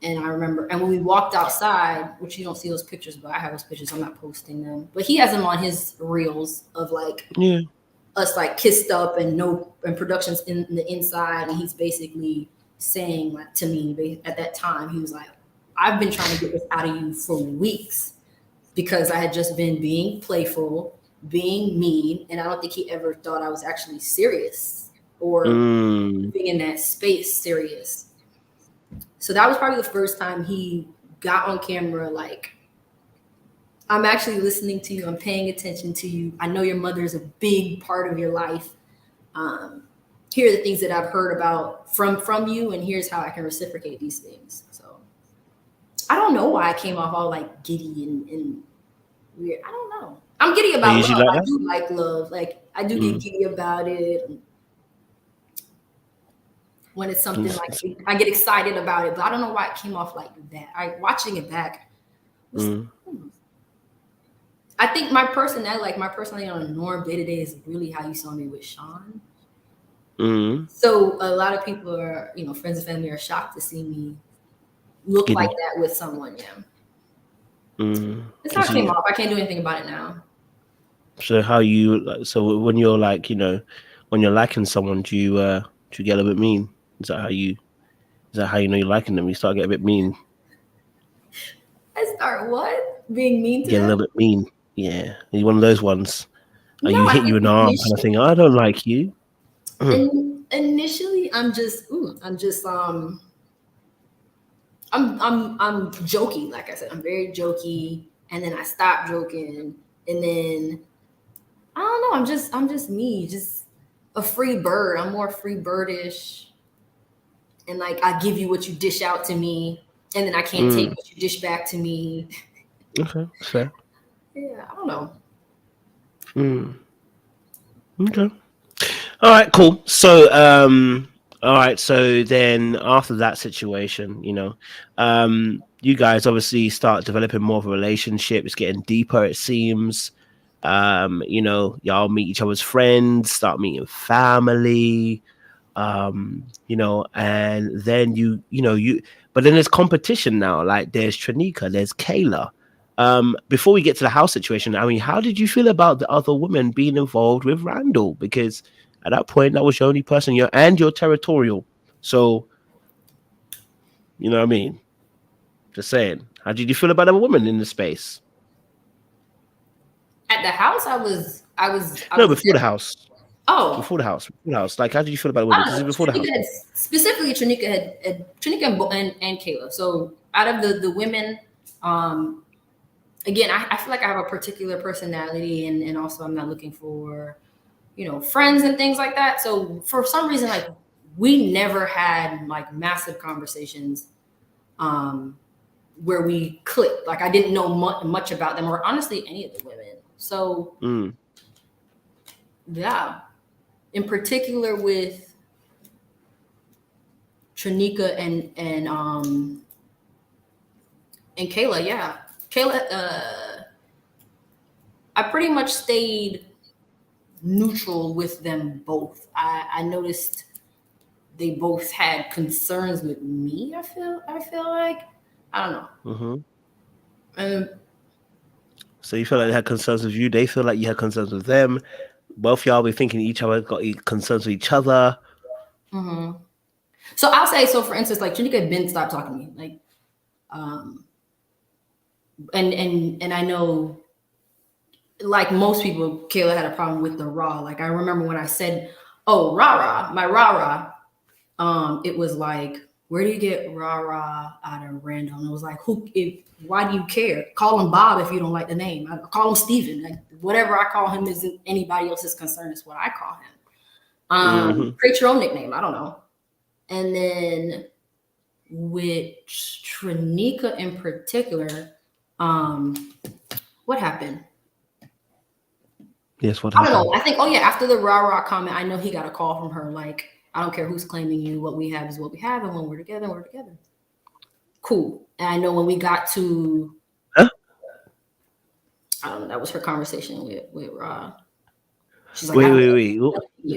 And I remember, and when we walked outside, which you don't see those pictures, but I have those pictures, I'm not posting them. But he has them on his reels of like us like kissed up and productions in the inside. And he's basically saying like to me at that time, he was like, I've been trying to get this out of you for weeks because I had just been being playful, being mean. And I don't think he ever thought I was actually serious or being in that space serious. So that was probably the first time he got on camera, like, I'm actually listening to you. I'm paying attention to you. I know your mother is a big part of your life. Here are the things that I've heard about from you, and here's how I can reciprocate these things. So I don't know why I came off all like giddy and weird. I don't know. I'm giddy about love. I do like love. Like I do get giddy about it. When it's something like I get excited about it, but I don't know why it came off like that. Watching it back, I think my personality on a norm day to day is really how you saw me with Sean. So a lot of people are, friends and family are shocked to see me look like that with someone. It's how it came off. I can't do anything about it now. So when you're like, when you're liking someone, do you get a little bit mean? Is that how you know you're liking them? You start getting a bit mean. I start what? Being mean to them? Get a little bit mean. Yeah. You're one of those ones. You hit you in the arm kind of thing. I don't like you. Initially, I'm jokey. Like I said, I'm very jokey. And then I stop joking. And then I don't know. I'm just me, just a free bird. I'm more free birdish. And like I give you what you dish out to me, and then I can't take what you dish back to me. Okay, fair. Yeah, I don't know. Okay. All right, cool. So all right, so then after that situation, you guys obviously start developing more of a relationship. It's getting deeper, it seems. Y'all meet each other's friends, start meeting family. And then but then there's competition now. Like there's Trinika, there's Kayla. Before we get to the house situation, I mean, how did you feel about the other women being involved with Randall? Because at that point, that was the only person you're territorial. So, you know what I mean? Just saying. How did you feel about other women in the space? At the house, I was before the house. Oh, before the house. Like, how did you feel about women? Because before the house, specifically Trinika and Kayla. So out of the women, again, I feel like I have a particular personality, and also I'm not looking for, friends and things like that. So for some reason, like we never had like massive conversations, where we clicked. Like I didn't know much about them, or honestly any of the women. So yeah. In particular with Trinika and Kayla, yeah. Kayla, I pretty much stayed neutral with them both. I noticed they both had concerns with me, I feel like. I don't know. So you feel like they had concerns with you. They feel like you had concerns with them. Both y'all be thinking each other got concerns with each other. Mm-hmm. So I'll say, so for instance, like Janika Ben stopped talking to me, like, and I know, like most people, Kayla had a problem with the raw. Like I remember when I said, "Oh, rah, my rah," it was like, where do you get rah out of Randall? And it was like, why do you care? Call him Bob if you don't like the name. I call him Steven. Like, whatever I call him isn't anybody else's concern. It's what I call him. Create your own nickname. I don't know. And then with Trinika in particular, what happened? Yes, what happened? I don't know. I think, after the rah comment, I know he got a call from her. Like, I don't care who's claiming you. What we have is what we have. And when we're together, we're together. Cool. And I know when we got to, I don't know, that was her conversation with Ra. She's like, wait.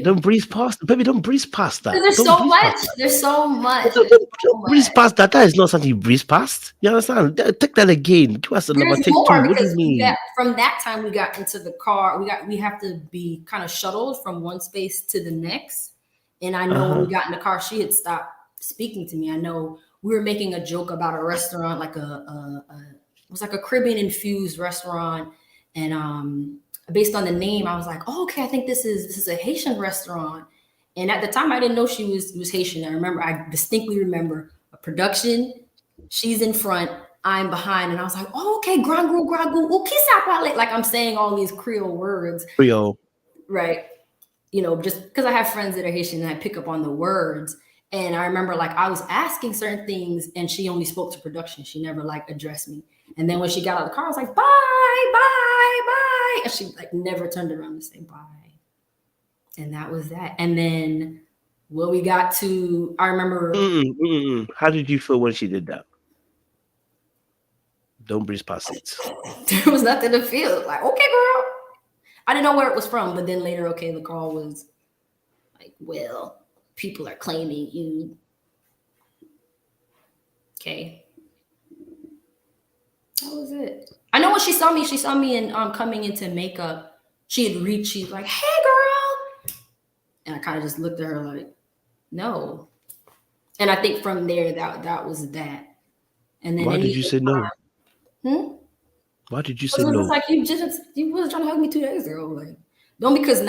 Don't breeze past, baby. Don't breeze past that. There's so much. There's so much. Don't breeze past that. That is not something you breeze past. You understand? Take that again. Give us another take two. What do you mean? From that time, we got into the car. We have to be kind of shuttled from one space to the next. And I know when we got in the car, she had stopped speaking to me. I know we were making a joke about a restaurant, like it was like a Caribbean infused restaurant. And based on the name, I was like, oh, okay, I think this is a Haitian restaurant. And at the time, I didn't know she was Haitian. I distinctly remember a production. She's in front, I'm behind, and I was like, oh, okay, gragu, like I'm saying all these Creole words. Creole, right? You know, just because I have friends that are Haitian and I pick up on the words. And I remember like I was asking certain things and she only spoke to production. She never like addressed me. And then when she got out of the car, I was like, bye. And she like never turned around to say bye. And that was that. And then when we got to, I remember. How did you feel when she did that? Don't breeze past it. There was nothing to feel. Like, okay, girl. I didn't know where it was from. But then later, okay, the call was like, well, people are claiming you. Okay. That was it. I know when she saw me in coming into makeup. She had reached, she's like, hey girl. And I kind of just looked at her like, no. And I think from there that was that. And then why did you say no? Why did you say no? It's like you wasn't trying to hug me 2 days ago. Like, don't because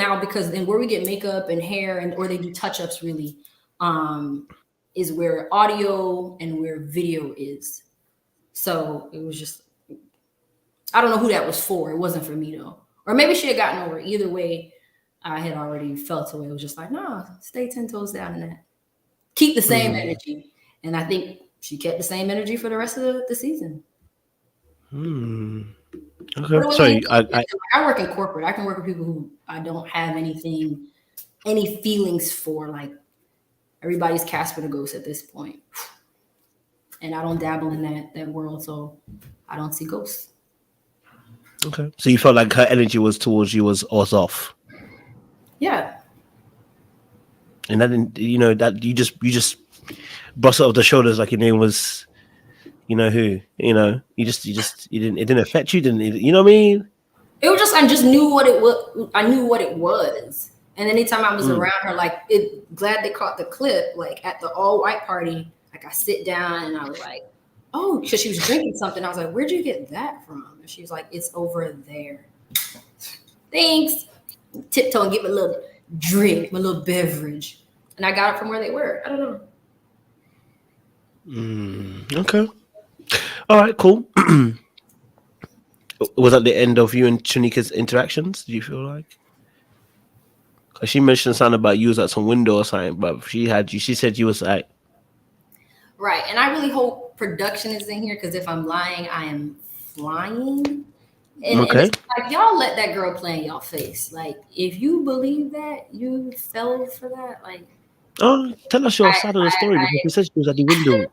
then where we get makeup and hair or they do touch-ups really, is where audio and where video is. So it was just, I don't know who that was for. It wasn't for me though. Or maybe she had gotten over it. Either way, I had already felt away. It was just like, no, stay 10 toes down in that. Keep the same energy. And I think she kept the same energy for the rest of the season. Okay. Sorry, I work in corporate. I can work with people who I don't have any feelings for. Like everybody's Casper the Ghost at this point. And I don't dabble in that world, so I don't see ghosts. Okay. So you felt like her energy was towards you was off. Yeah. And that didn't, that you just brushed it off the shoulders like your name was, who, you didn't, it didn't affect you, you know what I mean? It was just, I just knew what it was. I knew what it was. And anytime I was around her, like glad they caught the clip, like at the all white party, like I sit down and I was like, oh, because she was drinking something. I was like, where'd you get that from? And she was like, it's over there. Thanks. Tiptoe and get my little drink, my little beverage. And I got it from where they were. I don't know. Okay. All right, cool. Was that the end of you and Trinika's interactions? Do you feel like? Because she mentioned something about you was at some window or something, but she said you was like. Right. And I really hope production is in here because if I'm lying, I am flying. And it's like, y'all let that girl play in y'all face. Like, if you believe that, you fell for that. Like, oh, tell us your side of the story because you said she was at the window.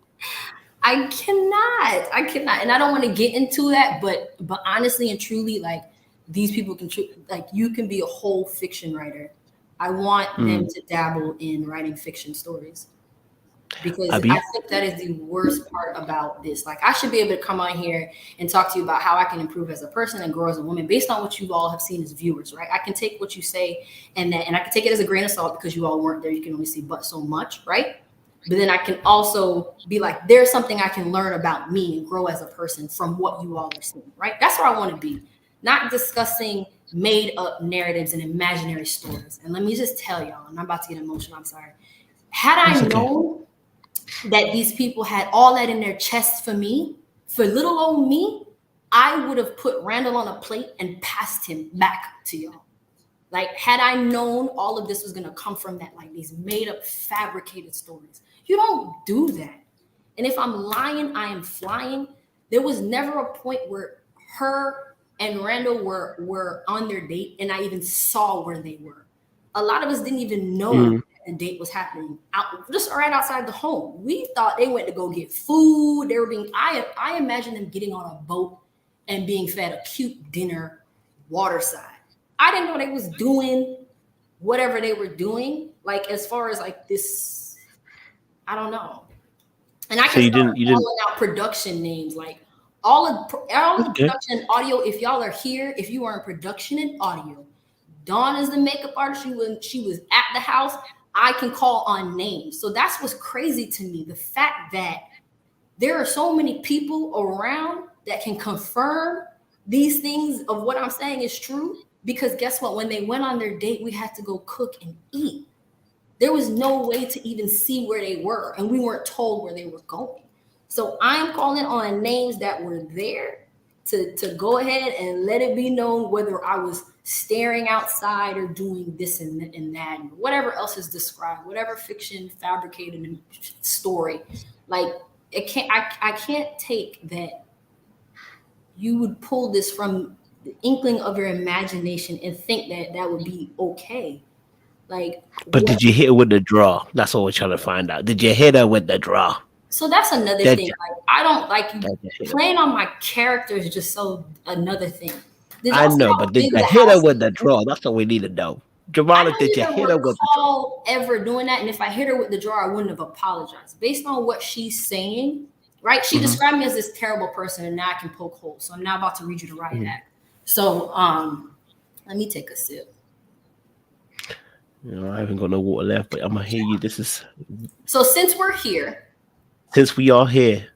I cannot. And I don't want to get into that, but honestly and truly, like, these people can, like, you can be a whole fiction writer. I want them to dabble in writing fiction stories. Because Abby? I think that is the worst part about this. Like, I should be able to come on here and talk to you about how I can improve as a person and grow as a woman based on what you all have seen as viewers, right? I can take what you say and I can take it as a grain of salt because you all weren't there. You can only see but so much, right? But then I can also be like, there's something I can learn about me and grow as a person from what you all are seeing, right? That's where I want to be. Not discussing made up narratives and imaginary stories. And let me just tell y'all, and I'm about to get emotional, I'm sorry. Had I known that these people had all that in their chests for me, for little old me, I would have put Randall on a plate and passed him back to y'all. Like, had I known all of this was going to come from that, like these made up, fabricated stories, you don't do that. And if I'm lying, I am flying. There was never a point where her and Randall were on their date and I even saw where they were. A lot of us didn't even know the date was happening just right outside the home. We thought they went to go get food. They were being, I imagine them getting on a boat and being fed a cute dinner waterside. I didn't know they was doing whatever they were doing. Like, as far as like this, I don't know. And I can start calling out production names, like all of production and audio. If y'all are here, if you are in production and audio, Dawn is the makeup artist. She was at the house. I can call on names. So that's what's crazy to me. The fact that there are so many people around that can confirm these things of what I'm saying is true. Because guess what? When they went on their date, we had to go cook and eat. There was no way to even see where they were. And we weren't told where they were going. So I am calling on names that were there to go ahead and let it be known whether I was staring outside or doing this and that, and whatever else is described, whatever fiction, fabricated story. Like, I can't take that you would pull this from the inkling of your imagination and think that that would be okay. Like, but did you hit her with the draw? That's what we're trying to find out. Did you hit her with the draw? So that's another thing. Like, I don't like you playing on my character is just so another thing. I know, but did you hit her with the draw? That's what we need to know. Jamala, did you hit her with the draw? Ever doing that? And if I hit her with the draw, I wouldn't have apologized. Based on what she's saying, right? She described me as this terrible person, and now I can poke holes. So I'm now about to read you the riot act. So let me take a sip. You know, I haven't got no water left, but I'm gonna hear you. So since we're here. Since we are here.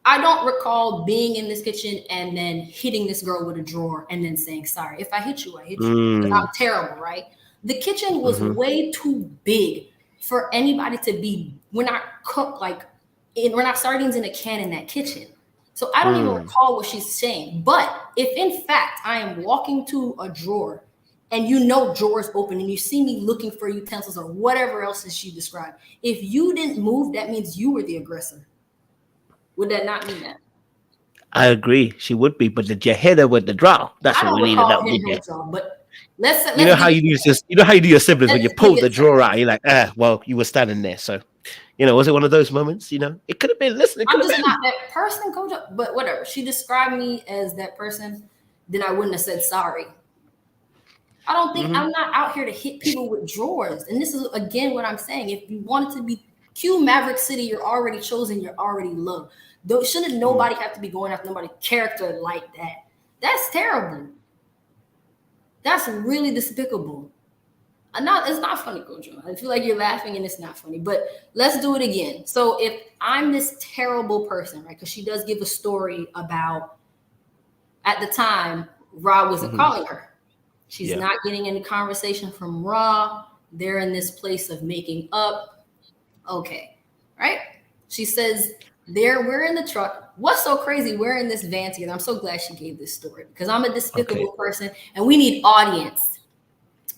I don't recall being in this kitchen and then hitting this girl with a drawer and then saying, sorry. If I hit you, I hit you. I'm terrible, right? The kitchen was way too big for anybody to be. We're not cooked we're not sardines in a can in that kitchen. So I don't even recall what she's saying. But if in fact I am walking to a drawer and drawers open and you see me looking for utensils or whatever else that she described, if you didn't move, that means you were the aggressor. Would that not mean that? I agree. She would be, but did you hit her with the draw? That's what we need to know. But let's you know how you do your siblings when you pull the drawer out. You're like, well, you were standing there, so was it one of those moments? It could have been. Listen, I'm just not that person, Coach. But whatever. She described me as that person, then I wouldn't have said sorry. I don't think I'm not out here to hit people with drawers. And this is again what I'm saying. If you wanted to be Q Maverick City, you're already chosen. You're already loved. Shouldn't nobody have to be going after nobody's character like that? That's terrible. That's really despicable. It's not funny, Coach. I feel like you're laughing and it's not funny. But let's do it again. So if I'm this terrible person, right? Because she does give a story about, at the time, Ra wasn't calling her. She's not getting any conversation from Ra. They're in this place of making up. Okay, right? She says, we're in the truck. What's so crazy? We're in this van together. I'm so glad she gave this story because I'm a despicable person and we need audience.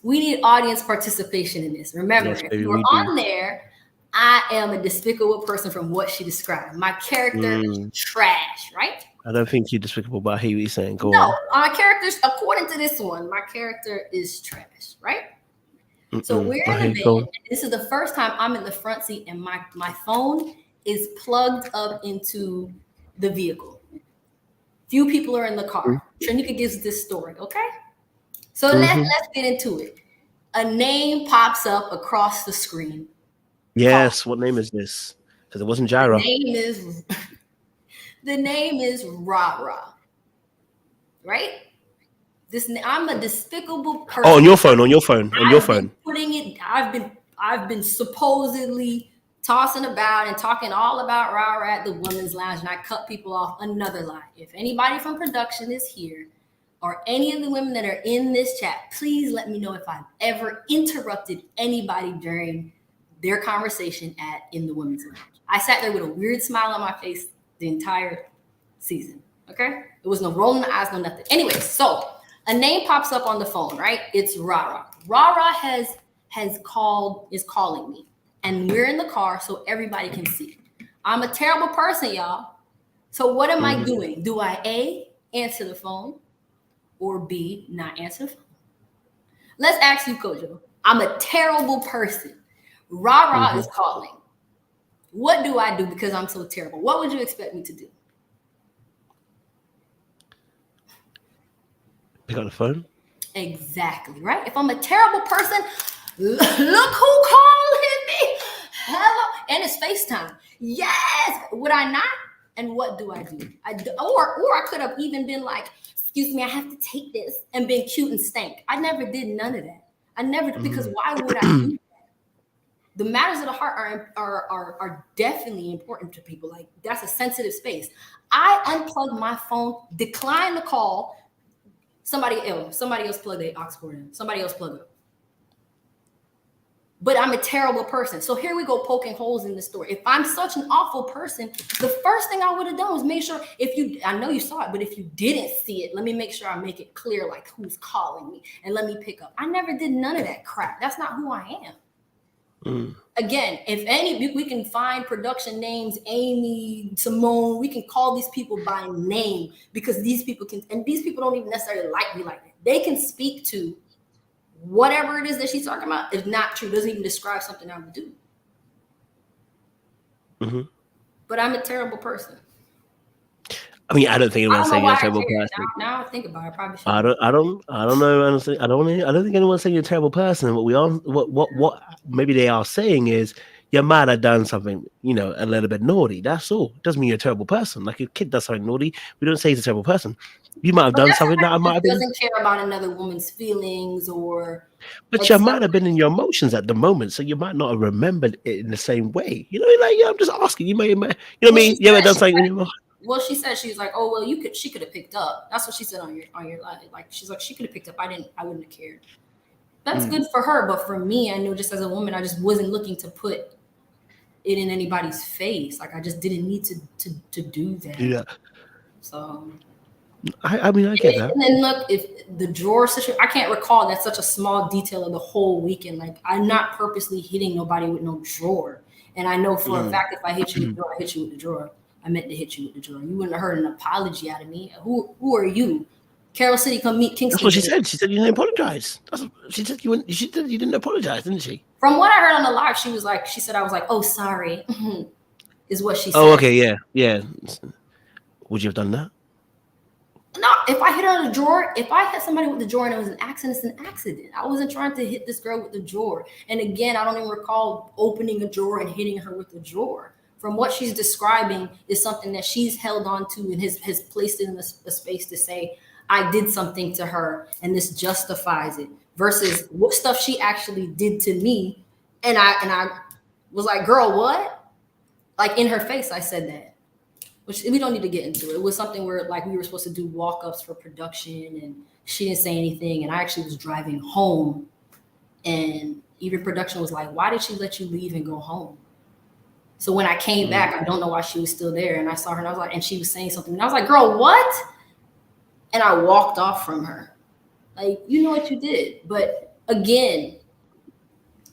We need audience participation in this. Remember, if you're on there, I am a despicable person from what she described. My character is trash, right? I don't think you're despicable, but I hear what you're saying. Go on. My character's, according to this one, my character is trash, right? So we're in the van. This is the first time I'm in the front seat and my phone is plugged up into the vehicle. Few people are in the car. Trinika gives this story, okay? So let's get into it. A name pops up across the screen. Yes, what name is this? Because it wasn't Gyra. The name is Rah-Rah. Right? I'm a despicable person. Oh, on your phone. I've been supposedly tossing about and talking all about Rah-Rah at the women's lounge, and I cut people off. Another lie. If anybody from production is here, or any of the women that are in this chat, please let me know if I've ever interrupted anybody during their conversation in the women's lounge. I sat there with a weird smile on my face the entire season. Okay? There was no rolling the eyes, no nothing. Anyway, so a name pops up on the phone, right? It's Rah-Rah. Rah-Rah is calling me. And we're in the car so everybody can see. I'm a terrible person, y'all. So what am I doing? Do I A, answer the phone, or B, not answer the phone? Let's ask you, Kojo. I'm a terrible person. Rah-Rah is calling. What do I do because I'm so terrible? What would you expect me to do? Pick up the phone. Exactly, right? If I'm a terrible person, look who calling me. Hello. And it's FaceTime. Yes. Would I not? And what do I do? Or I could have even been like, excuse me, I have to take this, and been cute and stank. I never did none of that. Because why would I do that? The matters of the heart are definitely important to people. Like, that's a sensitive space. I unplug my phone, decline the call. Somebody else plug their aux port in. Somebody else plug it. But I'm a terrible person. So here we go, poking holes in the story. If I'm such an awful person, the first thing I would have done was make sure, I know you saw it, but if you didn't see it, let me make sure I make it clear, like, who's calling me, and let me pick up. I never did none of that crap. That's not who I am. Again, we can find production names, Amy, Simone, we can call these people by name, because these people don't even necessarily like me like that. They can speak to whatever it is that she's talking about is not true, doesn't even describe something I would do. But I'm a terrible person. I mean, I don't think anyone's saying you're a terrible person. Now I think about it, I probably should. I don't know. Honestly, I don't think anyone's saying you're a terrible person. What maybe they are saying is you might have done something, a little bit naughty. That's all. It doesn't mean you're a terrible person. Like, if a kid does something naughty, we don't say he's a terrible person. You might have done something that might have been. Doesn't care about another woman's feelings or. But you might have been in your emotions at the moment, so you might not have remembered it in the same way. I'm just asking. You may, what I mean? You ever done something? Well, she said, she was like, oh, well, she could have picked up. That's what she said on your live. Like, she's like, she could have picked up. I wouldn't have cared. That's good for her. But for me, I know just as a woman, I just wasn't looking to put it in anybody's face. Like, I just didn't need to do that. Yeah. So. I mean, I get that. And then look, if the drawer situation, I can't recall. That's such a small detail of the whole weekend. Like, I'm not purposely hitting nobody with no drawer. And I know for a fact, if I hit you with the drawer, I hit you with the drawer. I meant to hit you with the drawer. You wouldn't have heard an apology out of me. Who are you? Carol City, come meet Kingston. That's what she said. She said you didn't apologize. She said you didn't apologize, didn't she? From what I heard on the live, she said I was like, oh, sorry, is what she said. Oh, okay, yeah. Would you have done that? No, if I hit her on the drawer, if I hit somebody with the drawer and it was an accident, it's an accident. I wasn't trying to hit this girl with the drawer. And again, I don't even recall opening a drawer and hitting her with the drawer. From what she's describing is something that she's held on to and has placed it in a space to say, I did something to her and this justifies it, versus what stuff she actually did to me. And I was like, girl, what? Like, in her face, I said that. Which we don't need to get into. It was something where, like, we were supposed to do walk-ups for production and she didn't say anything. And I actually was driving home and even production was like, why did she let you leave and go home? So when I came back, I don't know why she was still there. And I saw her and I was like, and she was saying something. And I was like, girl, what? And I walked off from her. Like, you know what you did. But again,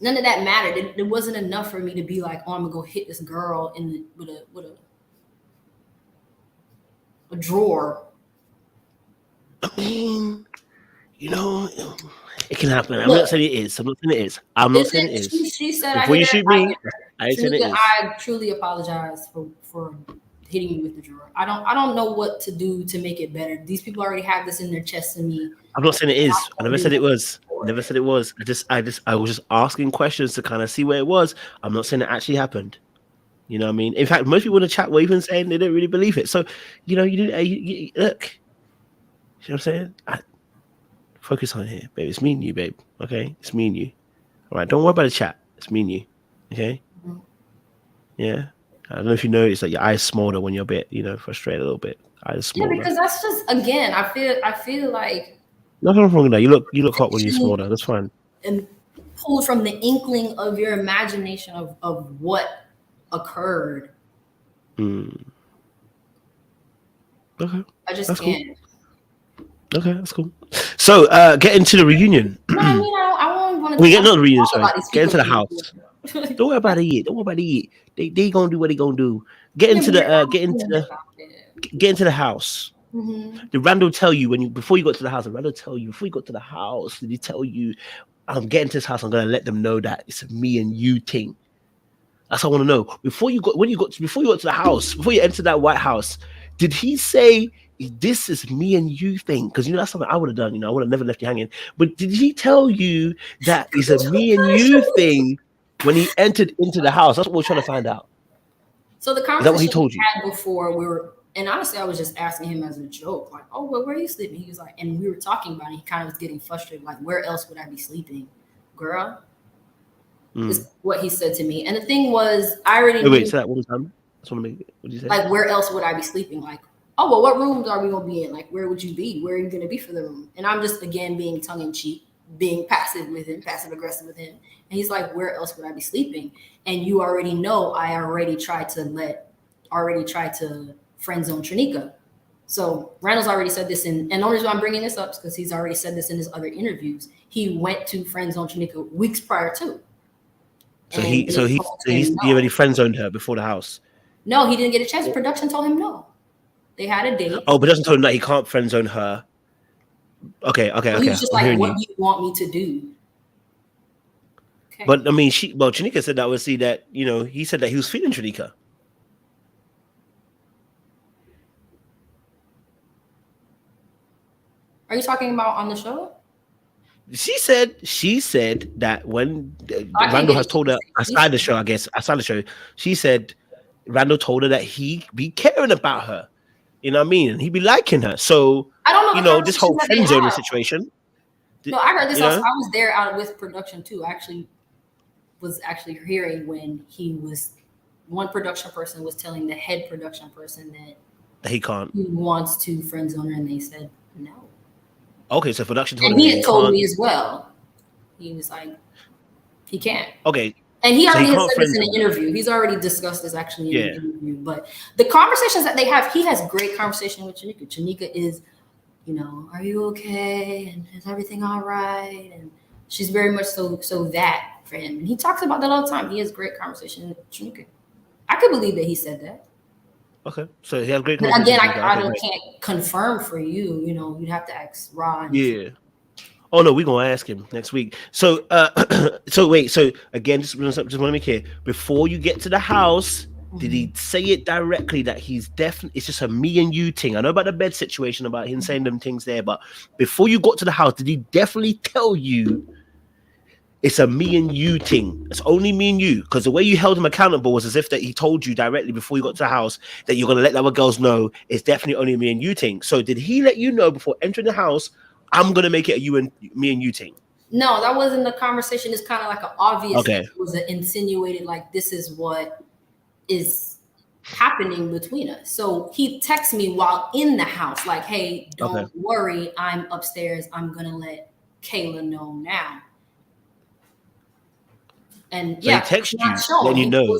none of that mattered. It wasn't enough for me to be like, oh, I'm gonna go hit this girl with a drawer. I mean, it can happen. I'm not saying it is. I'm not saying it is. She said, before you shoot me, I said it is. I truly apologize for hitting you with the drawer. I don't know what to do to make it better. These people already have this in their chest to me. I'm not saying it is. I never said it was. I was just asking questions to kind of see where it was. I'm not saying it actually happened. You know what I mean? In fact, most people in the chat were even saying they don't really believe it. So, you know, you look. You know what I'm saying? Focus on here, babe. It's me and you, babe. Okay? It's me and you. All right? Don't worry about the chat. It's me and you. Okay? Yeah? I don't know if you notice that your eyes smolder when you're a bit, you know, frustrated a little bit. Eyes smolder. Yeah, because that's just, again, I feel like nothing wrong with that. You look hot when you smolder. That's fine. And pulled from the inkling of your imagination of what occurred. Okay. I just that's can't. Cool. Okay, that's cool. So, get into the reunion. No, I mean, I won't want to. We get not the reunion. Sorry, get into the house. Don't worry about it yet. Don't worry about it yet. They gonna do what they gonna do. Get into the house. Mm-hmm. Did Randall tell you before you got to the house? Did Randall tell you before you got to the house? Did he tell you, I'm getting to this house, I'm gonna let them know that it's a me and you thing? That's what I want to know. Before you got to the house, before you entered that White House, did he say this is me and you thing? Because you know that's something I would have done. You know, I would have never left you hanging. But did he tell you that it's a me and you thing when he entered into the house? That's what we're trying to find out. So the conversation he told you had before, and honestly, I was just asking him as a joke, like, "Oh, well, where are you sleeping?" He was like, and we were talking about it. He kind of was getting frustrated, like, "Where else would I be sleeping, girl?" Is what he said to me. And the thing was, I already knew. Wait, say that one time. I just want to make it. What did you say? Like, where else would I be sleeping? Like, oh, well, what rooms are we gonna be in? Like, where would you be? Where are you gonna be for the room? And I'm just again being tongue in cheek, being passive aggressive with him. And he's like, where else would I be sleeping? And you already know I already tried to friend zone Trinika. So Randall's already said this and the only reason I'm bringing this up is because he's already said this in his other interviews. He went to friend zone Trinika weeks prior to. So he already friend zoned her before the house. No, he didn't get a chance. Production told him no. They had a date. Oh, production told him that he can't friend zone her. Okay. He was just like, "What do you want me to do?" Okay. But I mean, Trinika said that would see that he said that he was feeling Trinika. Are you talking about on the show? She said that when Randall has told her outside the show, she said Randall told her that he be caring about her. You know what I mean? And he be liking her. So I don't know. This whole friend zoning situation. No, I heard this. I was there out with production too. I was hearing when one production person was telling the head production person that he can't. He wants to friend zone her, and they said no. Okay, so production told him. And he had told me as well. He was like, he can't. Okay. And he already has said this in an interview. He's already discussed this actually in an interview. But the conversations that they have, he has great conversation with Trinika. Trinika is, are you okay? And is everything all right? And she's very much so that for him. And he talks about that all the time. He has great conversation with Trinika. I could believe that he said that. Okay, so he had great. But again, I can't confirm for you. You'd have to ask Ron. Yeah. Oh no, we're gonna ask him next week. So, so again, just want to make clear before you get to the house. Did he say it directly that he's definitely? It's just a me and you thing. I know about the bed situation, about him saying them things there, but before you got to the house, did he definitely tell you? It's a me and you thing. It's only me and you. Because the way you held him accountable was as if that he told you directly before you got to the house that you're going to let the other girls know it's definitely only me and you thing. So did he let you know before entering the house, I'm going to make it a me and you thing? No, that wasn't the conversation. It's kind of like an obvious. Okay. It was an insinuated, like, this is what is happening between us. So he texts me while in the house, like, hey, don't worry. I'm upstairs. I'm going to let Kayla know now. And so he texts you, then you know.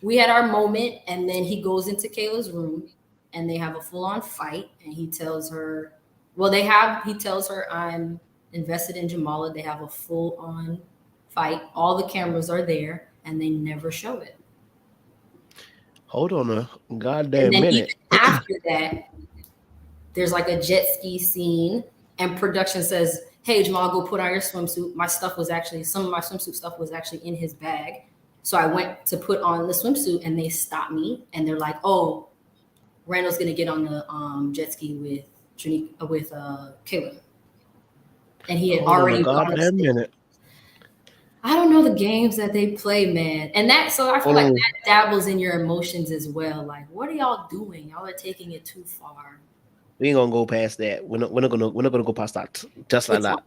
We had our moment, and then he goes into Kayla's room, and they have a full-on fight. And he tells her, he tells her, I'm invested in Jamala. They have a full-on fight. All the cameras are there, and they never show it. Hold on a goddamn minute. Even after that, there's like a jet ski scene, and production says, hey, Jamal, go put on your swimsuit. Some of my swimsuit stuff was actually in his bag. So I went to put on the swimsuit and they stopped me. And they're like, oh, Randall's going to get on the jet ski with Kayla. And he had already goddamn minute. I don't know the games that they play, man. And so I feel like that dabbles in your emotions as well. Like, what are y'all doing? Y'all are taking it too far. We ain't gonna go past that. We're not gonna go past that just like that.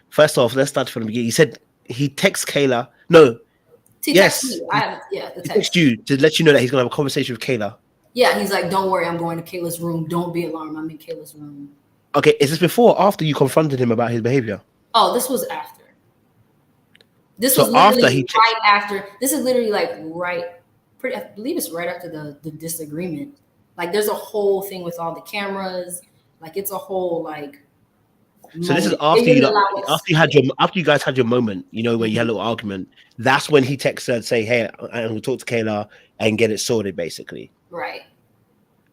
First off, let's start from the beginning. You said he texts Kayla. No. He Yes. texted me. The he text. texted you to let you know that he's gonna have a conversation with Kayla. Yeah, he's like, don't worry, I'm going to Kayla's room. Don't be alarmed. I'm in Kayla's room. Okay, is this before or after you confronted him about his behavior? Oh, this was after. This So was literally after he right after. This is literally like I believe it's right after the disagreement. Like there's a whole thing with all the cameras. Like it's a whole like. So this is after you guys had your moment, you know, where you had a little argument. That's when he texted her and say, "Hey, and we'll talk to Kayla and get it sorted," basically. Right.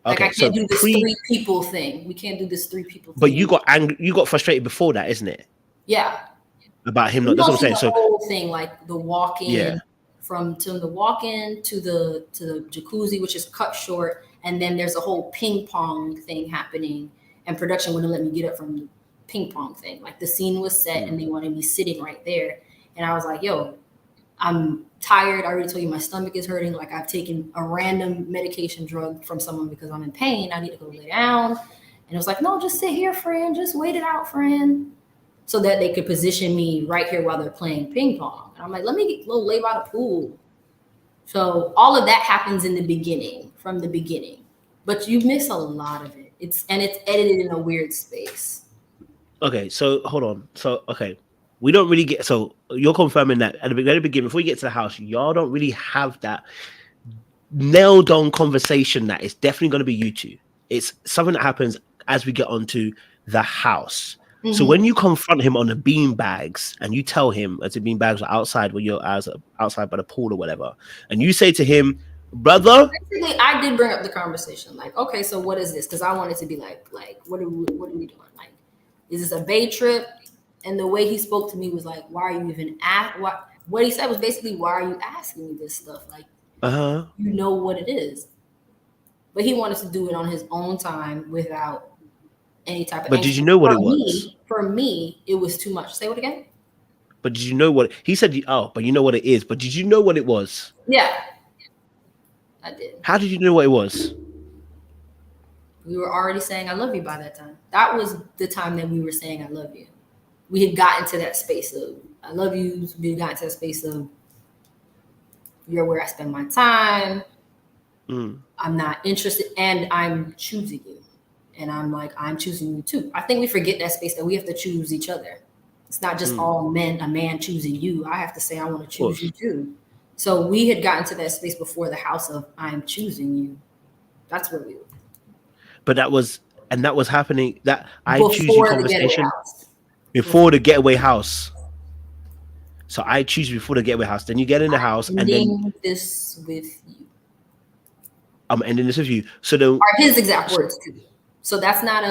Okay, like I can't do this 3 people thing. We can't do this 3 people thing. But you got angry. You got frustrated before that, isn't it? Yeah. About him not. That's what I'm saying. The so whole thing, like the walk-in, yeah. from the walk-in to the jacuzzi, which is cut short, and then there's a whole ping pong thing happening, and production wouldn't let me get up from the ping pong thing. Like the scene was set, and they wanted me sitting right there, and I was like, "Yo, I'm tired. I already told you my stomach is hurting. Like I've taken a random medication drug from someone because I'm in pain. I need to go lay down." And it was like, "No, just sit here, friend. Just wait it out, friend." So that they could position me right here while they're playing ping pong. And I'm like, let me go lay by the pool. So all of that happens in the beginning, from the beginning. But you miss a lot of it. It's edited in a weird space. Okay, so hold on. So we don't really get. So you're confirming that at the beginning, before you get to the house, y'all don't really have that nailed on conversation. That it's definitely going to be you two. It's something that happens as we get onto the house. Mm-hmm. So when you confront him on the bean bags and you tell him that the bean bags are outside when you're outside by the pool or whatever, and you say to him, "Brother," basically, I did bring up the conversation. Like, okay, so what is this? Because I wanted to be like, what are we doing? Like, is this a bay trip? And the way he spoke to me was like, why are you even what he said was basically, why are you asking me this stuff? Like, you know what it is. But he wanted to do it on his own time without any type of. But did you know what it was? For me, it was too much. Say what again? But did you know what he said? But you know what it is. But did you know what it was? Yeah, I did. How did you know what it was? We were already saying I love you by that time. That was the time that we were saying I love you. We had gotten to that space of I love you. We had gotten to that space of you're where I spend my time. I'm not interested, and I'm choosing you. And I'm like, I'm choosing you too. I think we forget that space that we have to choose each other. It's not just all men, a man choosing you. I have to say, I want to choose you too. So we had gotten to that space before the house of I'm choosing you. That's where we were. But that was happening. That I choose you conversation before the getaway house. So I choose you before the getaway house. Then you get in the house, and then this with you. I'm ending this with you. So then, are his exact words too. So that's not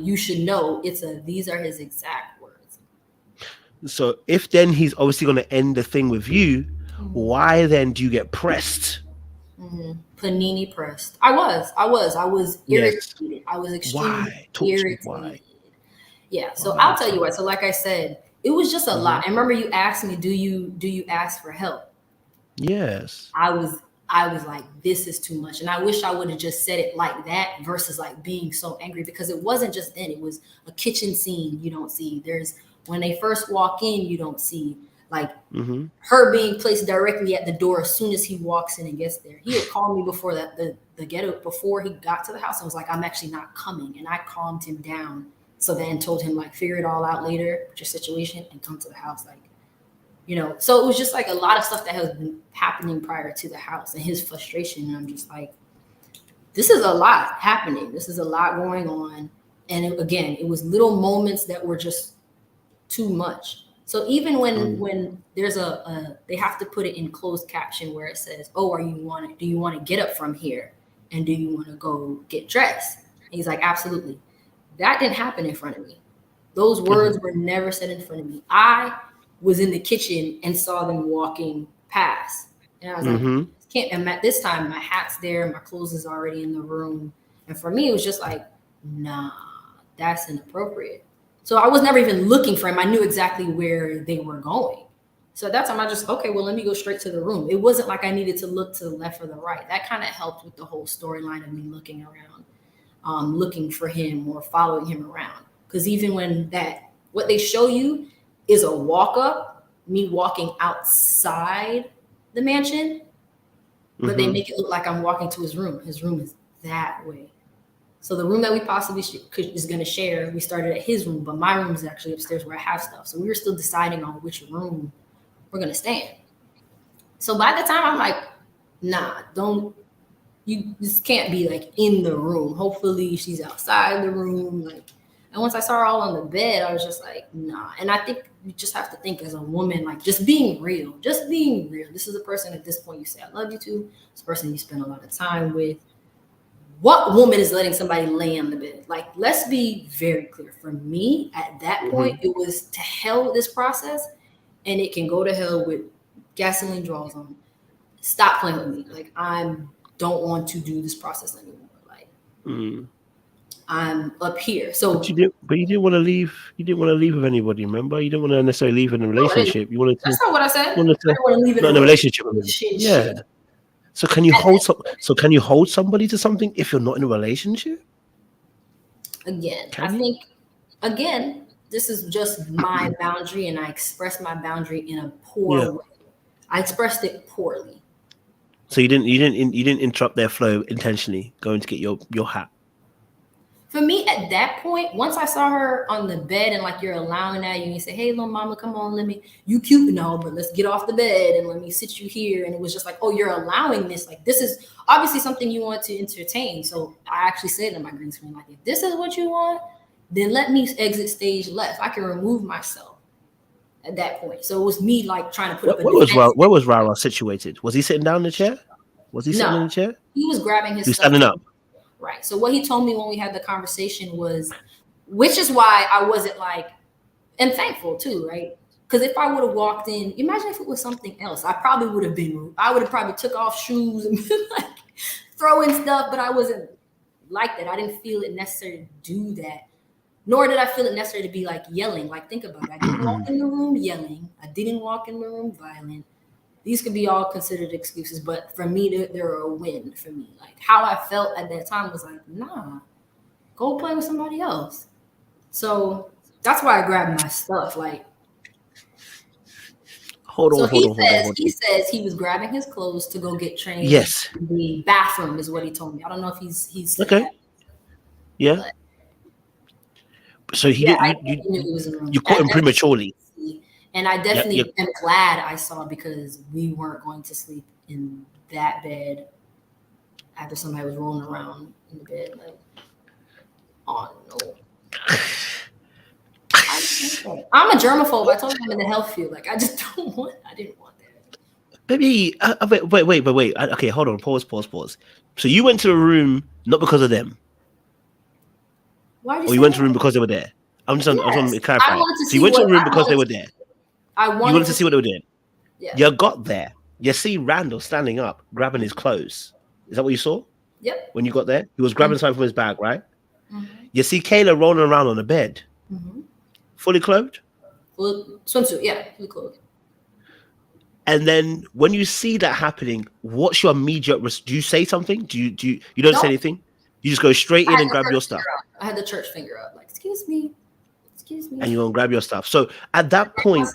you should know. It's these are his exact words. So if then he's obviously going to end the thing with you, why then do you get pressed? Panini pressed. I was irritated. Yes. I was extremely irritated. Why? Yeah. So I'll tell you what. So like I said, it was just a lot. And remember, you asked me, do you ask for help? Yes. I was like, this is too much. And I wish I would have just said it like that versus like being so angry, because it wasn't just then. It was a kitchen scene you don't see. There's when they first walk in, you don't see like her being placed directly at the door as soon as he walks in and gets there. He had called me before the ghetto, before he got to the house, and was like, I'm actually not coming. And I calmed him down. So then told him like, figure it all out later, your situation, and come to the house. Like, you know, so it was just like a lot of stuff that has been happening prior to the house and his frustration. And I'm just like, this is a lot happening. This is a lot going on. And it was little moments that were just too much. So even when there's they have to put it in closed caption where it says, oh, do you want to get up from here? And do you want to go get dressed? And he's like, absolutely. That didn't happen in front of me. Those words were never said in front of me. I was in the kitchen and saw them walking past. And I was like, can't. And at this time, my hat's there, my clothes is already in the room. And for me, it was just like, nah, that's inappropriate. So I was never even looking for him. I knew exactly where they were going. So at that time, I just, okay, well, let me go straight to the room. It wasn't like I needed to look to the left or the right. That kind of helped with the whole storyline of me looking around, looking for him or following him around. Because even when what they show you is a walk up, me walking outside the mansion, but they make it look like I'm walking to his room. His room is that way. So the room that we possibly is going to share, we started at his room, but my room is actually upstairs where I have stuff. So we were still deciding on which room we're going to stay in. So by the time I'm like, nah, you just can't be like in the room. Hopefully she's outside the room. Like, and once I saw her all on the bed, I was just like, nah. And I think you just have to think as a woman, like just being real. This is a person at this point you say I love you to. This person you spend a lot of time with. What woman is letting somebody lay on the bed? Like, let's be very clear. For me, at that point, it was to hell with this process, and it can go to hell with gasoline draws on. Stop playing with me. Like, I don't want to do this process anymore. Like, I'm up here. So, but you didn't want to leave. You didn't want to leave with anybody. Remember, you didn't want to necessarily leave in a relationship. You wanted to. That's not what I said. I wanted to, I didn't want to leave not in a relationship. Yeah. So can you hold somebody to something if you're not in a relationship? Again, Again, this is just my boundary, and I expressed my boundary in a poor way. I expressed it poorly. So you didn't interrupt their flow intentionally, going to get your hat. For me, at that point, once I saw her on the bed and like you're allowing that, you say, "Hey, little mama, come on, you cute now, but let's get off the bed and let me sit you here." And it was just like, "Oh, you're allowing this. Like, this is obviously something you want to entertain." So I actually said in my green screen, like, "If this is what you want, then let me exit stage left. I can remove myself." At that point, so it was me like trying to put up. Where was Rara situated? Was he sitting down in the chair? Was he sitting in the chair? He was grabbing his. He was standing up. Right. So what he told me when we had the conversation was, which is why I wasn't like, and thankful too, right? Because if I would have walked in, imagine if it was something else, I would have probably took off shoes and been like throwing stuff, but I wasn't like that. I didn't feel it necessary to do that. Nor did I feel it necessary to be like yelling. Like, think about it. I didn't walk in the room yelling. I didn't walk in the room violent. These could be all considered excuses, but for me, they're a win for me. Like, how I felt at that time was like, nah, go play with somebody else. So that's why I grabbed my stuff. Like, hold on. He says he was grabbing his clothes to go get changed. Yes. The bathroom is what he told me. I don't know if he's okay. That. Yeah. But, so you caught him prematurely. And I definitely am glad I saw, because we weren't going to sleep in that bed after somebody was rolling around in the bed. Like, oh no. I'm a germaphobe. I told you I'm in the health field. Like, I didn't want that. Baby, wait. Okay, hold on. Pause. So you went to a room not because of them? Why? Or you went to a room because they were there? I just want to clarify. So you went to a room because they were there? You wanted to see what they were doing. Yeah. You got there. You see Randall standing up, grabbing his clothes. Is that what you saw? Yep. When you got there, he was grabbing something from his bag, right? You see Kayla rolling around on the bed, fully clothed. Full swimsuit, yeah, fully clothed. And then when you see that happening, what's your immediate? Do you say something? Do you don't say anything? You just go straight in and grab your stuff. I had the church finger up, like, excuse me. And you're gonna grab your stuff. So at that point,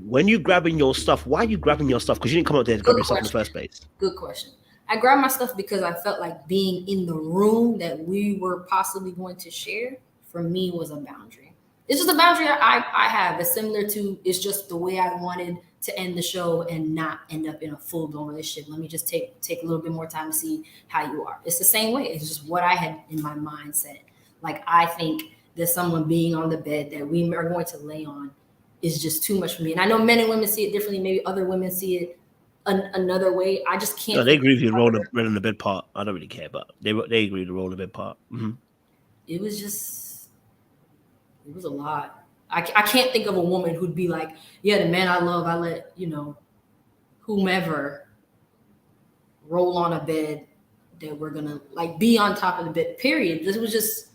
when you grabbing your stuff, why are you grabbing your stuff? Because you didn't come up there to grab your stuff in the first place. Good question. I grabbed my stuff because I felt like being in the room that we were possibly going to share, for me, was a boundary. It's just a boundary I have. It's similar to, it's just the way I wanted to end the show and not end up in a full-blown relationship. Let me just take a little bit more time to see how you are. It's the same way. It's just what I had in my mindset. Like, I think that someone being on the bed that we are going to lay on is just too much for me. And I know men and women see it differently. Maybe other women see it another way. I just can't. No, they agree with you the roll in the bed part. I don't really care, but they agree with the roll in the bed part. It was a lot. I can't think of a woman who'd be like, yeah, the man I love, I let, whomever roll on a bed that we're going to like be on top of the bed, period. This was just,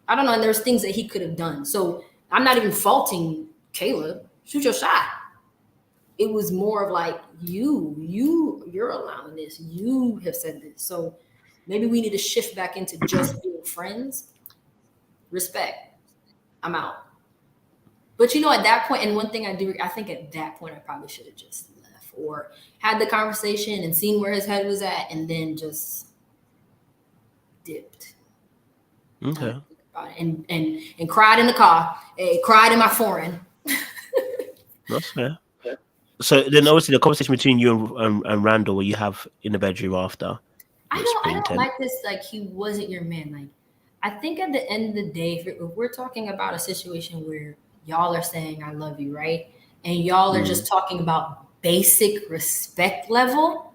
I don't know. And there's things that he could have done. So I'm not even faulting Caleb. Shoot your shot. It was more of like, you're allowing this. You have said this. So maybe we need to shift back into just being friends. Respect. I'm out. But at that point, and one thing I think at that point I probably should have just left or had the conversation and seen where his head was at and then just dipped. Okay. And cried in the car, cried in my foreign. That's fair. So then, obviously, the conversation between you and Randall, where you have in the bedroom after. I don't like this. Like, he wasn't your man. Like, I think at the end of the day, if we're talking about a situation where y'all are saying "I love you," right, and y'all are just talking about basic respect level.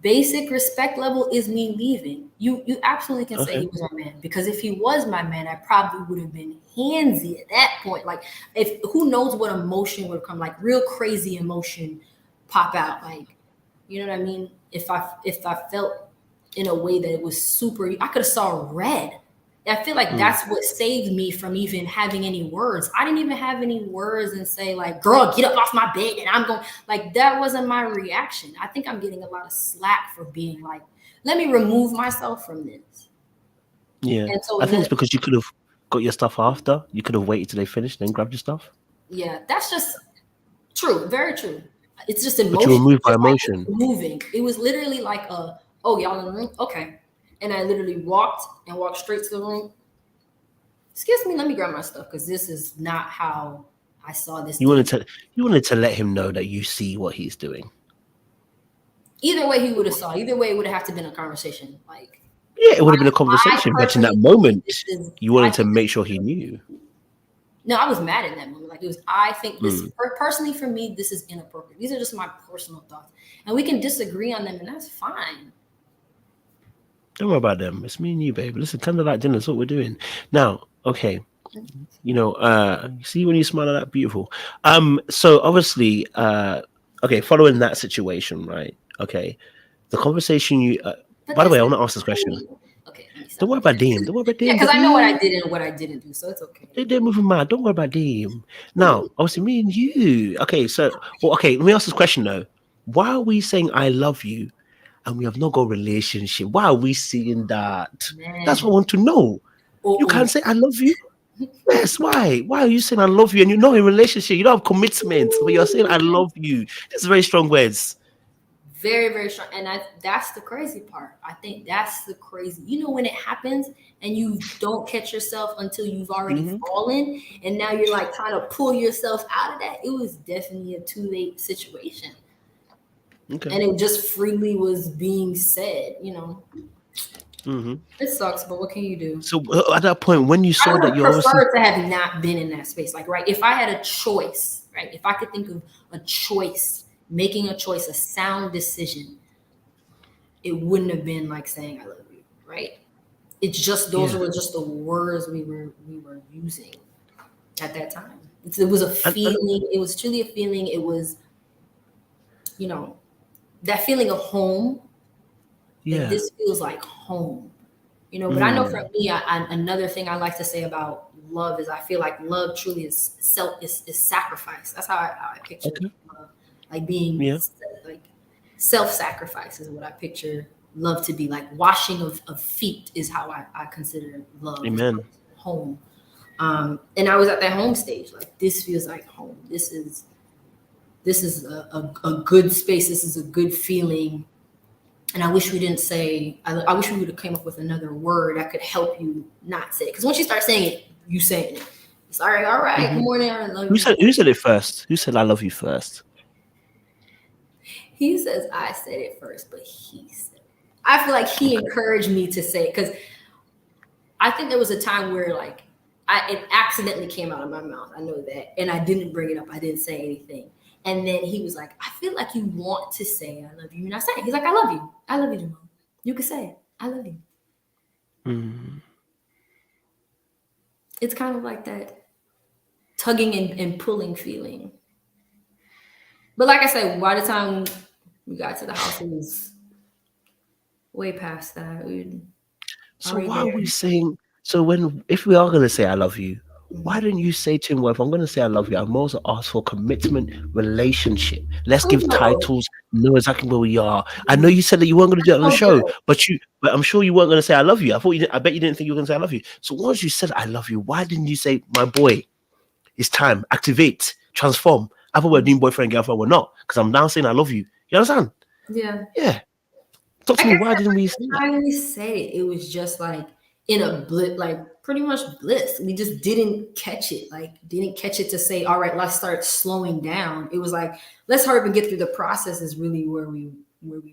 Basic respect level is me leaving. You absolutely can say he was my man, because if he was my man, I probably would have been handsy at that point. Like, if who knows what emotion would come, like real crazy emotion pop out. Like, you know what I mean? If I felt in a way that it was super, I could have saw red. I feel like that's what saved me from even having any words. I didn't even have any words and say like, girl, get up off my bed and I'm going, like, that wasn't my reaction. I think I'm getting a lot of slack for being like, let me remove myself from this. Yeah. And so I think it's because you could have got your stuff after. You could have waited till they finished, then grabbed your stuff. Yeah, that's just true. Very true. It's just emotion. But you were moved by emotion. Like moving. It was literally like, oh, y'all in the room? Okay. And I literally walked straight to the room. Excuse me, let me grab my stuff, because this is not how I saw this. You wanted to let him know that you see what he's doing. Either way, he would have saw. Either way, it would have to been a conversation. Like, yeah, it would have been a conversation. But in that moment, you wanted to make sure he knew. No, I was mad in that moment. Like, it was. I think this personally for me, this is inappropriate. These are just my personal thoughts, and we can disagree on them, and that's fine. Don't worry about them. It's me and you, babe. Listen, candlelight dinner is what we're doing now. Okay, you see when you smile like that, beautiful. So obviously, okay, following that situation, right? Okay, the conversation you. By the way, I want to ask this question. Okay, don't worry about Deem. Don't worry about Deem. Yeah, because I know what I did and what I didn't do, so it's okay. They're moving mad. Don't worry about Deem. Now, obviously, me and you. Okay, so let me ask this question though. Why are we saying "I love you" and we have not got a relationship? Why are we seeing that? Man. That's what I want to know. You can't say "I love you." Yes, why? Why are you saying "I love you" and you're not in a relationship? You don't have commitment, but you're saying "I love you." This is very strong words. Very, very strong. And that's the crazy part. I think that's the crazy. When it happens and you don't catch yourself until you've already fallen, and now you're like trying to pull yourself out of that. It was definitely a too late situation. Okay. And it just freely was being said, It sucks, but what can you do? So at that point, when you saw that, you prefer to have not been in that space. Like, right, if I had a choice, right, if I could think of a choice, making a choice, a sound decision, it wouldn't have been like saying "I love you," right? It's just those were just the words we were using at that time. It was a feeling. It was truly a feeling. It was, that feeling of home. Yeah, like, this feels like home. But I know for me, another thing I like to say about love is I feel like love truly is sacrifice. That's how I picture love. Like being like self-sacrifice is what I picture love to be. Like washing of feet is how I consider love. Amen. Home. And I was at that home stage. Like, this feels like home. This is a good space. This is a good feeling. And I wish we didn't say, I wish we would have came up with another word that could help you not say it. Because once you start saying it, you saying it. It's all right. Good morning. I love you. Who said it first? Who said "I love you" first? He says I said it first, but he said it. I feel like he encouraged me to say it, because I think there was a time where like it accidentally came out of my mouth. I know that. And I didn't bring it up. I didn't say anything. And then he was like, I feel like you want to say "I love you." You're not saying it. He's like, "I love you. I love you, Jamala. You can say it. I love you." It's kind of like that tugging and pulling feeling. But like I said, by the time we got to the house, it was way past that. So why are we saying So if we are gonna say I love you, why didn't you say to him, well, if I'm gonna say I love you, I'm also ask for commitment, relationship. Let's give Oh, titles, know exactly where we are. I know you said that you weren't gonna do it on the so show, good. but I'm sure you weren't gonna say I love you. I bet you didn't think you were gonna say I love you. So once you said I love you, why didn't you say, my boy, it's time, activate, transform? Either we're doing boyfriend, girlfriend, we're not, because I'm now saying I love you. You understand? Yeah. Yeah. Talk to Like me. I Why said, didn't we like, say the that? time we said it, it was just like in a blip, like pretty much bliss. We just didn't catch it. Like didn't catch it to say, all right, let's start slowing down. It was like, let's hurry up and get through the process is really where we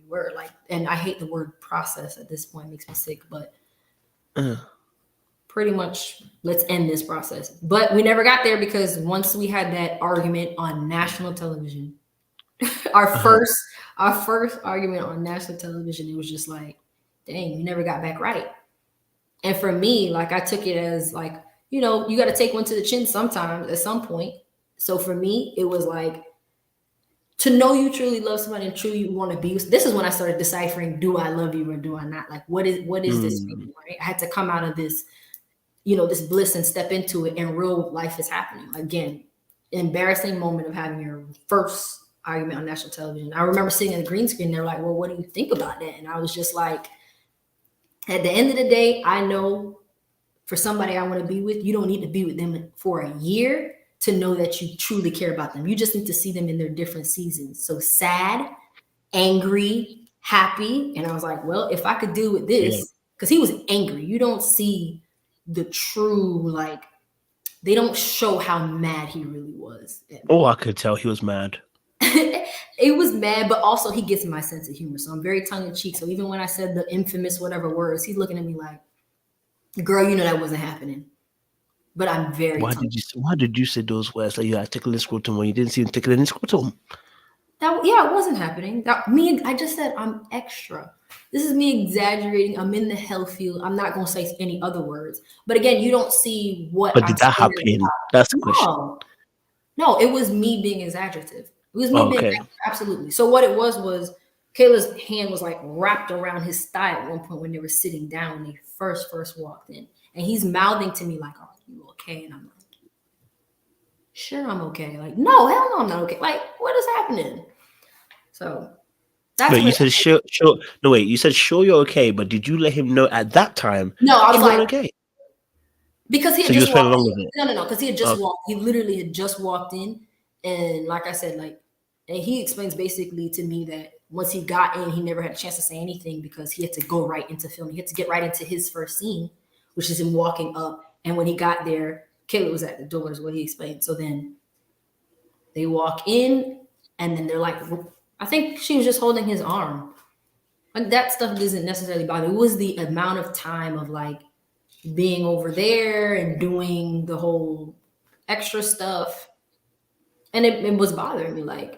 were. Like, and I hate the word process at this point, it makes me sick, but pretty much let's end this process. But we never got there because once we had that argument on national television, our first argument on national television, it was just like, dang, we never got back right. And for me, like I took it as like, you know, you got to take one to the chin sometimes at some point. So for me, it was like to know you truly love somebody and truly want to be. This is when I started deciphering: do I love you or do I not? Like, what is this feeling? Right? I had to come out of this, you know, this bliss and step into it, and real life is happening again. Embarrassing moment of having your first argument on national television. I remember sitting in the green screen. They're like, "Well, what do you think about that?" And I was just like, at the end of the day, I know for somebody I want to be with, you don't need to be with them for a year to know that you truly care about them. You just need to see them in their different seasons. So sad, angry, happy. And I was like, well, if I could deal with Yeah. this, because he was angry. You don't see the true, like, they don't show how mad he really was. Oh, I could tell he was mad. It was mad, but also he gets my sense of humor. So I'm very tongue in cheek. So even when I said the infamous whatever words, he's looking at me like, girl, you know that wasn't happening. But I'm very tongue. Why did you say those words like you had tickling scrotum when you didn't see him tickling scrotum? That, yeah, it wasn't happening. That me, I just said I'm extra. This is me exaggerating. I'm in the health field. I'm not gonna say any other words. But again, you don't see what But I'm did that saying. happen? That's the question. No, it was me being exaggerative. It was me being Okay. absolutely. So what it was Kayla's hand was like wrapped around his thigh at one point when they were sitting down when they first walked in, and he's mouthing to me like, "Are you okay?" And I'm like, "Sure, I'm okay." Like, no, hell no, I'm not okay. Like, what is happening? So that's Wait, you what. said sure. No, wait. You said sure you're okay, but did you let him know at that time No, I was you weren't like, okay? because he So had you just was playing walked along in. with it. No, because he had just Okay. walked. He literally had just walked in, and like I said, like, and he explains basically to me that once he got in, he never had a chance to say anything because he had to go right into filming. He had to get right into his first scene, which is him walking up. And when he got there, Kayla was at the door, is what he explained. So then they walk in, and then they're like, I think she was just holding his arm. And that stuff doesn't necessarily bother. It was the amount of time of like being over there and doing the whole extra stuff. And it was bothering me. Like,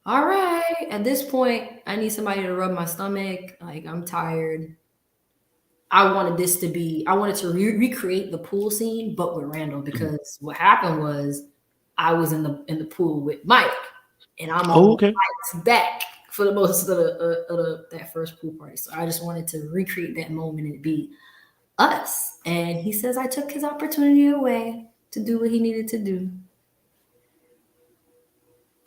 all right, at this point, I need somebody to rub my stomach. Like, I'm tired. I wanted to recreate the pool scene, but with Randall, because what happened was I was in the pool with Mike, and I'm Oh, on okay. Mike's back for the most of that first pool party. So I just wanted to recreate that moment and be us. And he says I took his opportunity away to do what he needed to do.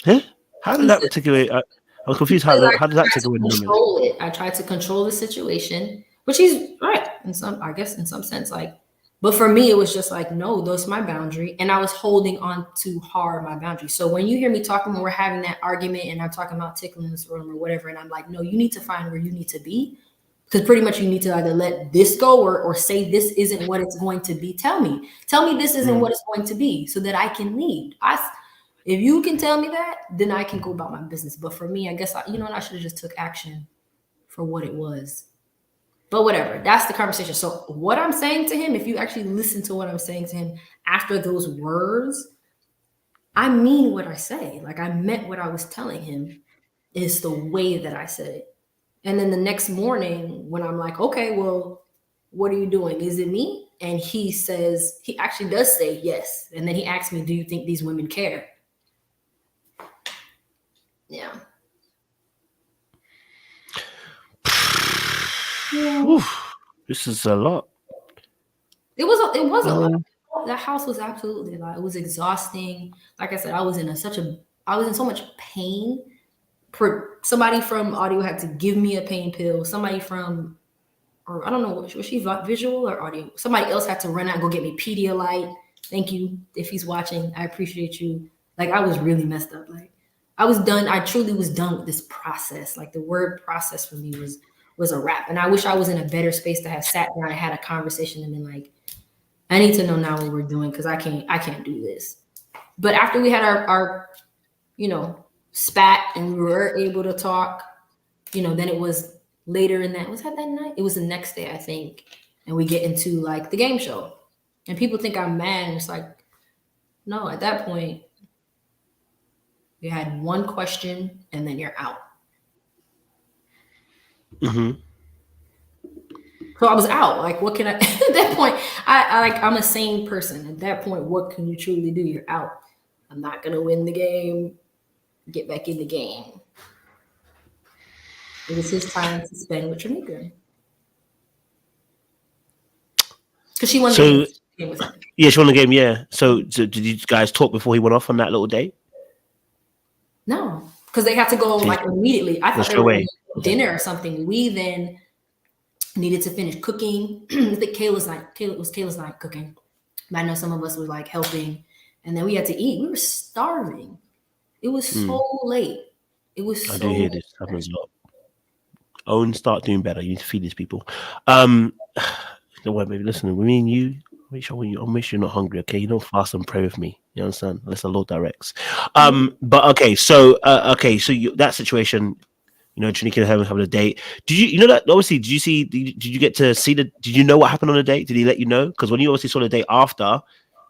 Huh? How did He that says, take away? I was he confused. says I How did that tried take to away the moment? control it. I tried to control the situation, which he's right in some, I guess, in some sense. Like, but for me, it was just like, no, that's my boundary, and I was holding on too hard my boundary. So when you hear me talking, when we're having that argument, and I'm talking about tickling this room or whatever, and I'm like, no, you need to find where you need to be. Because pretty much you need to either let this go or say this isn't what it's going to be. Tell me this isn't what it's going to be so that I can leave. If you can tell me that, then I can go about my business. But for me, I guess, I should have just took action for what it was. But whatever, that's the conversation. So what I'm saying to him, if you actually listen to what I'm saying to him after those words, I mean what I say. Like I meant what I was telling him. Is the way that I said it. And then the next morning, when I'm like, okay, well, what are you doing? Is it me? And he says, he actually does say yes. And then he asks me, do you think these women care? Yeah. Yeah. Whew, this is a lot. It was a lot. That house was absolutely a lot. It was exhausting. Like I said, I was in so much pain. Somebody from audio had to give me a pain pill. Somebody from, or I don't know, was she visual or audio? Somebody else had to run out and go get me Pedialyte. Thank you if he's watching. I appreciate you. Like, I was really messed up. Like, I was done. I truly was done with this process. Like, the word process for me was a wrap. And I wish I was in a better space to have sat down and had a conversation and been like, I need to know now what we're doing, because I can't do this. But after we had our spat and we were able to talk, then it was later in that. Was that night? It was the next day, I think. And we get into like the game show. And people think I'm mad. And it's like, no, at that point, you had one question and then you're out. Mm-hmm. So I was out. Like, what can I? At that point, I'm a sane person. At that point, what can you truly do? You're out. I'm not gonna win the game. Get back in the game. It was his time to spend with Trineka, because she won the game with him. Yeah, she won the game. Yeah. So did you guys talk before he went off on that little date? No, because they had to go like immediately. I thought they were going to dinner or something. We then needed to finish cooking. I think Kayla's night cooking. But I know some of us were like helping, and then we had to eat. We were starving. It was so late. It was so. I do hear this happens a lot. Owen, start doing better. You need to feed these people. Don't worry, baby. Listen, me and you. Make sure you're not hungry. Okay, you don't fast and pray with me. You understand? Unless the Lord directs. But okay, so that situation. Trineka and her having a date. Did you know that? Obviously, did you get to see did you know what happened on the date? Did he let you know? Because when you obviously saw the date after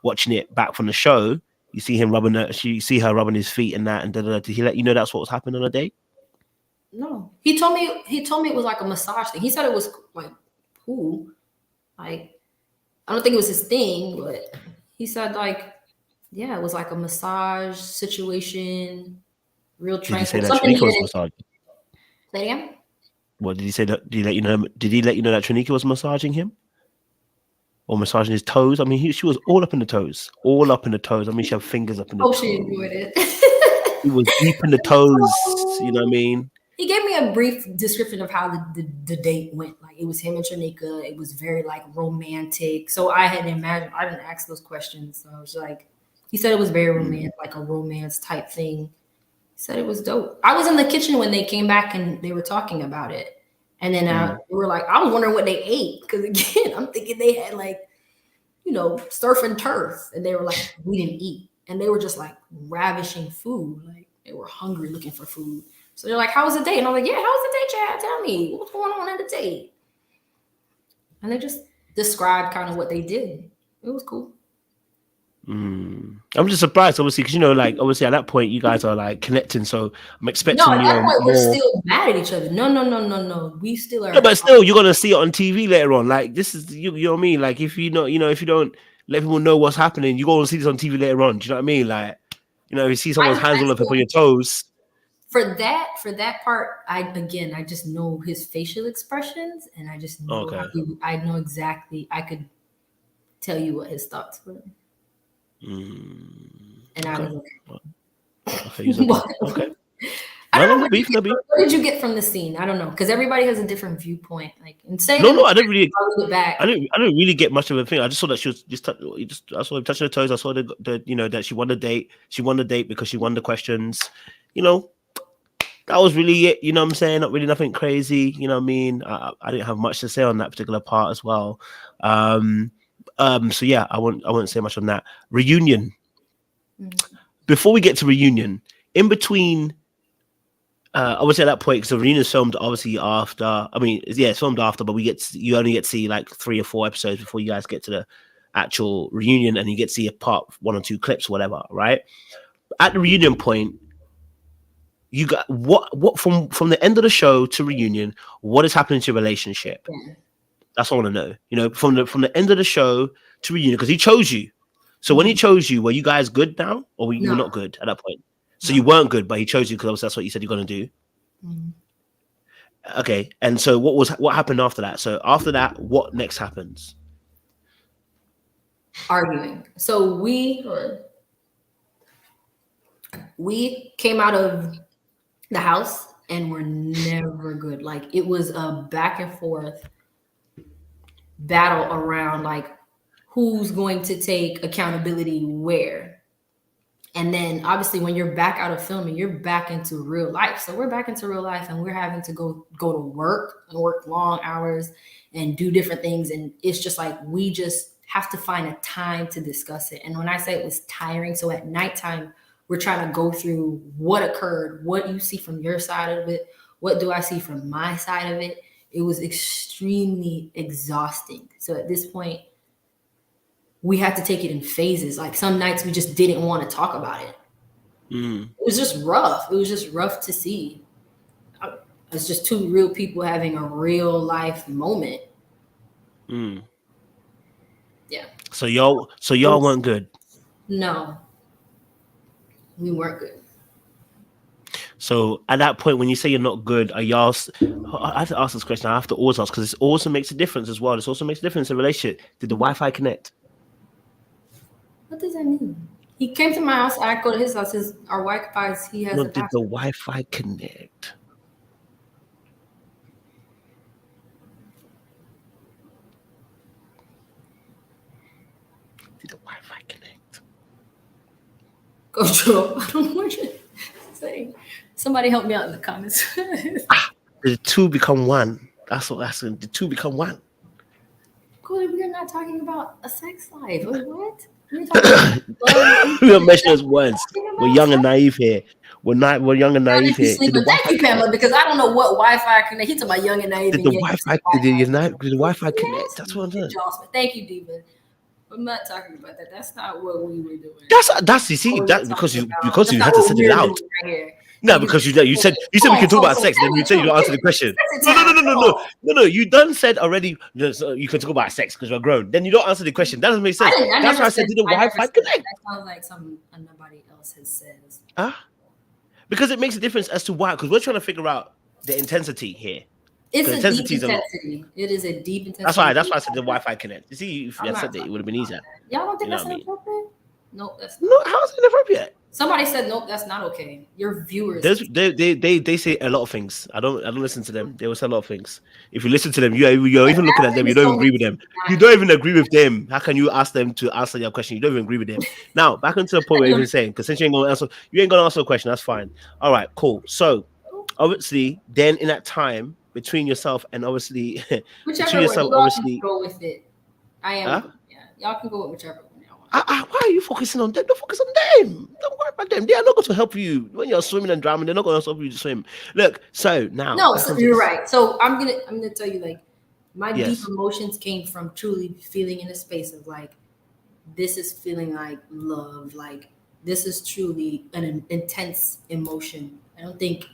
watching it back from the show, you see him you see her rubbing his feet and that, and did he let you know that's what was happening on the date? No, he told me it was like a massage thing. He said it was like cool. Like, I don't think it was his thing, but he said like, yeah, it was like a massage situation, real tranquil. Did he say that Trineka was massaging? Say it again? What did he say? Did he let you know that Trineka was massaging him? Or massaging his toes? I mean, she was all up in the toes. All up in the toes. I mean, she had fingers up in the toes. She enjoyed it. He was deep in the toes. You know what I mean? He gave me a brief description of how the date went. Like, it was him and Trineka. It was very like romantic. So I had imagined, I didn't ask those questions. So I was like, he said it was very romantic, like a romance type thing. Said it was dope. I was in the kitchen when they came back and they were talking about it. And then we were like, I was wondering what they ate. Because again, I'm thinking they had like, surf and turf. And they were like, we didn't eat. And they were just like ravishing food. Like, they were hungry looking for food. So they're like, how was the date? And I'm like, yeah, how was the date, Chad? Tell me, what's going on at the date? And they just described kind of what they did. It was cool. I'm just surprised, obviously, because obviously at that point you guys are like connecting, so I'm expecting. No, at that point we're still mad at each other. No. We still are. No, but still, you're gonna see it on TV later on. Like, this is you know what I mean. Like, if you don't let people know what's happening, you go and see this on TV later on. Do you know what I mean? Like, if you see someone's hands all up on your toes. For that part, I just know his facial expressions, and I just know I know exactly. I could tell you what his thoughts were. And I was okay. I don't know. What did you get from the scene? I don't know, because everybody has a different viewpoint. Like, insane. No, I didn't really. I didn't really get much of a thing. I just saw that she was I saw her touching her toes. I saw that she won the date. She won the date because she won the questions. That was really it. You know what I'm saying? Not really nothing crazy. You know what I mean? I didn't have much to say on that particular part as well. So yeah, I won't say much on that. Reunion. Before we get to reunion, in between, I would say at that point, because the reunion is filmed obviously after. I mean, it's filmed after, but you only get to see like 3 or 4 episodes before you guys get to the actual reunion, and you get to see a part 1 or 2 clips, whatever. Right at the reunion point, you got what from the end of the show to reunion. What is happening to your relationship? Yeah. That's all I want to know. From the end of the show to reunion, because he chose you. So when he chose you, were you guys good now, or were you not good at that point? So you weren't good, but he chose you because that's what you said you're going to do. Okay, and so what happened after that? So after that, what next happens? arguing. So we came out of the house and were never good. Like it was a back and forth battle around like who's going to take accountability where. And then obviously when you're back out of filming, you're back into real life. So we're back into real life and we're having to go to work and work long hours and do different things. And it's just like we just have to find a time to discuss it. And when I say it was tiring, so at nighttime, we're trying to go through what occurred, what you see from your side of it, what do I see from my side of it. It was extremely exhausting. So at this point, we had to take it in phases. Like some nights we just didn't want to talk about it. It was just rough. It was just rough to see. It's just two real people having a real life moment. Yeah. So y'all weren't good. No, we weren't good. So at that point, when you say you're not good, are y'all? I have to ask this question. I have to always ask because it also makes a difference as well. This also makes a difference in a relationship. Did the Wi-Fi connect? What does that mean? He came to my house. I go to his house. Our Wi-Fi. He has. No, did the Wi-Fi connect? Did the Wi-Fi connect? Go Joe. I don't know what you're saying. Somebody help me out in the comments. Did the two become one? That's what I'm asking. Did the two become one? Cody, we're not talking about a sex life. What? We're talking about we don't mention us once. We're young and naive here. We're young and naive here. Thank you, Pamela, because I don't know what Wi-Fi connect. He's talking about young and naive. Did the Wi-Fi connect? That's what I'm saying. Thank you, Diva. I'm not talking about that. That's not what we were doing. That's you see that because you had to set it out. Right, no, because you said we can talk about sex. Then you said you don't answer the question. No. You done said already. You can talk about sex because we're grown. Then you don't answer the question. That doesn't make sense. That's why I said did the Wi-Fi connect? That sounds like somebody else has said. Because it makes a difference as to why. Because we're trying to figure out the intensity here. It's a deep intensity. It is a deep intensity. That's why I said the Wi-Fi connect. You see, if you had said that, it would have been easier. Y'all don't think that's inappropriate? No, that's not. No, how is it inappropriate? Somebody said nope, that's not okay. Your viewers. They say a lot of things. I don't listen to them. They will say a lot of things. If you listen to them, you're even looking at them. You don't even agree with them. You don't even agree with them. How can you ask them to answer your question? You don't even agree with them. Now back into the point where you're saying, because since you ain't gonna answer a question, that's fine. All right, cool. So obviously, then in that time between yourself and obviously whichever one, obviously go with it. I am. Yeah, y'all can go with whichever one. Why are you focusing on them? Don't focus on them. Don't worry about them. They are not going to help you when you're swimming and drowning. They're not going to help you to swim. Look, so now. No, so you're right. So I'm gonna tell you, like, my deep emotions came from truly feeling in a space of like, this is feeling like love. Like this is truly an intense emotion. I don't think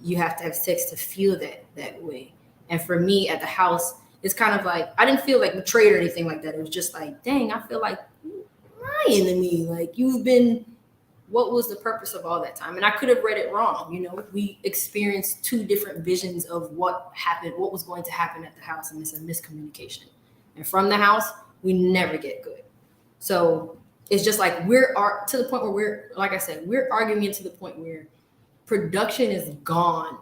you have to have sex to feel that way. And for me at the house, it's kind of like I didn't feel like betrayed or anything like that. It was just like, dang, I feel like you're lying to me. Like you've been, what was the purpose of all that time? And I could have read it wrong. You know, we experienced two different visions of what happened, what was going to happen at the house, and it's a miscommunication. And from the house, we never get good. So it's just like we're to the point where like I said, we're arguing to the point where production is gone.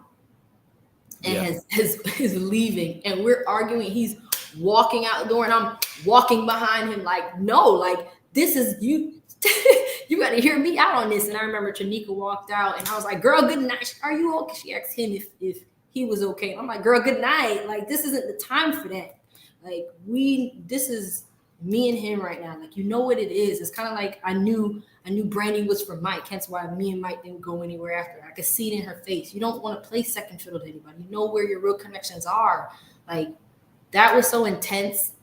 And is leaving, and we're arguing. He's walking out the door, and I'm walking behind him. Like, no, like this is you. You got to hear me out on this. And I remember Tanika walked out, and I was like, "Girl, good night. Are you okay?" She asked him if he was okay. I'm like, "Girl, good night. Like, this isn't the time for that. Like, this is me and him right now. Like, you know what it is. It's kind of like I knew Brandy was for Mike, hence why me and Mike didn't go anywhere after. I could see it in her face. You don't want to play second fiddle to anybody. You know where your real connections are. Like, that was so intense.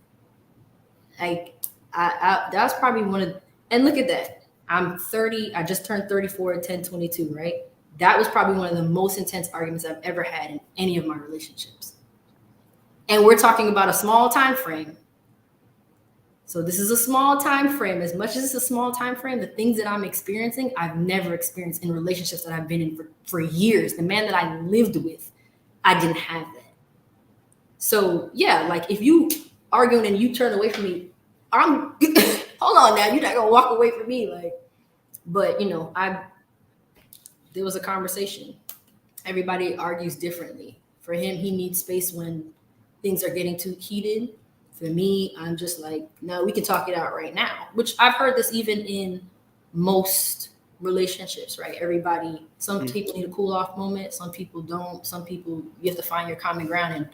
Like, I that was probably one of, and look at that. I'm 30. I just turned 34 at 10/22, right? That was probably one of the most intense arguments I've ever had in any of my relationships. And we're talking about a small time frame. So this is a small time frame. As much as it's a small time frame, the things that I'm experiencing, I've never experienced in relationships that I've been in for years. The man that I lived with, I didn't have that. So yeah, like if you arguing and you turn away from me, I'm hold on now, you're not gonna walk away from me, like. But you know, there was a conversation. Everybody argues differently. For him, he needs space when things are getting too heated. For me, I'm just like, no, we can talk it out right now. Which I've heard this even in most relationships, right? Everybody, some people need a cool off moment, some people don't. Some people, you have to find your common ground. And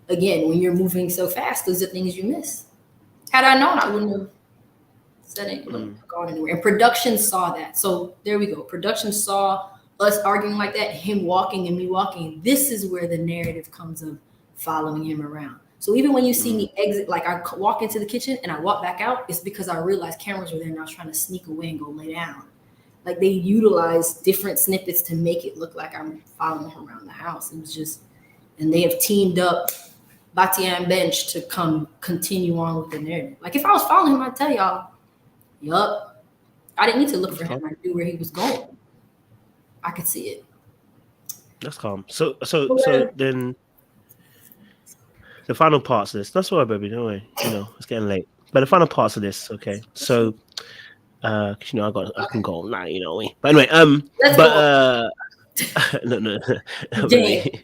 again, when you're moving so fast, those are things you miss. Had I known, I wouldn't have said it, gone anywhere. And production saw that. So there we go. Production saw us arguing like that, him walking and me walking. This is where the narrative comes of following him around. So even when you see me exit, like I walk into the kitchen and I walk back out, it's because I realized cameras were there and I was trying to sneak away and go lay down. Like they utilize different snippets to make it look like I'm following him around the house. It was just, and they have teamed up Batia and Bench to come continue on with the narrative. Like if I was following him, I'd tell y'all, yup, I didn't need to look for him. I knew where he was going. I could see it. That's calm. So then the final parts of this. That's all right, baby. Don't worry. You know, it's getting late. But the final parts of this, okay. So, cause you know I can go all night, you know. But anyway, no, baby.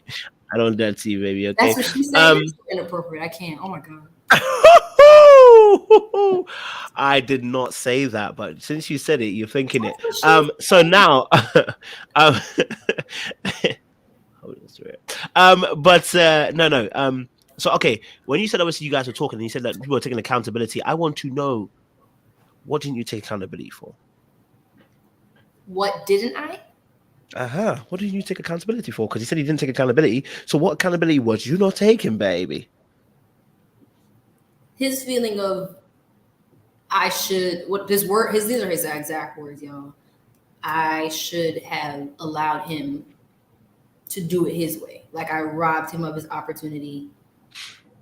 I don't do that to you, baby. Okay. That's what she said. It's inappropriate. I can't. Oh my god. I did not say that, but since you said it, you're thinking it. So now, no. So okay, when you said obviously you guys were talking and you said that people were taking accountability, I want to know, what didn't you take accountability for? What didn't I? What did you take accountability for? Because you said you didn't take accountability. So what accountability was you not taking, baby? His feeling of I should, what this word, these are his exact words, y'all. I should have allowed him to do it his way. Like I robbed him of his opportunity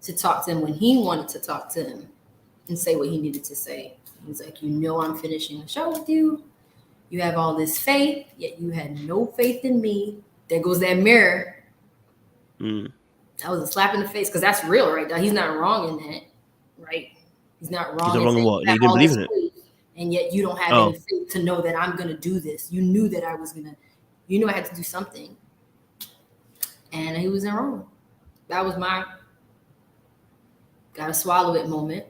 to talk to him when he wanted to talk to him and say what he needed to say. He's like, you know, I'm finishing the show with you. You have all this faith, yet you had no faith in me. There goes that mirror. That was a slap in the face, because that's real, right? He's not wrong in that, right? He's not wrong. He's not wrong in what? You didn't believe in it. And yet you don't have any faith to know that I'm going to do this. You knew that I was going to, you knew I had to do something. And he wasn't wrong. That was my gotta swallow it moment.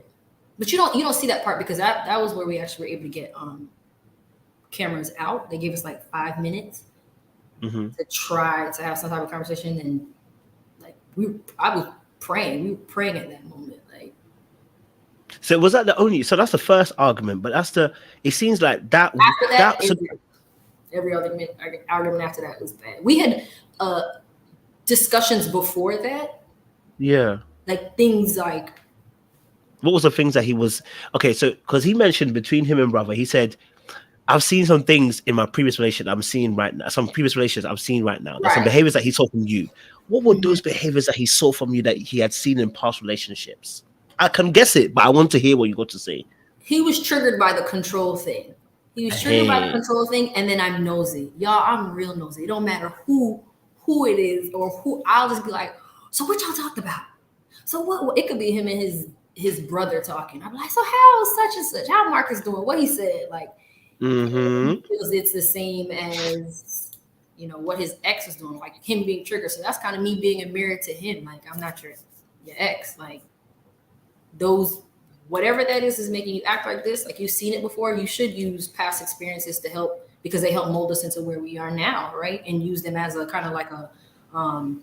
But you don't see that part, because that was where we actually were able to get cameras out. They gave us like 5 minutes to try to have some type of conversation, and like I was praying. We were praying at that moment. Like, so was that the only? So that's the first argument, but that's the. It seems like that. Every argument after that was bad. We had discussions before that. Yeah. Like things like. What was the things that he was okay? So because he mentioned between him and brother, he said, I've seen some things in my previous relationship I'm seeing right now. Some previous relationships I'm seeing right now. There's some behaviors that he saw from you. What were those behaviors that he saw from you that he had seen in past relationships? I can guess it, but I want to hear what you got to say. He was triggered by the control thing. He was triggered by the control thing, and then I'm nosy. Y'all, I'm real nosy. It don't matter who it is or who. I'll just be like, so what y'all talked about? So what? It could be him and his brother talking. I'm like, so how such and such? How Marcus doing? What he said? Like, because it's the same as, you know, what his ex is doing, like him being triggered. So that's kind of me being a mirror to him. Like, I'm not your ex. Like, those, whatever that is making you act like this. Like, you've seen it before. You should use past experiences to help, because they help mold us into where we are now, right? And use them as a kind of like a what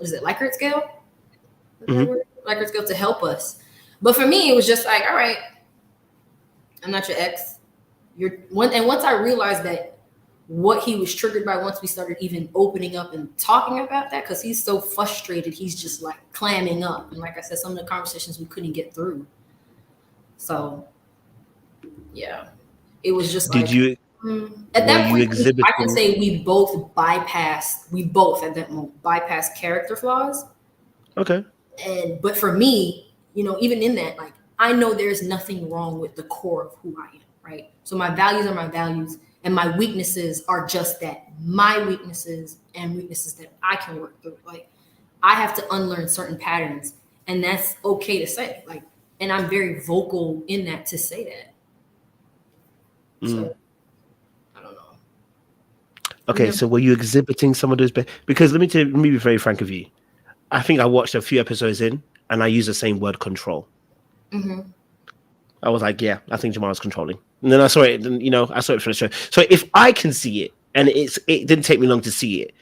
is it, Likert scale? Likert scale to help us. But for me, it was just like, all right, I'm not your ex. And once I realized that what he was triggered by, once we started even opening up and talking about that, because he's so frustrated, he's just like clamming up. And like I said, some of the conversations we couldn't get through. So yeah, it was just at that point, I can say we both at that moment bypassed character flaws. Okay. But for me, you know, even in that, like, I know there's nothing wrong with the core of who I am, right? So my values are my values, and my weaknesses are just that, my weaknesses and weaknesses that I can work through. Like, I have to unlearn certain patterns, and that's okay to say. Like, And I'm very vocal in that to say that. So I don't know. Okay, so were you exhibiting some of those? Because let me be very frank with you. I think I watched a few episodes in, and I used the same word, control. I was like, yeah, I think Jamala's controlling. And then I saw it, and I saw it for the show. So if I can see it, and it didn't take me long to see it,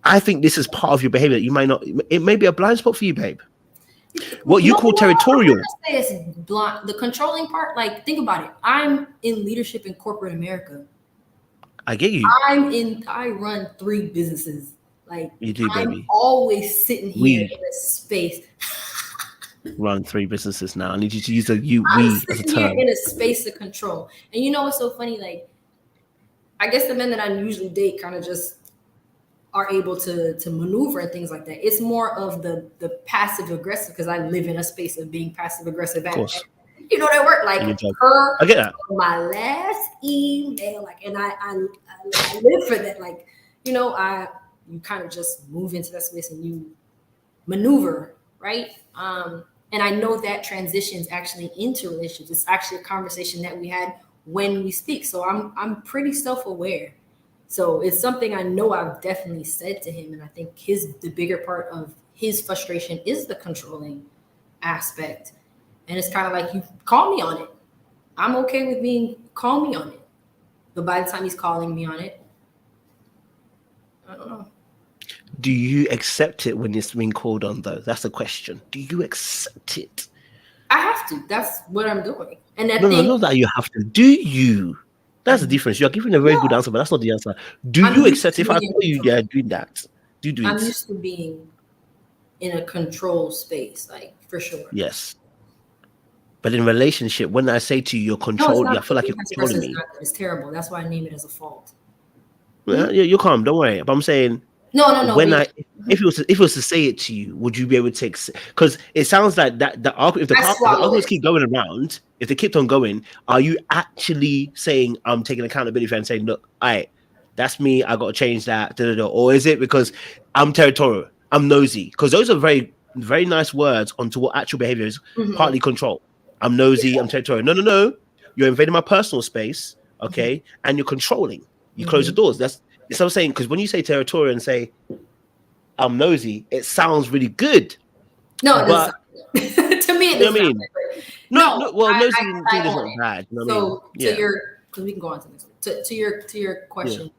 I think this is part of your behavior that you might not. It may be a blind spot for you, babe. What you call territorial. I say it's blind. The controlling part, like, think about it. I'm in leadership in corporate America. I get you. I run 3 businesses. Like, you do, I'm baby. always sitting here in a space. Run 3 businesses now. I need you to use we as a term. Here in a space of control. And you know what's so funny? Like, I guess the men that I usually date kind of just are able to maneuver and things like that. It's more of the passive aggressive, because I live in a space of being passive aggressive. Of course. You know that word, like her. I get that. My last email, like, and I live for that. Like, you kind of just move into that space and you maneuver, right? And I know that transitions actually into relationships. It's actually a conversation that we had when we speak. So I'm pretty self-aware. So it's something I know I've definitely said to him. And I think the bigger part of his frustration is the controlling aspect. And it's kind of like, you call me on it. I'm okay with call me on it. But by the time he's calling me on it, I don't know. Do you accept it when it's being called on, though? That's the question. Do you accept it? I have to. That's what I'm doing. And no, not that you have to. Do you? That's the difference. You're giving a very good answer, but that's not the answer. Do you accept if I tell you they're doing that? Do it? I'm used to being in a control space, like, for sure. Yes. But in relationship, when I say to you, you're controlling, I feel like you're controlling me. It's terrible. That's why I name it as a fault. Yeah, you're calm. Don't worry. But I'm saying, no. When if it was to say it to you, would you be able to take? Because it sounds like that if the arguments keep going around, if they kept on going, are you actually saying I'm taking accountability for and saying, look, that's me. I got to change that. Or is it because I'm territorial? I'm nosy? Because those are very, very nice words onto what actual behavior is. Partly control. I'm nosy. I'm territorial. No. You're invading my personal space, okay, and you're controlling. You close the doors. That's what I'm saying. Because when you say territorial and say I'm nosy, it sounds really good. No, but to me, it doesn't. No. Well, nosy is not bad. You know because we can go on to this. To your question.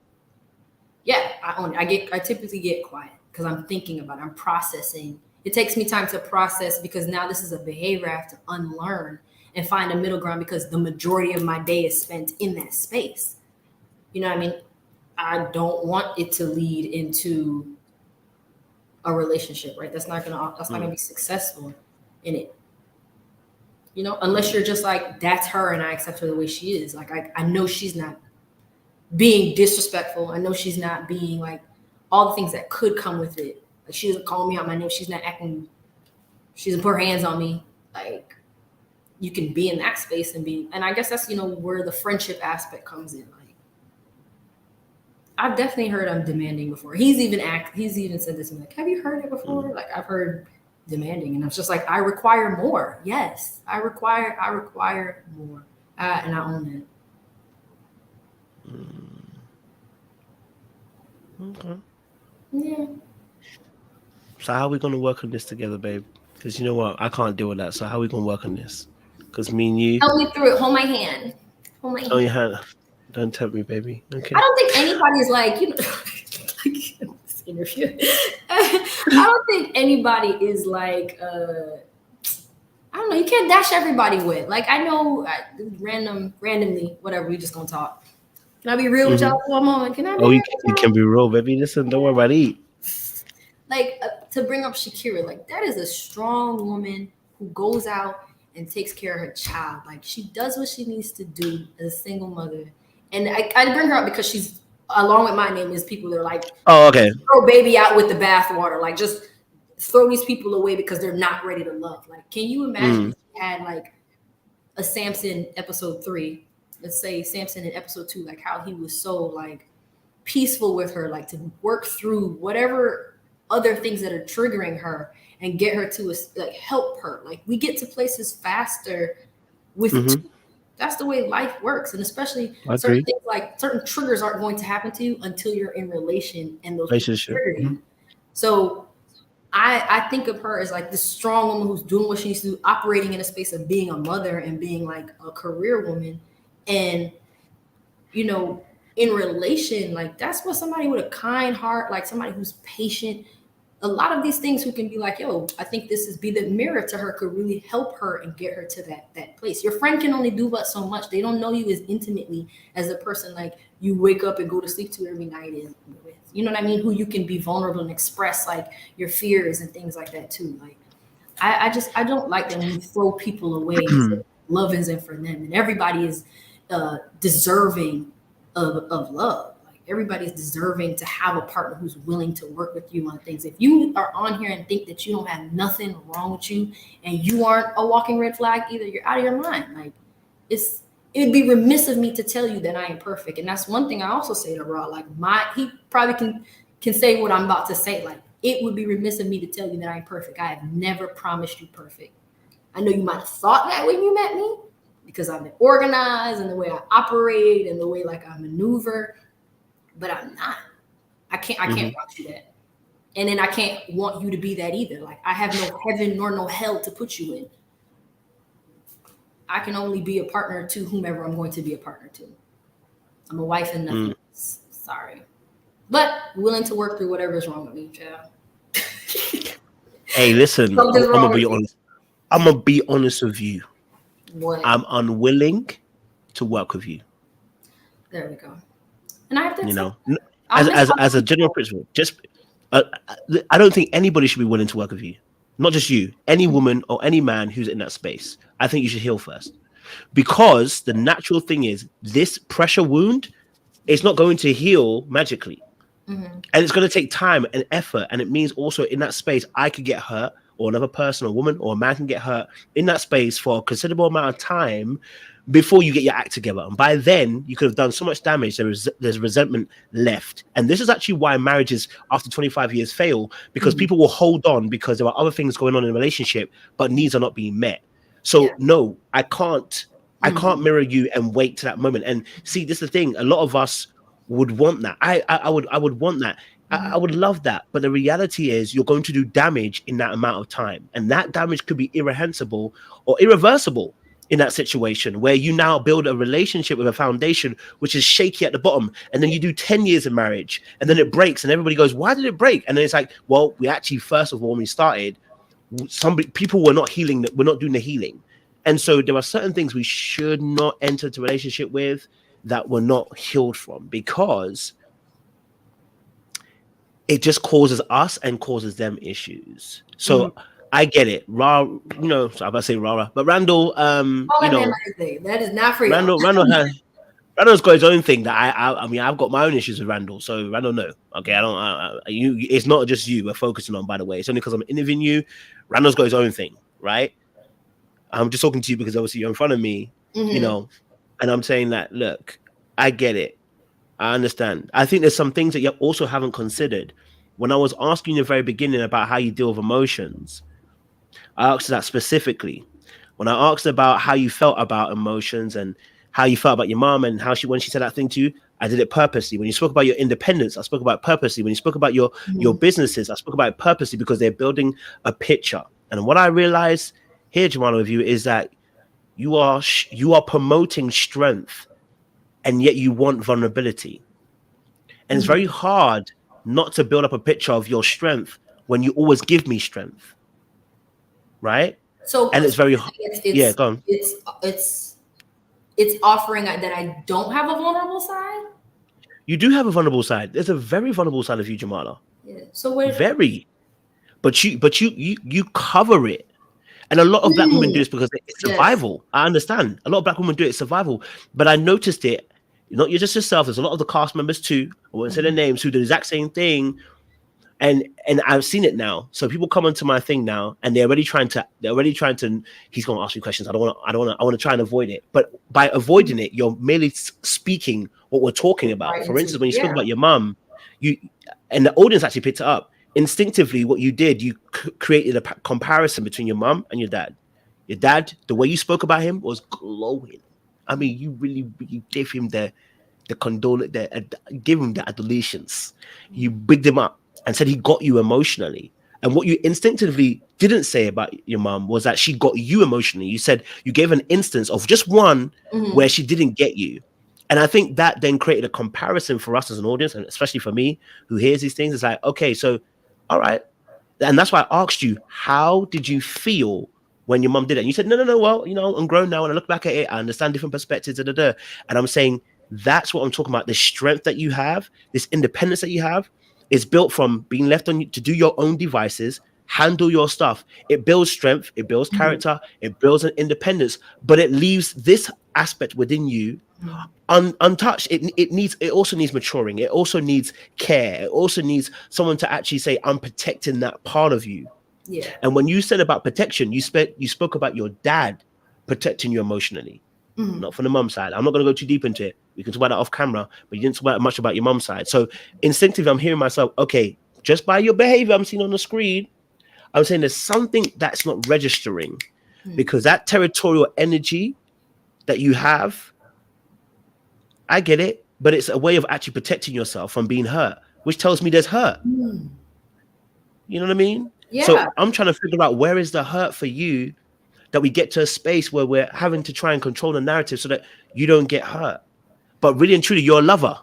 Yeah, I own it. I typically get quiet because I'm thinking about it. I'm processing. It takes me time to process, because now this is a behavior I have to unlearn and find a middle ground, because the majority of my day is spent in that space. You know what I mean? I don't want it to lead into a relationship, right? That's not gonna be successful in it. Unless you're just like, that's her and I accept her the way she is. Like, I know she's not being disrespectful. I know she's not being like all the things that could come with it. Like, she doesn't call me out my name. She's not acting. She doesn't put her hands on me. Like, you can be in that space and I guess that's where the friendship aspect comes in. Like, I've definitely heard I'm demanding before. He's even said this to me, like, have you heard it before? Like, I've heard demanding, and I'm just like, I require more. Yes, I require more, and I own it. Okay. Yeah. So how are we going to work on this together, babe? Because you know what? I can't deal with that. So how are we going to work on this? Because me and you... Help me through it. Hold my hand. Oh, your hand. Don't tempt me, baby. Okay. I don't think anybody's like, this interview. I don't think anybody is like, I don't know. You can't dash everybody with. Like, I know randomly, whatever, we just going to talk. Can I be real with y'all for a moment? Can I be real? You can be real, baby. Listen, don't worry about it. Like, to bring up Shakira, like, that is a strong woman who goes out and takes care of her child. Like, she does what she needs to do as a single mother. And I bring her up because she's, along with my name, is people that are like, oh, okay, throw baby out with the bathwater. Like, just throw these people away because they're not ready to love. Like, can you imagine if you had like a Samson episode 3? Let's say Samson in episode 2, like how he was so like peaceful with her, like to work through whatever other things that are triggering her and get her to like help her. Like we get to places faster with two. That's the way life works. And especially certain things, like certain triggers aren't going to happen to you until you're in relation and those people trigger you. So I think of her as like this strong woman who's doing what she needs to do, operating in a space of being a mother and being like a career woman. And, you know, in relation, like that's what somebody with a kind heart, like somebody who's patient, a lot of these things who can be like, yo, I think this is be the mirror to her could really help her and get her to that place. Your friend can only do but so much. They don't know you as intimately as the person like you wake up and go to sleep to every night with. You know what I mean? Who you can be vulnerable and express like your fears and things like that too. Like I don't like that when you throw people away. Love isn't for them, and everybody is deserving of love. Everybody's deserving to have a partner who's willing to work with you on things. If you are on here and think that you don't have nothing wrong with you and you aren't a walking red flag either, you're out of your mind. Like it'd be remiss of me to tell you that I am perfect. And that's one thing I also say to Raw. Like he probably can say what I'm about to say. Like it would be remiss of me to tell you that I'm perfect. I have never promised you perfect. I know you might have thought that when you met me because I've been organized and the way I operate and the way like I maneuver. But I'm not. I can't promise you that. And then I can't want you to be that either. Like I have no heaven nor no hell to put you in. I can only be a partner to whomever I'm going to be a partner to. I'm a wife and nothing else. Sorry. But willing to work through whatever is wrong with me, child. Hey, listen, I'm gonna be honest. I'm gonna be honest with you. What? I'm unwilling to work with you. There we go. And I have to, you know, as a general principle, just I don't think anybody should be willing to work with you. Not just you, any woman or any man who's in that space. I think you should heal first, because the natural thing is this pressure wound is not going to heal magically, and it's going to take time and effort. And it means also in that space, I could get hurt, or another person, or woman, or a man can get hurt in that space for a considerable amount of time before you get your act together. And by then you could have done so much damage. There's resentment left. And this is actually why marriages after 25 years fail, because people will hold on because there are other things going on in a relationship, but needs are not being met. So no, I can't mirror you and wait to that moment. And see, this is the thing. A lot of us would want that. I would want that. I would love that. But the reality is you're going to do damage in that amount of time. And that damage could be irreversible or irreversible in that situation, where you now build a relationship with a foundation which is shaky at the bottom, and then you do 10 years of marriage and then it breaks and everybody goes, why did it break? And then it's like, well, we actually, first of all, when we started, people were not healing, we're not doing the healing. And so there are certain things we should not enter into a relationship with that we're not healed from, because it just causes us and causes them issues. So I get it. So I'm about to say Rara, but Randall, that is not for you. Randall's got his own thing that I mean, I've got my own issues with Randall. So Randall, no. Okay, it's not just you we're focusing on, by the way. It's only because I'm interviewing you. Randall's got his own thing, right? I'm just talking to you because obviously you're in front of me, and I'm saying that, look, I get it. I understand. I think there's some things that you also haven't considered. When I was asking you in the very beginning about how you deal with emotions, I asked that specifically. When I asked about how you felt about emotions and how you felt about your mom and how when she said that thing to you, I did it purposely. When you spoke about your independence, I spoke about it purposely. When you spoke about your businesses, I spoke about it purposely, because they're building a picture. And what I realized here, Jamala, with you, is that you are promoting strength, and yet you want vulnerability. And it's very hard not to build up a picture of your strength when you always give me strength. Right? So, and it's very hard. Yeah, go on. It's offering that I don't have a vulnerable side. You do have a vulnerable side. There's a very vulnerable side of you, Jamala. Yeah. So but you cover it. And a lot of black women do this because it's survival. Yes. I understand. A lot of black women do it, survival. But I noticed it, not just yourself, there's a lot of the cast members too, I won't say their names, who do the exact same thing. And I've seen it now. So people come onto my thing now, and they're already trying to. He's going to ask me questions. I want to try and avoid it. But by avoiding it, you're merely speaking what we're talking about. For instance, when you spoke about your mom, and the audience actually picked it up. instinctively, what you did, you created a comparison between your mum and your dad. Your dad, the way you spoke about him was glowing. I mean, you really gave him the condolence, give him the adulations. You bigged him up and said he got you emotionally. And what you instinctively didn't say about your mom was that she got you emotionally. You said you gave an instance of just one where she didn't get you. And I think that then created a comparison for us as an audience, and especially for me who hears these things. It's like, okay, so, all right. And that's why I asked you, how did you feel when your mom did it? And you said, no, well, I'm grown now. And I look back at it, I understand different perspectives, And I'm saying, that's what I'm talking about. The strength that you have, this independence that you have, is built from being left on you to do your own devices, handle your stuff. It builds strength, it builds character, it builds an independence, but it leaves this aspect within you untouched. It also needs maturing. It also needs care. It also needs someone to actually say, I'm protecting that part of you. Yeah. And when you said about protection, you spoke about your dad protecting you emotionally. Not from the mum side. I'm not going to go too deep into it. We can talk about that off camera, but you didn't talk much about your mum side. So instinctively, I'm hearing myself, okay, just by your behavior I'm seeing on the screen, I'm saying there's something that's not registering, because that territorial energy that you have, I get it, but it's a way of actually protecting yourself from being hurt, which tells me there's hurt. You know what I mean? Yeah. So I'm trying to figure out, where is the hurt for you, that we get to a space where we're having to try and control the narrative so that you don't get hurt. But really and truly, you're a lover.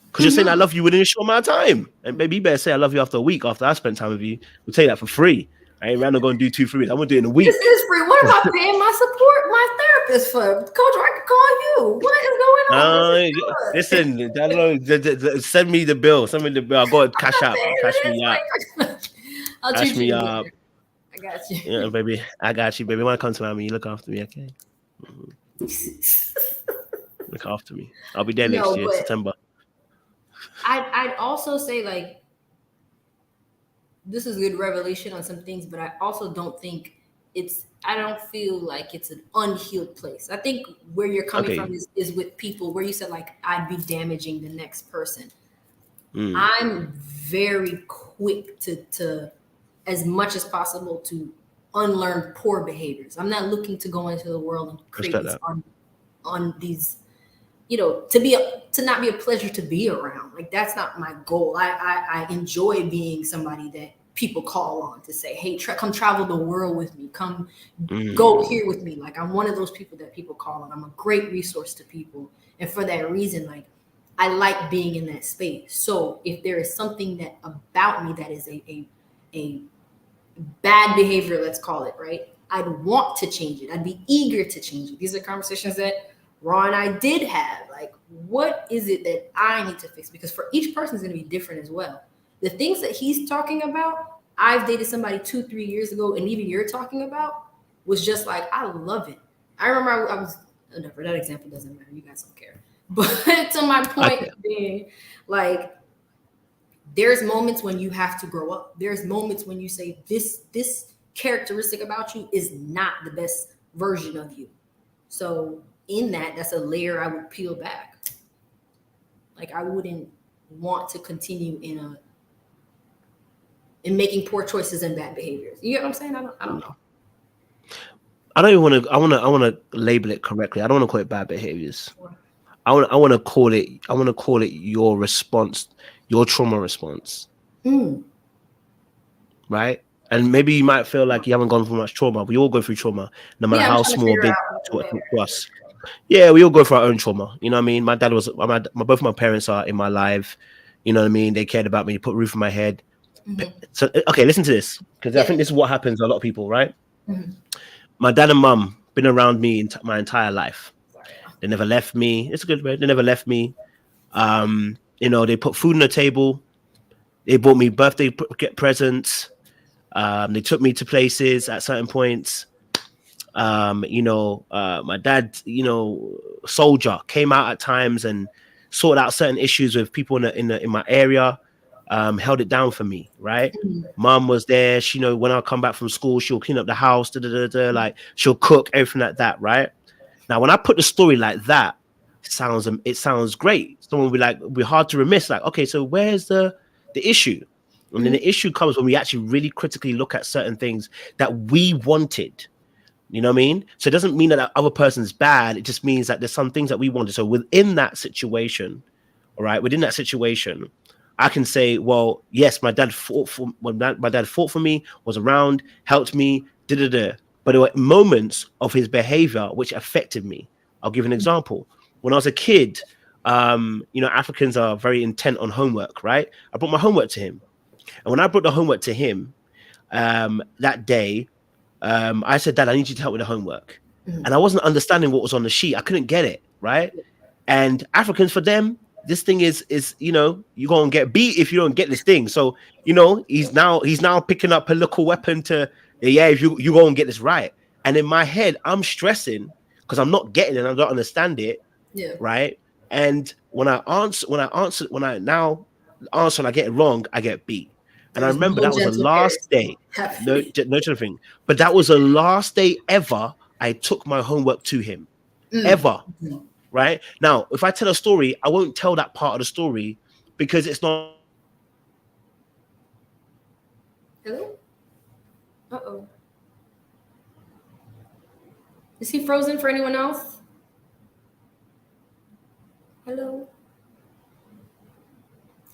Because you're saying I love you within a short amount of time. And maybe you better say I love you after a week, after I spent time with you. We'll tell you that for free. I ain't Randall going to do 2 3 weeks. I'm going to do it in a week. This is free. What am I paying my therapist for? Coach, I can call you. What is going on? Listen, I don't know. Send me the bill. Send me the bill. I'll go and cash out. Cash me out. I'll Cash treat me you. up. I got you. Yeah, baby. I got you, baby. When I come to Miami, you look after me, okay? Look after me. I'll be there next year, September. I'd also say, like, this is good revelation on some things, but I also don't think I don't feel like it's an unhealed place. I think where you're coming from is with people where you said, like, I'd be damaging the next person. I'm very quick to as much as possible to unlearn poor behaviors. I'm not looking to go into the world and create this on these, to not be a pleasure to be around. Like, that's not my goal. I enjoy being somebody that people call on to say, hey, come travel the world with me. Come go here with me. Like, I'm one of those people that people call on. I'm a great resource to people. And for that reason, like, I like being in that space. So if there is something that about me that is a bad behavior, let's call it, right? I'd want to change it. I'd be eager to change it. These are conversations that Raw and I did have. Like, what is it that I need to fix? Because for each person is going to be different as well. The things that he's talking about, I've dated somebody 2-3 years ago, and even you're talking about, was just like, I love it. I remember I was, whatever, that example doesn't matter. You guys don't care. But to my point being, like, there's moments when you have to grow up. There's moments when you say, this characteristic about you is not the best version of you. So in that's a layer I would peel back. Like, I wouldn't want to continue in making poor choices and bad behaviors. You get what I'm saying? I don't know. I don't even want to. I want to label it correctly. I don't want to call it bad behaviors. I want to call it. I want to call it your response, your trauma response. Right? And maybe you might feel like you haven't gone through much trauma. We all go through trauma, no matter how small or big to us. Yeah, we all go through our own trauma. You know what I mean? My dad was. Both my parents are in my life. You know what I mean? They cared about me. They put a roof on my head. So, okay, listen to this, because I think this is what happens to a lot of people, right? My dad and mum been around me my entire life. They never left me. It's a good word. They never left me. They put food on the table. They bought me birthday presents. They took me to places at certain points. My dad, soldier, came out at times and sorted out certain issues with people in my area. Held it down for me, right? Mom was there. She, when I come back from school, she'll clean up the house, like she'll cook, everything like that, right? Now, when I put the story like that, it sounds great. Someone will be like, it'll be hard to remiss. Like, okay, so where's the issue? And then the issue comes when we actually really critically look at certain things that we wanted. You know what I mean? So it doesn't mean that that other person's bad. It just means that there's some things that we wanted. So within that situation, all right, within that situation, I can say, well, yes, my dad fought for my dad fought for me, was around, helped me, but there were moments of his behavior which affected me. I'll give an example. When I was a kid, Africans are very intent on homework, right? I brought my homework to him. And when I brought the homework to him that day, I said, Dad, I need you to help with the homework. And I wasn't understanding what was on the sheet. I couldn't get it, right? And Africans, for them, this thing is you're going to get beat if you don't get this thing. So, he's now picking up a political weapon to, if you go and get this right. And in my head, I'm stressing because I'm not getting it and I don't understand it. Yeah. Right. And when I answer and I get it wrong, I get beat. And I remember that was the last day. No thing. But that was the last day ever I took my homework to him. Ever. Right? Now, if I tell a story, I won't tell that part of the story because it's not. Hello? Uh-oh. Is he frozen for anyone else? Hello?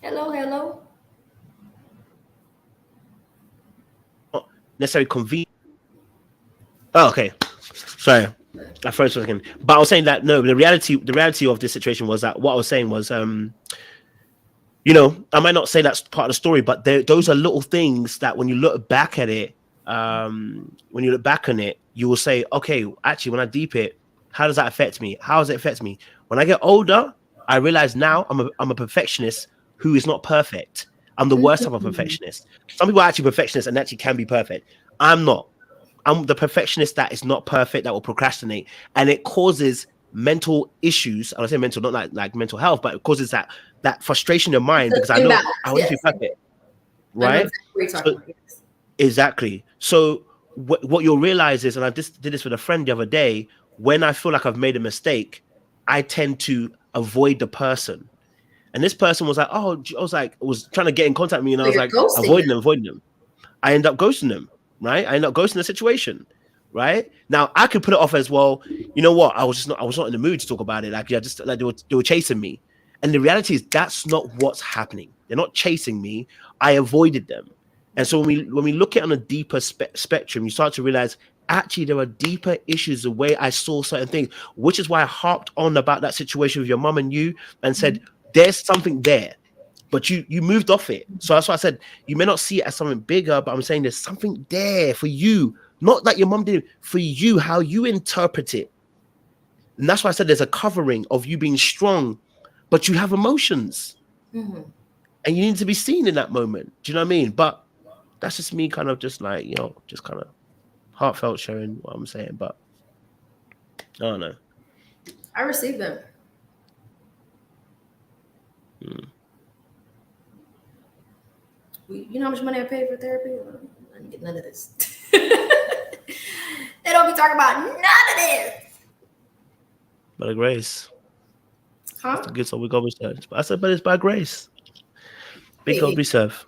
Hello? Necessarily convenient. Oh, okay. Sorry. I froze for a second. But I was saying that no, the reality of this situation was that what I was saying was I might not say that's part of the story, but those are little things that when you look back at it, you will say, okay, actually, when I deep it, how does that affect me? How does it affect me? When I get older, I realize now I'm a perfectionist who is not perfect. I'm the worst type of perfectionist. Some people are actually perfectionists and actually can be perfect. I'm not. I'm the perfectionist that is not perfect, that will procrastinate, and it causes mental issues. I say mental, not like mental health, but it causes that frustration in mind because I know I want to be perfect, right? Exactly. So what you'll realize is, and I just did this with a friend the other day, when I feel like I've made a mistake, I tend to avoid the person. And this person was like, was trying to get in contact with me, and I was like, avoiding them. I end up ghosting them, right? I end up ghosting the situation, right? Now I could put it off as, well, you know what? I was not in the mood to talk about it. Like, just like they were chasing me. And the reality is that's not what's happening. They're not chasing me. I avoided them. And so when we look at it on a deeper spectrum, you start to realize actually there are deeper issues the way I saw certain things, which is why I harped on about that situation with your mum and you and said, there's something there, but you moved off it. So that's why I said you may not see it as something bigger, but I'm saying there's something there for you, not that your mum did, for you, how you interpret it. And that's why I said there's a covering of you being strong, but you have emotions. And you need to be seen in that moment. Do you know what I mean? But that's just me kind of just like, just kind of heartfelt sharing what I'm saying. But I don't know. I received them. You know how much money I paid for therapy? I didn't get none of this. They don't be talking about none of this. By grace. Huh? That's the good soul we God we serve. I said, but it's by grace. Big God we serve.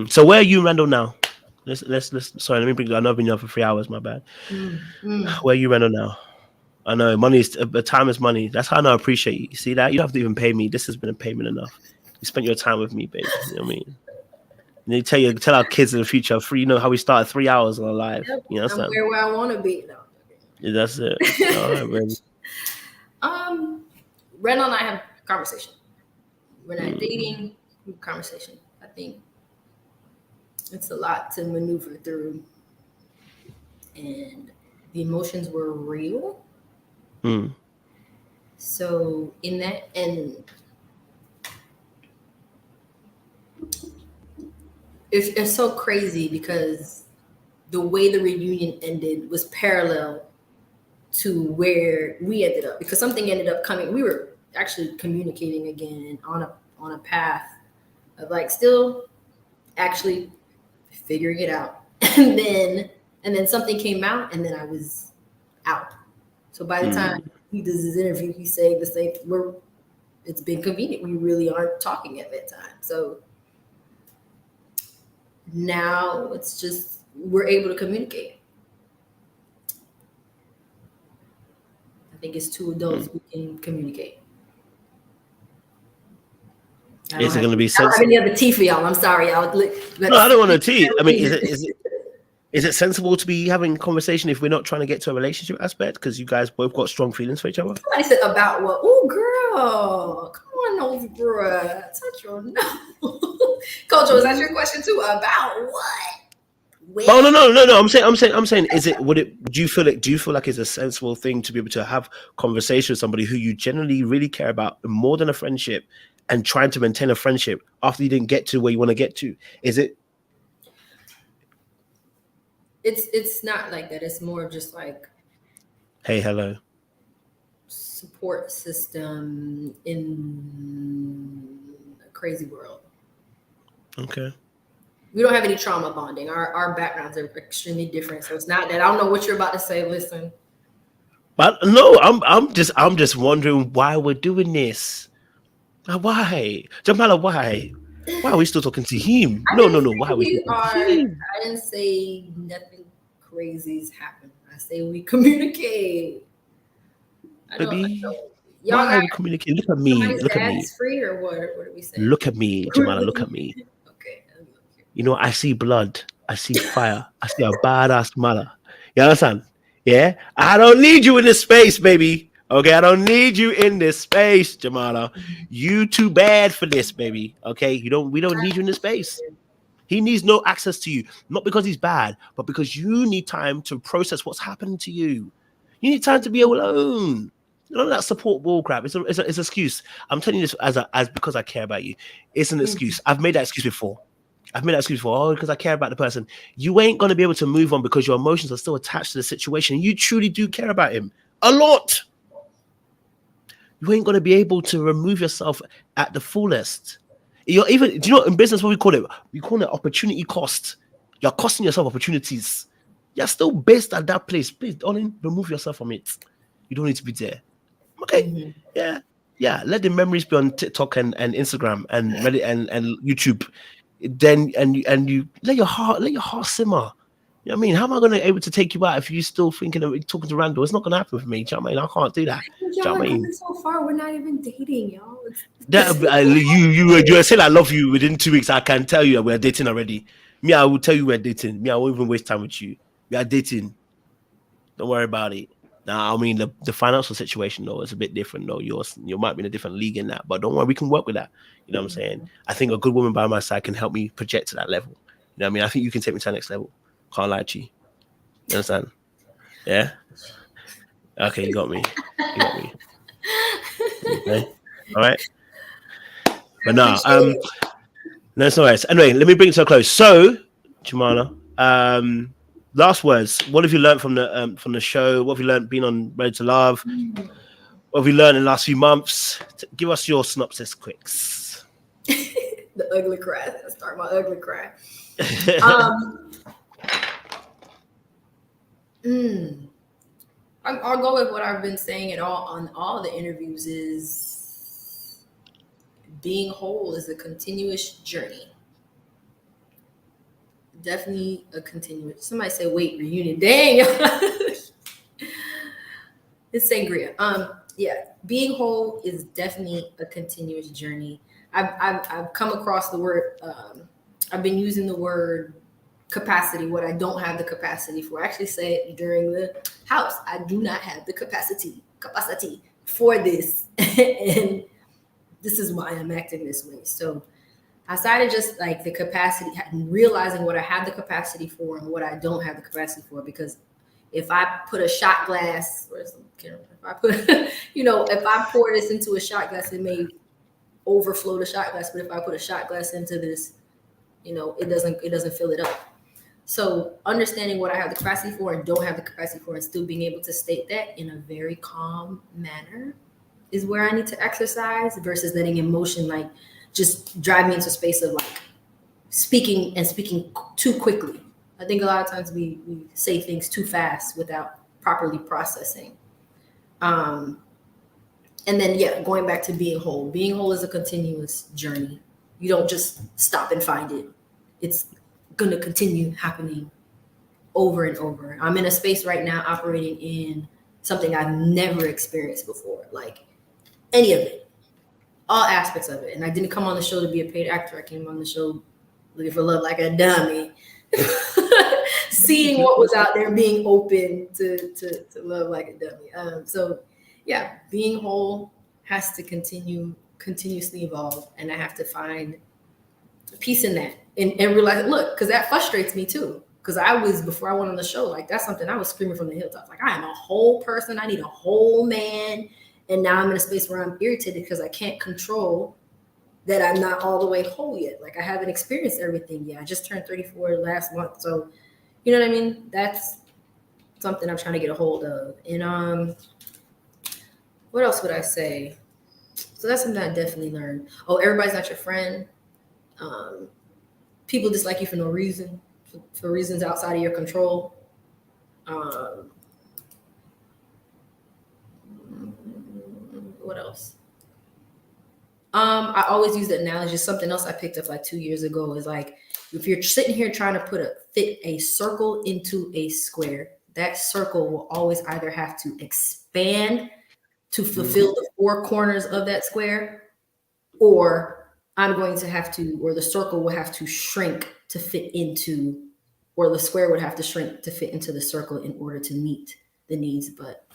So where are you, Randall, now? Let's sorry, let me bring. I know I've been here for 3 hours. My bad. Where are you, Randall, now? I know money is, but time is money. That's how I know I appreciate you. You see that? You don't have to even pay me. This has been a payment enough. You spent your time with me, baby. You know what I mean? And they tell our kids in the future, how we started 3 hours on our live. Yep. You know, I'm where I want to be. No. Yeah, that's it. All right, baby. Randall and I have a conversation. We're not dating. Conversation. I think it's a lot to maneuver through, and the emotions were real. So in that, and it's so crazy because the way the reunion ended was parallel to where we ended up, because something ended up coming. We were actually communicating again on a path of like still actually figuring it out, and then something came out, and then I was out. So by the time he does his interview, he's saying the same. It's been convenient. We really aren't talking at that time. So now it's just we're able to communicate. I think it's two adults who can communicate. Is it going to be I don't have any other tea for y'all. I'm sorry, y'all. No, I don't want no tea. I mean, is it sensible to be having a conversation if we're not trying to get to a relationship aspect? Because you guys both got strong feelings for each other. Somebody said about what? Oh, girl, come on over, bruh. Touch your nose. Coach, was that your question too? About what? When? Oh no. I'm saying. Do you feel like it's a sensible thing to be able to have conversation with somebody who you generally really care about more than a friendship, and trying to maintain a friendship after you didn't get to where you want to get to? Is it? It's not like that. It's more just like, hey, hello. Support system in a crazy world. Okay. We don't have any trauma bonding. Our backgrounds are extremely different. So it's not that. I don't know what you're about to say. Listen. But no, I'm just wondering why we're doing this. Why? Jamala, why? Why are we still talking to him? No. Why are we talking to him? I didn't say nothing crazy's happened. I say we communicate. Baby, why are we communicating? Look at me. Look at me. Free or what? What are we saying? Look at me, Jamala. Look at me. Okay. You know, I see blood. I see fire. I see a badass mother. You understand? Yeah? I don't need you in this space, baby. Okay? I don't need you in this space, Jamala. You too bad for this, baby. Okay? We don't need you in this space. He needs no access to you. Not because he's bad, but because you need time to process what's happening to you. You need time to be alone. None of that support bull crap. It's an excuse. I'm telling you this as because I care about you. It's an excuse. I've made that excuse before. Oh, because I care about the person. You ain't going to be able to move on because your emotions are still attached to the situation. You truly do care about him a lot. You ain't going to be able to remove yourself at the fullest. Do you know in business what we call it? We call it opportunity cost. You're costing yourself opportunities. You're still based at that place. Please, darling, remove yourself from it. You don't need to be there. Okay. Mm-hmm. Yeah. Let the memories be on TikTok and Instagram and Reddit and YouTube. Then and you let your heart simmer. You know what I mean? How am I going to be able to take you out if you're still thinking of talking to Randall? It's not going to happen for me. Do you know what I mean? I can't do that. Y'all are coming so far. We're not even dating, y'all. You saying I love you within 2 weeks. I can tell you we're dating already. Me, I will tell you we're dating. Me, I won't even waste time with you. We are dating. Don't worry about it. Now, I mean, the financial situation, though, is a bit different, though. You might be in a different league in that, but don't worry, we can work with that. You know what I'm saying? I think a good woman by my side can help me project to that level. You know what I mean? I think you can take me to the next level. Can't lie to you. You understand? Yeah? Okay, you got me. Okay? All right? But no, it's no worries. Anyway, let me bring it to a close. So, Jamala, last words. What have you learned from the show? What have you learned being on Ready to Love? What have you learned in the last few months? Give us your synopsis quicks. The ugly cry. Let's start my ugly cry. I'll go with what I've been saying on all the interviews is being whole is a continuous journey. Definitely a continuous. Somebody say, wait, reunion. Dang. It's sangria. Yeah, being whole is definitely a continuous journey. I've come across the word. I've been using the word capacity. What I don't have the capacity for. I actually say it during the house. I do not have the capacity for this, and this is why I'm acting this way. So I started just like the capacity, realizing what I have the capacity for and what I don't have the capacity for. Because if I put a shot glass, where's the camera? If I put, if I pour this into a shot glass, it may overflow the shot glass. But if I put a shot glass into this, it doesn't fill it up. So understanding what I have the capacity for and don't have the capacity for, and still being able to state that in a very calm manner is where I need to exercise, versus letting emotion like just drive me into a space of like speaking too quickly. I think a lot of times we say things too fast without properly processing. And then, going back to being whole. Being whole is a continuous journey. You don't just stop and find it. It's going to continue happening over and over. I'm in a space right now operating in something I've never experienced before, like any of it, all aspects of it. And I didn't come on the show to be a paid actor. I came on the show looking for love like a dummy, seeing what was out there, being open to love like a dummy. So yeah, being whole has to continuously evolve, and I have to find peace in that and realize, look, because that frustrates me too. Because I was, before I went on the show, like that's something I was screaming from the hilltops. Like, I am a whole person. I need a whole man. And now I'm in a space where I'm irritated because I can't control that I'm not all the way whole yet. Like, I haven't experienced everything yet. I just turned 34 last month. So, you know what I mean? That's something I'm trying to get a hold of. And what else would I say? So that's something I definitely learned. Oh, everybody's not your friend. People dislike you for no reason. For reasons outside of your control. What else? I always use the analogy. Something else I picked up like 2 years ago is like, if you're sitting here trying to fit a circle into a square, that circle will always either have to expand to fulfill the four corners of that square, or the circle will have to shrink to fit into, or the square would have to shrink to fit into the circle in order to meet the needs. But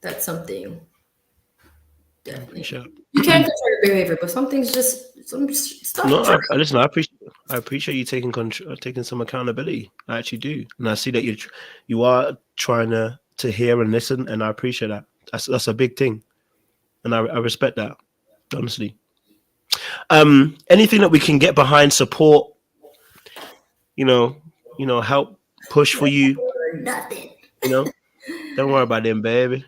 that's something definitely. Sure. You can't control your behavior, but some things some stuff. No, listen, I appreciate you taking some accountability. I actually do, and I see that you are trying to hear and listen, and I appreciate that. That's a big thing, and I respect that, honestly. Anything that we can get behind, support, help push for you. Nothing. Don't worry about them, baby.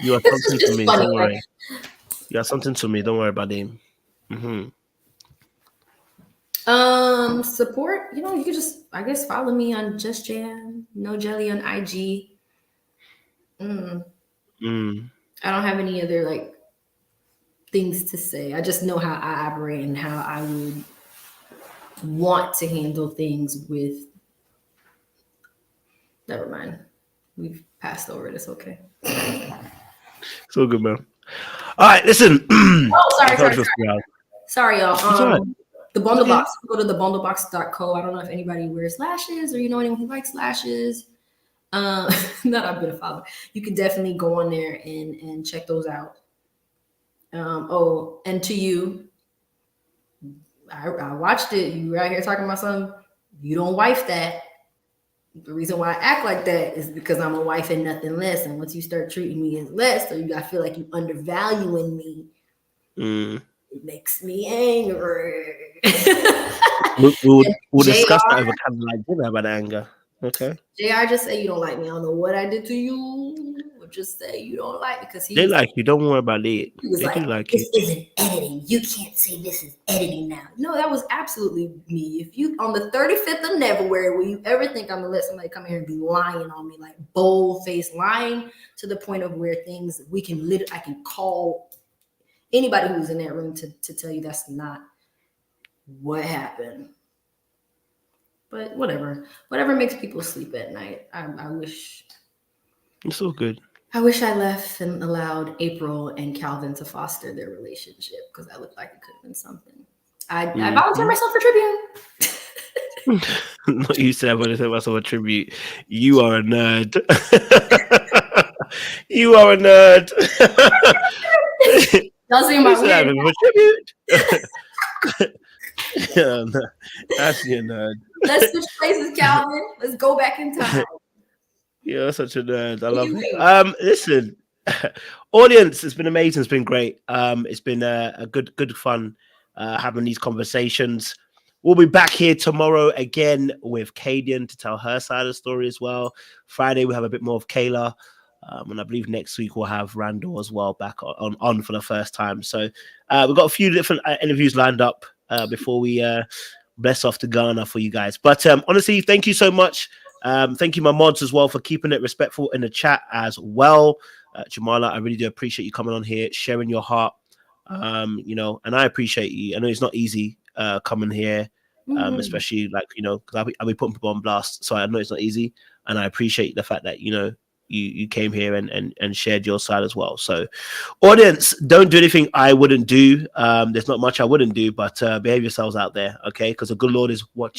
You are something to me. Don't worry. You are something to me. Don't worry about them. Support. You can just, I guess, follow me on Just Jam, No Jelly on IG. I don't have any other things to say. I just know how I operate and how I would want to handle things with. Never mind. We've passed over it. It's okay. It's all good, man. All right, listen. Sorry, y'all. The bundle box. Go to thebundlebox.co. I don't know if anybody wears lashes or anyone who likes lashes. Not I've been a follower. You can definitely go on there and check those out. And to you, I watched it. You were out here talking about something. You don't wife that. The reason why I act like that is because I'm a wife and nothing less. And once you start treating me as less, or I feel like you undervaluing me, it makes me angry. We'll discuss that over candlelight dinner about anger. Okay. JR, just say you don't like me. I don't know what I did to you. Or just say you don't like me because they like you. Don't worry about it. He was like this isn't editing. You can't say this is editing now. No, that was absolutely me. If you on the 35th of February, will you ever think I'm gonna let somebody come here and be lying on me, like bold-faced lying to the point of where things I can call anybody who's in that room to tell you that's not what happened. But whatever makes people sleep at night. I wish. It's all good. I wish I left and allowed April and Calvin to foster their relationship because that looked like it could have been something. I volunteer myself for tribute. Not you said I volunteer myself for tribute. You are a nerd. You are a nerd. Doesn't seem my tribute. Yeah, that's your nerd. Let's switch places, Calvin. Let's go back in time. You're such a nerd. I love it. Listen, audience, it's been amazing. It's been great. It's been a good fun having these conversations. We'll be back here tomorrow again with Kadian to tell her side of the story as well. Friday, we'll have a bit more of Kayla. And I believe next week we'll have Randall as well back on for the first time. So we've got a few different interviews lined up before we bless off to Ghana for you guys. But honestly, thank you so much. Thank you, my mods, as well, for keeping it respectful in the chat as well. Jamala, I really do appreciate you coming on here, sharing your heart, and I appreciate you. I know it's not easy coming here especially like, you know, because I'll be putting people on blast. So I know it's not easy, and I appreciate the fact that, you know, you came here and shared your side as well. So audience, don't do anything I wouldn't do. There's not much I wouldn't do, but behave yourselves out there, okay? Because the good Lord is watching.